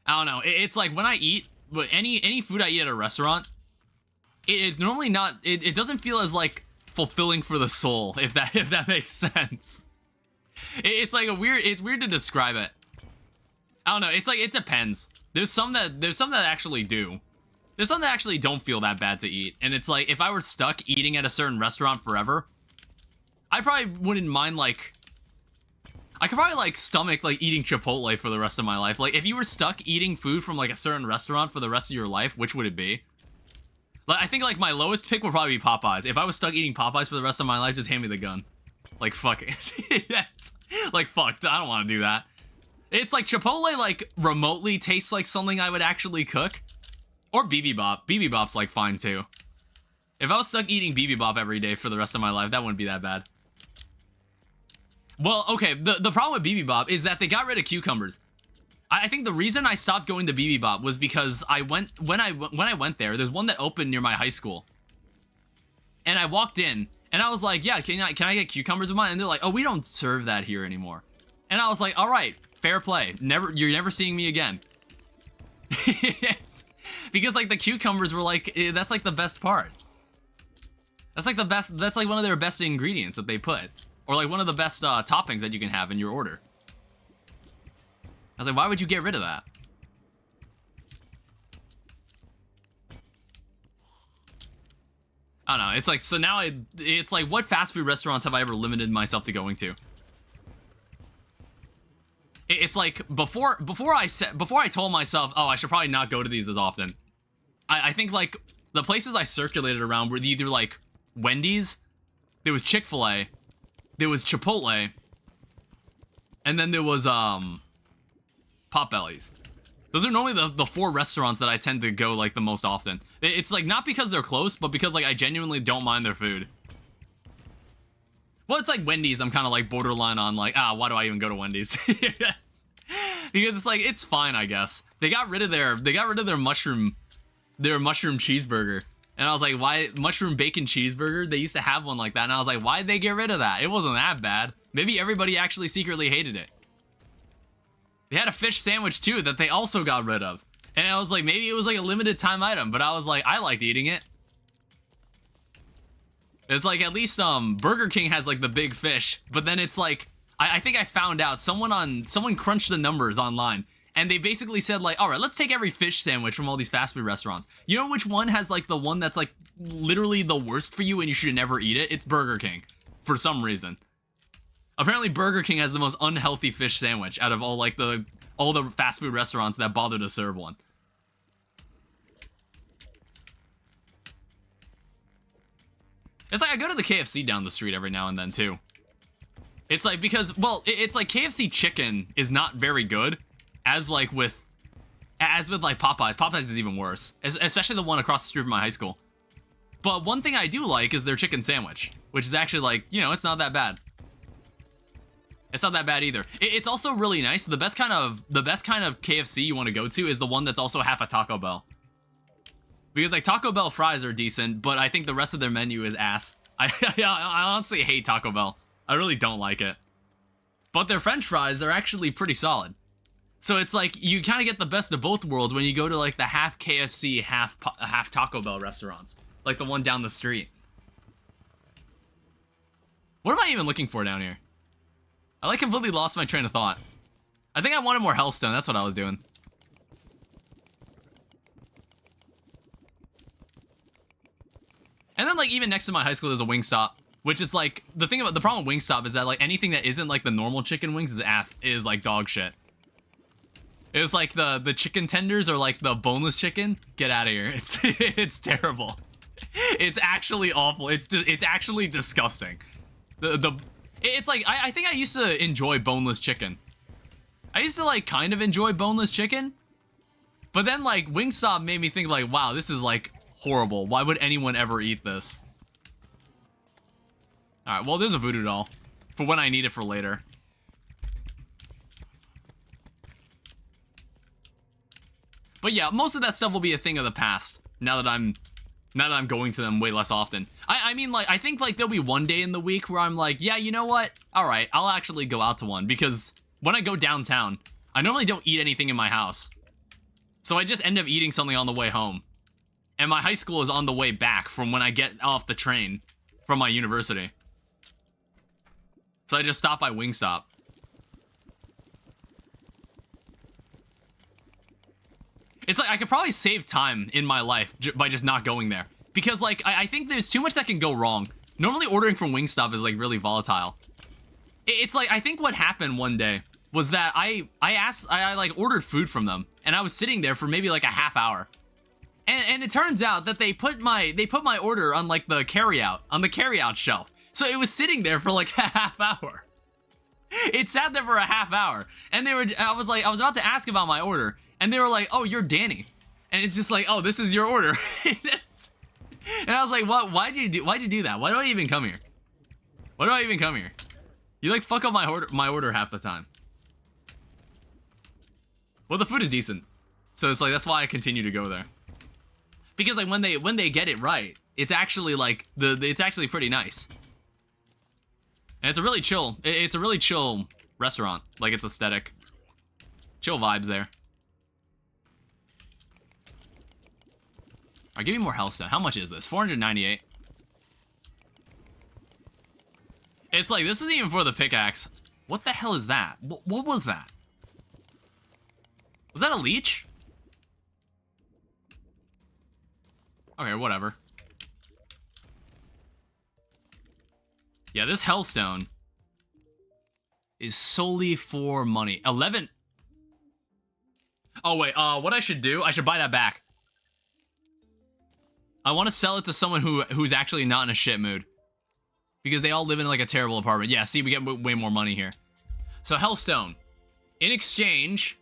I don't know. It's like when I eat, any food I eat at a restaurant, it's normally not. It doesn't feel as, like, fulfilling for the soul, if that makes sense. It's like it's weird to describe it. I don't know. It's like, it depends. There's some that actually do. There's some that actually don't feel that bad to eat, and it's like, if I were stuck eating at a certain restaurant forever, I probably wouldn't mind, like... I could probably, like, stomach, like, eating Chipotle for the rest of my life. Like, if you were stuck eating food from, like, a certain restaurant for the rest of your life, which would it be? Like, I think, like, my lowest pick would probably be Popeyes. If I was stuck eating Popeyes for the rest of my life, just hand me the gun. Like, fuck it. Yes. Like, fuck, I don't want to do that. It's like, Chipotle, like, remotely tastes like something I would actually cook. Or BB-Bop. BB-Bop's, like, fine, too. If I was stuck eating BB-Bop every day for the rest of my life, that wouldn't be that bad. Well, okay, the problem with BB-Bop is that they got rid of cucumbers. I think the reason I stopped going to BB-Bop was because when I went there, there's one that opened near my high school. And I walked in, and I was like, yeah, can I get cucumbers with mine? And they're like, oh, we don't serve that here anymore. And I was like, all right, fair play. You're never seeing me again. Because, like, the cucumbers were like, that's like the best part. That's like the best, that's like one of their best ingredients that they put. Or, like, one of the best toppings that you can have in your order. I was like, why would you get rid of that? I don't know. It's like, so now it's like, what fast food restaurants have I ever limited myself to going to? It's like, before I told myself, oh, I should probably not go to these as often. I think, like, the places I circulated around were either, like, Wendy's, there was Chick-fil-A, there was Chipotle, and then there was, Potbelly's. Those are normally the 4 restaurants that I tend to go, like, the most often. It's, like, not because they're close, but because, like, I genuinely don't mind their food. Well, it's like Wendy's, I'm kind of, like, borderline on, like, why do I even go to Wendy's? Yes. Because it's, like, it's fine, I guess. They got rid of their mushroom cheeseburger. And I was like, why, mushroom bacon cheeseburger? They used to have one like that, and I was like, why'd they get rid of that? It wasn't that bad. Maybe everybody actually secretly hated it. They had a fish sandwich, too, that they also got rid of. And I was like, maybe it was like a limited time item, but I was like, I liked eating it. It's like, at least, Burger King has, like, the big fish, but then it's like, I think I found out, someone crunched the numbers online, and they basically said, like, all right, let's take every fish sandwich from all these fast food restaurants. You know which one has, like, the one that's, like, literally the worst for you and you should never eat it? It's Burger King, for some reason. Apparently, Burger King has the most unhealthy fish sandwich out of all, like, all the fast food restaurants that bother to serve one. It's like, I go to the KFC down the street every now and then, too. It's like, because, well, it's like KFC chicken is not very good, as with like Popeyes. Popeyes is even worse, especially the one across the street from my high school. But one thing I do like is their chicken sandwich, which is actually, like, you know, it's not that bad. It's not that bad either. It's also really nice. The best kind of KFC you want to go to is the one that's also half a Taco Bell. Because, like, Taco Bell fries are decent, but I think the rest of their menu is ass. I honestly hate Taco Bell. I really don't like it. But their French fries are actually pretty solid. So it's like you kind of get the best of both worlds when you go to like the half KFC, half Taco Bell restaurants, like the one down the street. What am I even looking for down here? I like completely lost my train of thought. I think I wanted more Hellstone. That's what I was doing. And then like even next to my high school there's a Wingstop, which is like the thing about the problem with Wingstop is that like anything that isn't like the normal chicken wings is like dog shit. It was like the chicken tenders or like the boneless chicken. Get out of here. It's terrible. It's actually awful. It's actually disgusting. It's like I think I used to enjoy boneless chicken. I used to like kind of enjoy boneless chicken, but then like Wingstop made me think like, wow, this is like horrible. Why would anyone ever eat this? All right, well, there's a voodoo doll for when I need it for later. But yeah, most of that stuff will be a thing of the past now that I'm going to them way less often. I mean, like, I think like there'll be one day in the week where I'm like, yeah, you know what? All right, I'll actually go out to one, because when I go downtown, I normally don't eat anything in my house. So I just end up eating something on the way home. And my high school is on the way back from when I get off the train from my university. So I just stop by Wingstop. It's like I could probably save time in my life by just not going there. Because like, I think there's too much that can go wrong. Normally ordering from Wingstop is like really volatile. It's like, I think what happened one day was that I like ordered food from them. And I was sitting there for maybe like a half hour. And it turns out that they put my order on like the carryout shelf. So it was sitting there for like a half hour. It sat there for a half hour. And I was about to ask about my order. And they were like, oh, you're Danny. And it's just like, oh, this is your order. And I was like, what? Why'd you do that? Why do I even come here? Why do I even come here? You like fuck up my order half the time. Well, the food is decent. So it's like, that's why I continue to go there. Because like when they get it right, it's actually like it's actually pretty nice. And it's a really chill restaurant. Like, it's aesthetic. Chill vibes there. Alright, give me more Hellstone. How much is this? 498. It's like, this isn't even for the pickaxe. What the hell is that? What was that? Was that a leech? Okay, whatever. Yeah, this Hellstone is solely for money. 11. Oh, wait, what I should do, I should buy that back. I want to sell it to someone who's actually not in a shit mood. Because they all live in like a terrible apartment. Yeah, see, we get way more money here. So Hellstone. In exchange...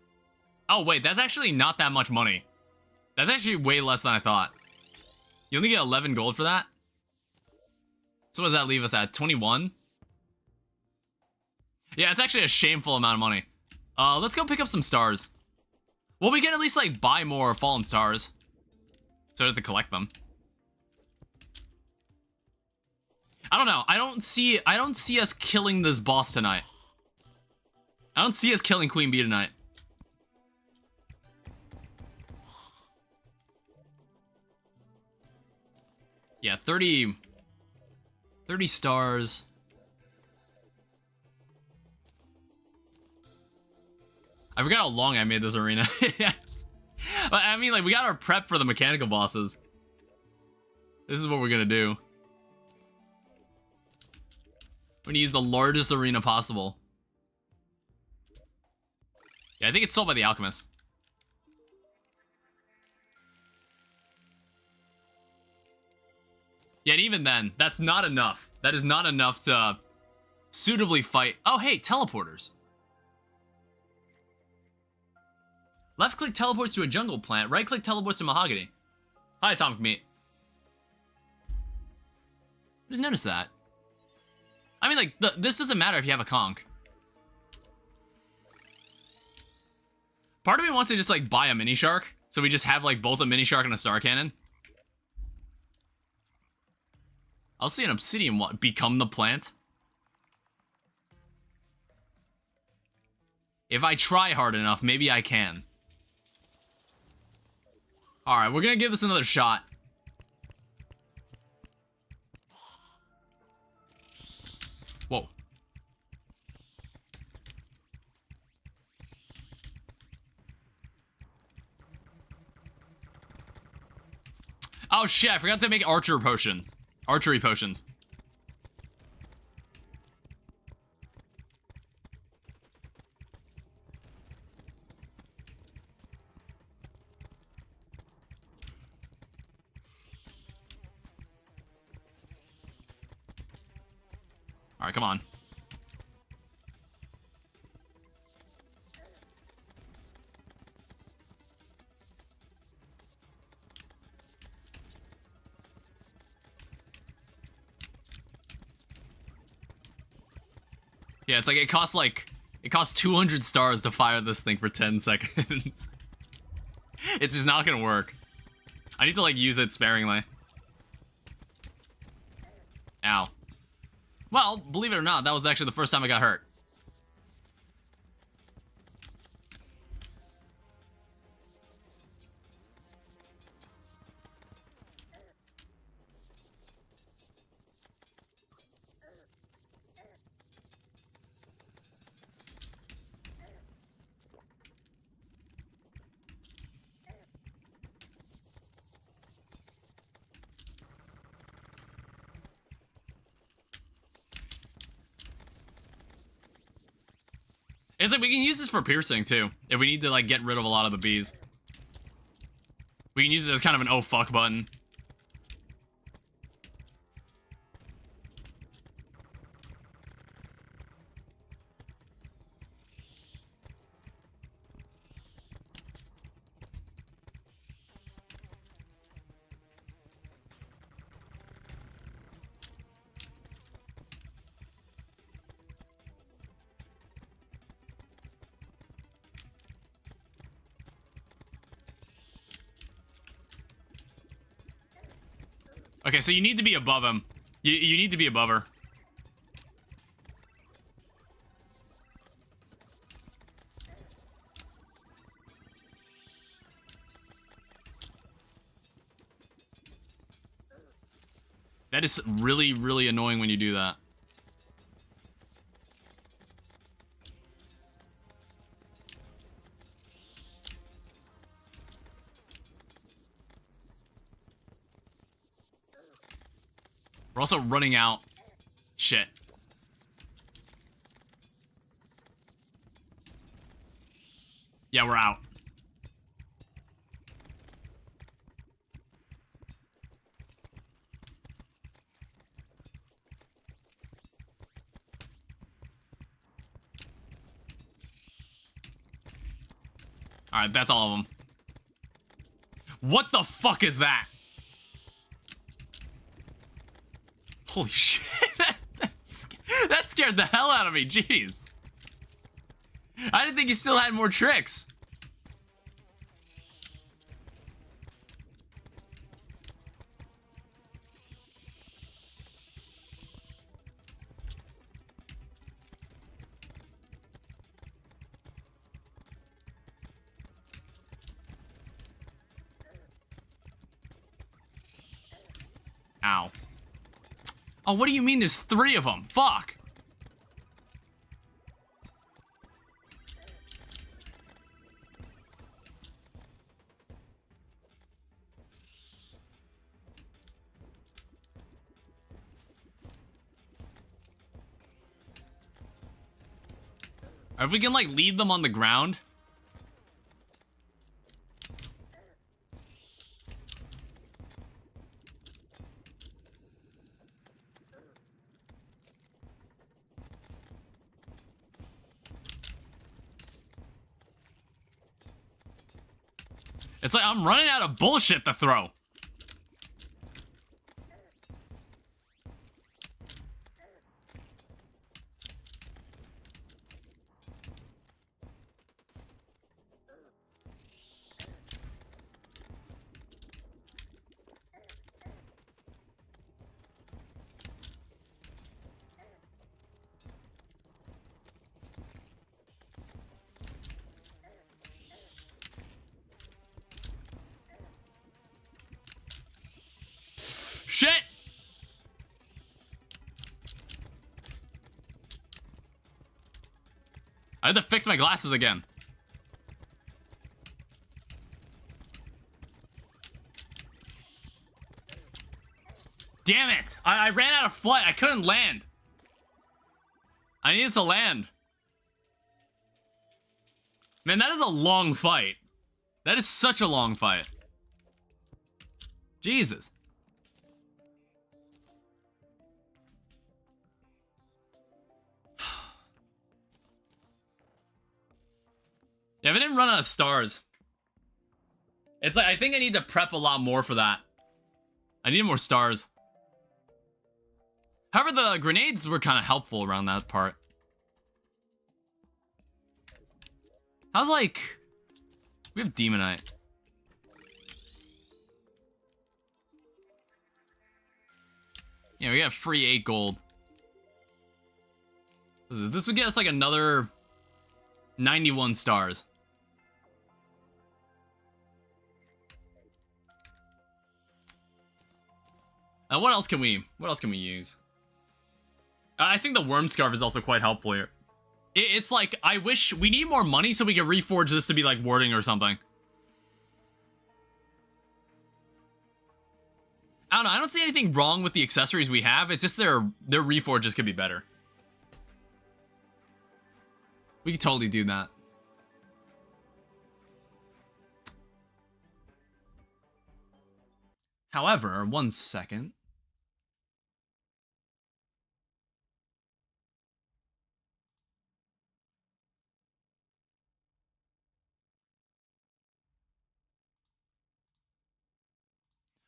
Oh, wait, that's actually not that much money. That's actually way less than I thought. You only get 11 gold for that? So what does that leave us at? 21? Yeah, it's actually a shameful amount of money. Let's go pick up some stars. Well, we can at least, like, buy more fallen stars. So I have to collect them. I don't know. I don't see us killing this boss tonight. I don't see us killing Queen Bee tonight. Yeah, 30 stars. I forgot how long I made this arena. I mean, like, we got our prep for the mechanical bosses. This is what we're gonna do. We're gonna use the largest arena possible. Yeah, I think it's sold by the alchemist. Yeah, and even then, that's not enough. That is not enough to suitably fight. Oh, hey, teleporters. Left-click teleports to a jungle plant. Right-click teleports to mahogany. Hi, Atomic Meat. Just noticed that. I mean, like, this doesn't matter if you have a conch. Part of me wants to just, like, buy a mini shark. So we just have, like, both a mini shark and a star cannon. I'll see an obsidian become the plant. If I try hard enough, maybe I can. Alright, we're gonna give this another shot. Whoa. Oh shit, I forgot to make archery potions. Archery potions. All right, come on. Yeah, it's like it costs 200 stars to fire this thing for 10 seconds. It's just not gonna work. I need to like use it sparingly. Ow. Well, believe it or not, that was actually the first time I got hurt. It's like we can use this for piercing too, if we need to like get rid of a lot of the bees. We can use it as kind of an oh fuck button. Okay, so you need to be above him. You need to be above her. That is really, really annoying when you do that. We're also running out. Shit. Yeah, we're out. Alright, that's all of them. What the fuck is that? Holy shit. That scared the hell out of me, jeez. I didn't think you still had more tricks. Ow. Oh, what do you mean there's 3 of them? Fuck. If we can, like, lead them on the ground. It's like I'm running out of bullshit to throw. shit! I had to fix my glasses again. Damn it! I ran out of flight. I couldn't land. I needed to land. Man, that is a long fight. That is such a long fight. Jesus. Yeah, if I didn't run out of stars. It's like, I think I need to prep a lot more for that. I need more stars. However, the grenades were kind of helpful around that part. How's like... We have Demonite. Yeah, we got free 8 gold. This would get us like another 91 stars. What else can we use? I think the worm scarf is also quite helpful here. It's like, I wish we need more money so we can reforge this to be like warding or something. I don't know, I don't see anything wrong with the accessories we have. It's just their reforges could be better. We could totally do that. However, one second.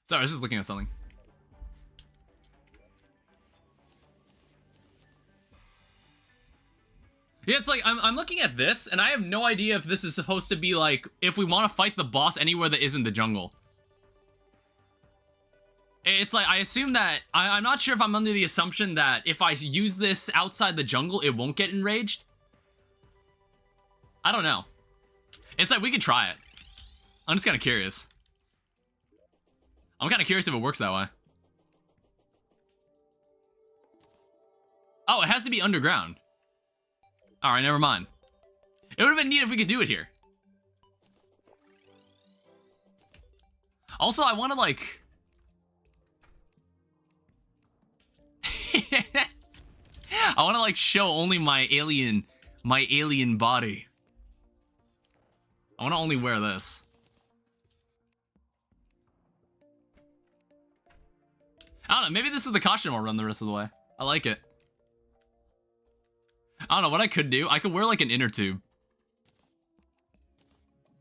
Sorry, I was just looking at something. Yeah, it's like, I'm looking at this, and I have no idea if this is supposed to be like, if we want to fight the boss anywhere that isn't the jungle. It's like, I assume that, I'm not sure if I'm under the assumption that if I use this outside the jungle, it won't get enraged. I don't know. It's like, we could try it. I'm just kind of curious. I'm kind of curious if it works that way. Oh, it has to be underground. Alright, never mind. It would have been neat if we could do it here. Also, I want to, like... I want to, like, show only my alien body. I want to only wear this. I don't know, maybe this is the costume I'll run the rest of the way. I like it. I don't know what I could do. I could wear like an inner tube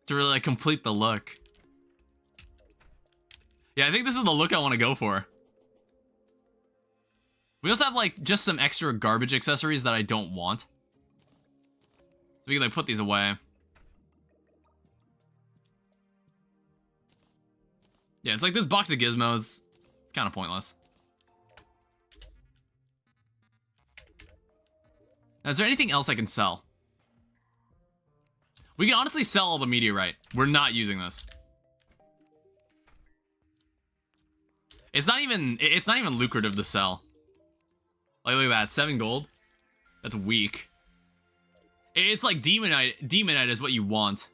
to really like complete the look. Yeah, I think this is the look I want to go for. We also have like just some extra garbage accessories that I don't want. So we can like put these away. Yeah, it's like this box of gizmos. It's kind of pointless. Now, is there anything else I can sell? We can honestly sell all the meteorite. We're not using this. It's not even lucrative to sell. Like, look at that, 7 gold. That's weak. It's like Demonite. Demonite is what you want.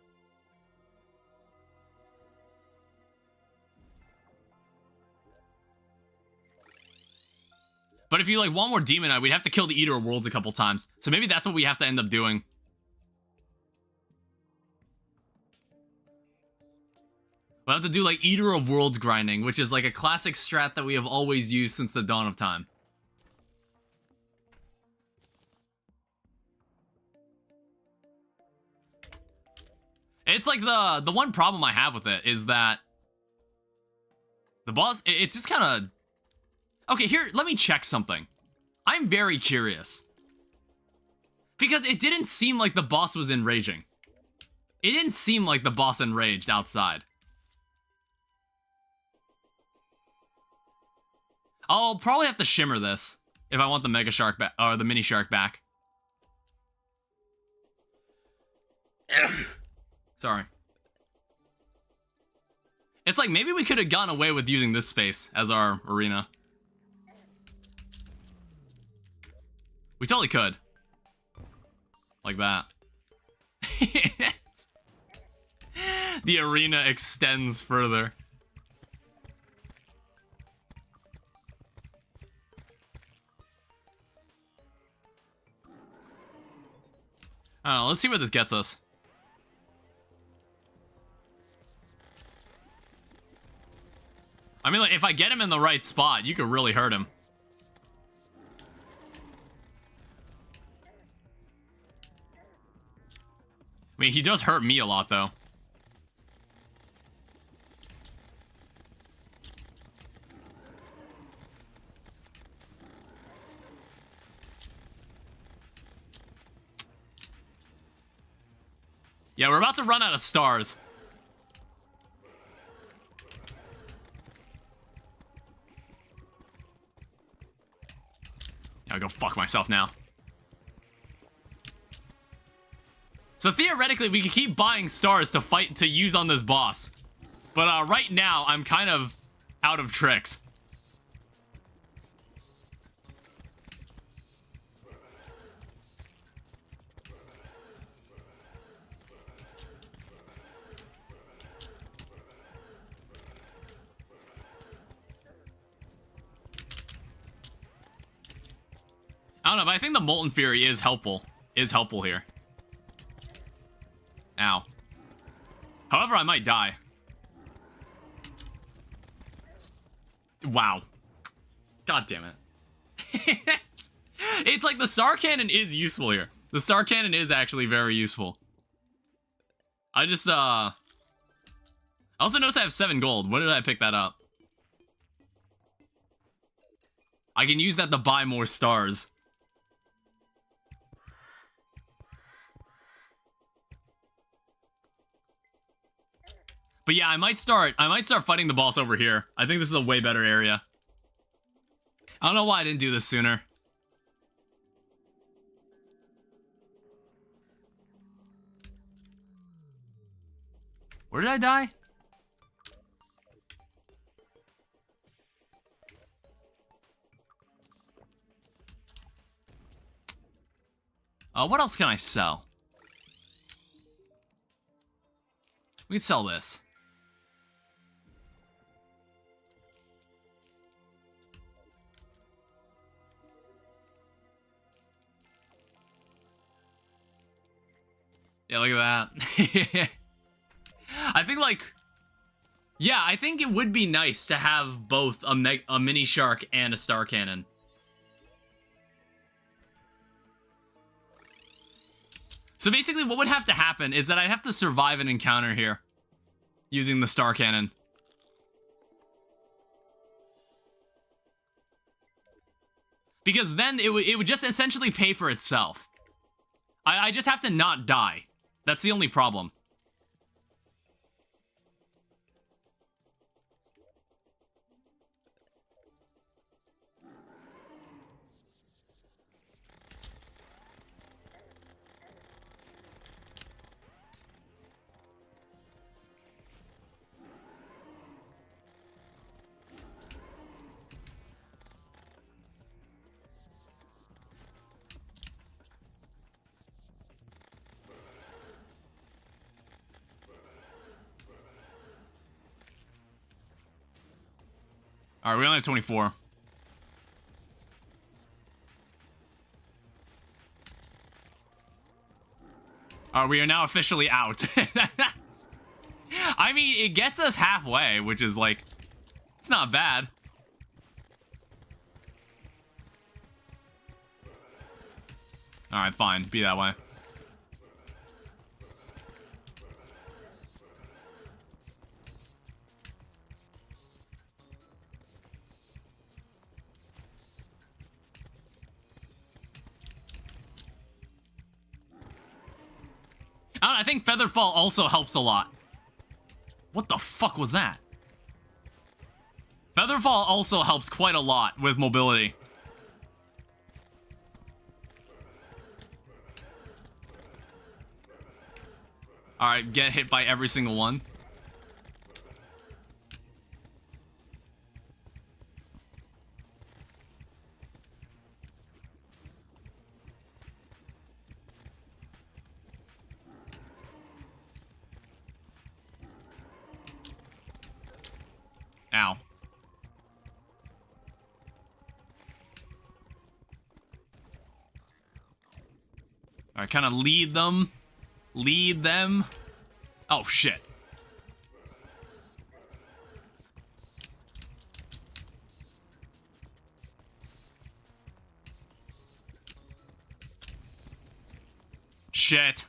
But if you like want more Demonite, we'd have to kill the Eater of Worlds a couple times. So maybe that's what we have to end up doing. We'll have to do like Eater of Worlds grinding, which is like a classic strat that we have always used since the dawn of time. It's like the one problem I have with it is that the boss, it's just kind of... Okay, here, let me check something. I'm very curious. Because it didn't seem like the boss was enraging. It didn't seem like the boss enraged outside. I'll probably have to shimmer this if I want the Mega Shark back, or the Mini Shark back. Sorry. It's like maybe we could have gone away with using this space as our arena. We totally could. Like that. The arena extends further. I don't know, let's see where this gets us. I mean, like, if I get him in the right spot, you could really hurt him. I mean, he does hurt me a lot, though. Yeah, we're about to run out of stars. I'll go fuck myself now. So theoretically, we could keep buying stars to fight to use on this boss. But right now, I'm kind of out of tricks. I don't know, but I think the Molten Fury is helpful. Is helpful here. Ow. However, I might die. Wow. God damn it. It's like the Star Cannon is useful here. The Star Cannon is actually very useful. I just, I also noticed I have 7 gold. When did I pick that up? I can use that to buy more stars. But yeah, I might start fighting the boss over here. I think this is a way better area. I don't know why I didn't do this sooner. Where did I die? What else can I sell? We could sell this. Yeah, look at that. I think, like... Yeah, I think it would be nice to have both a mini shark and a star cannon. So basically, what would have to happen is that I'd have to survive an encounter here. Using the star cannon. Because then it would just essentially pay for itself. I just have to not die. That's the only problem. Alright, we only have 24. Alright, we are now officially out. I mean, it gets us halfway, which is like, it's not bad. Alright, fine. Be that way. I think Featherfall also helps a lot. What the fuck was that? Featherfall also helps quite a lot with mobility. Alright, get hit by every single one. now. All right, kind of lead them. Lead them. Oh, shit. Shit.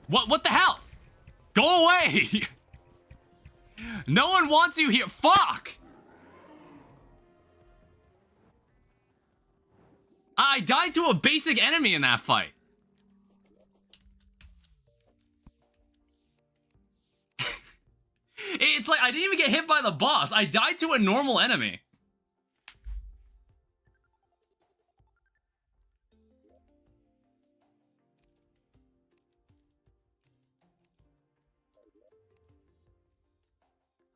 What the hell? Go away! No one wants you here. Fuck! I died to a basic enemy in that fight. It's like I didn't even get hit by the boss. I died to a normal enemy.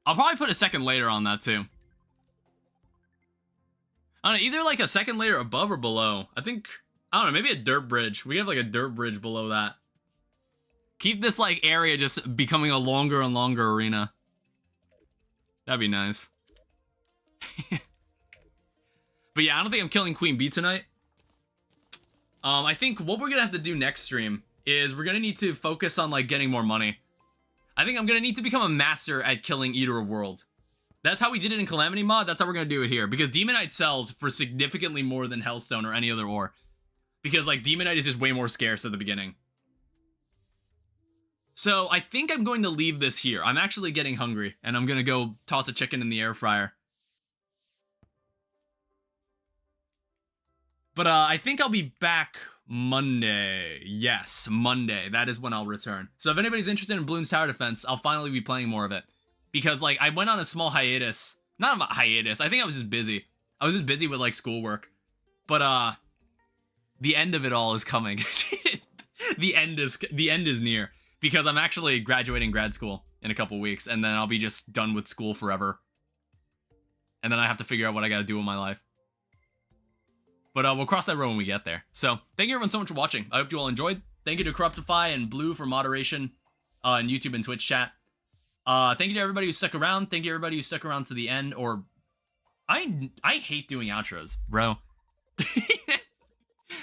I'll probably put a second layer on that too. I don't know, either like a second layer above or below. I think, I don't know, maybe a dirt bridge. We have like a dirt bridge below that. Keep this like area just becoming a longer and longer arena. That'd be nice. But yeah, I don't think I'm killing Queen Bee tonight. I think what we're gonna have to do next stream is we're gonna need to focus on like getting more money. I think I'm gonna need to become a master at killing Eater of Worlds. That's how we did it in Calamity mod. That's how we're gonna do it here. Because Demonite sells for significantly more than Hellstone or any other ore. Because like Demonite is just way more scarce at the beginning. So I think I'm going to leave this here. I'm actually getting hungry. And I'm gonna go toss a chicken in the air fryer. But I think I'll be back Monday. Yes, Monday. That is when I'll return. So if anybody's interested in Bloons Tower Defense, I'll finally be playing more of it. Because, like, I went on a small hiatus. Not a hiatus. I think I was just busy. I was just busy with, like, schoolwork. But, the end of it all is coming. The end is near. Because I'm actually graduating grad school in a couple weeks. And then I'll be just done with school forever. And then I have to figure out what I gotta do in my life. But we'll cross that road when we get there. So, thank you everyone so much for watching. I hope you all enjoyed. Thank you to Corruptify and Blue for moderation in YouTube and Twitch chat. Thank you to everybody who stuck around. Thank you to everybody who stuck around to the end. Or, I hate doing outros, bro.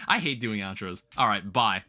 I hate doing outros. All right, bye.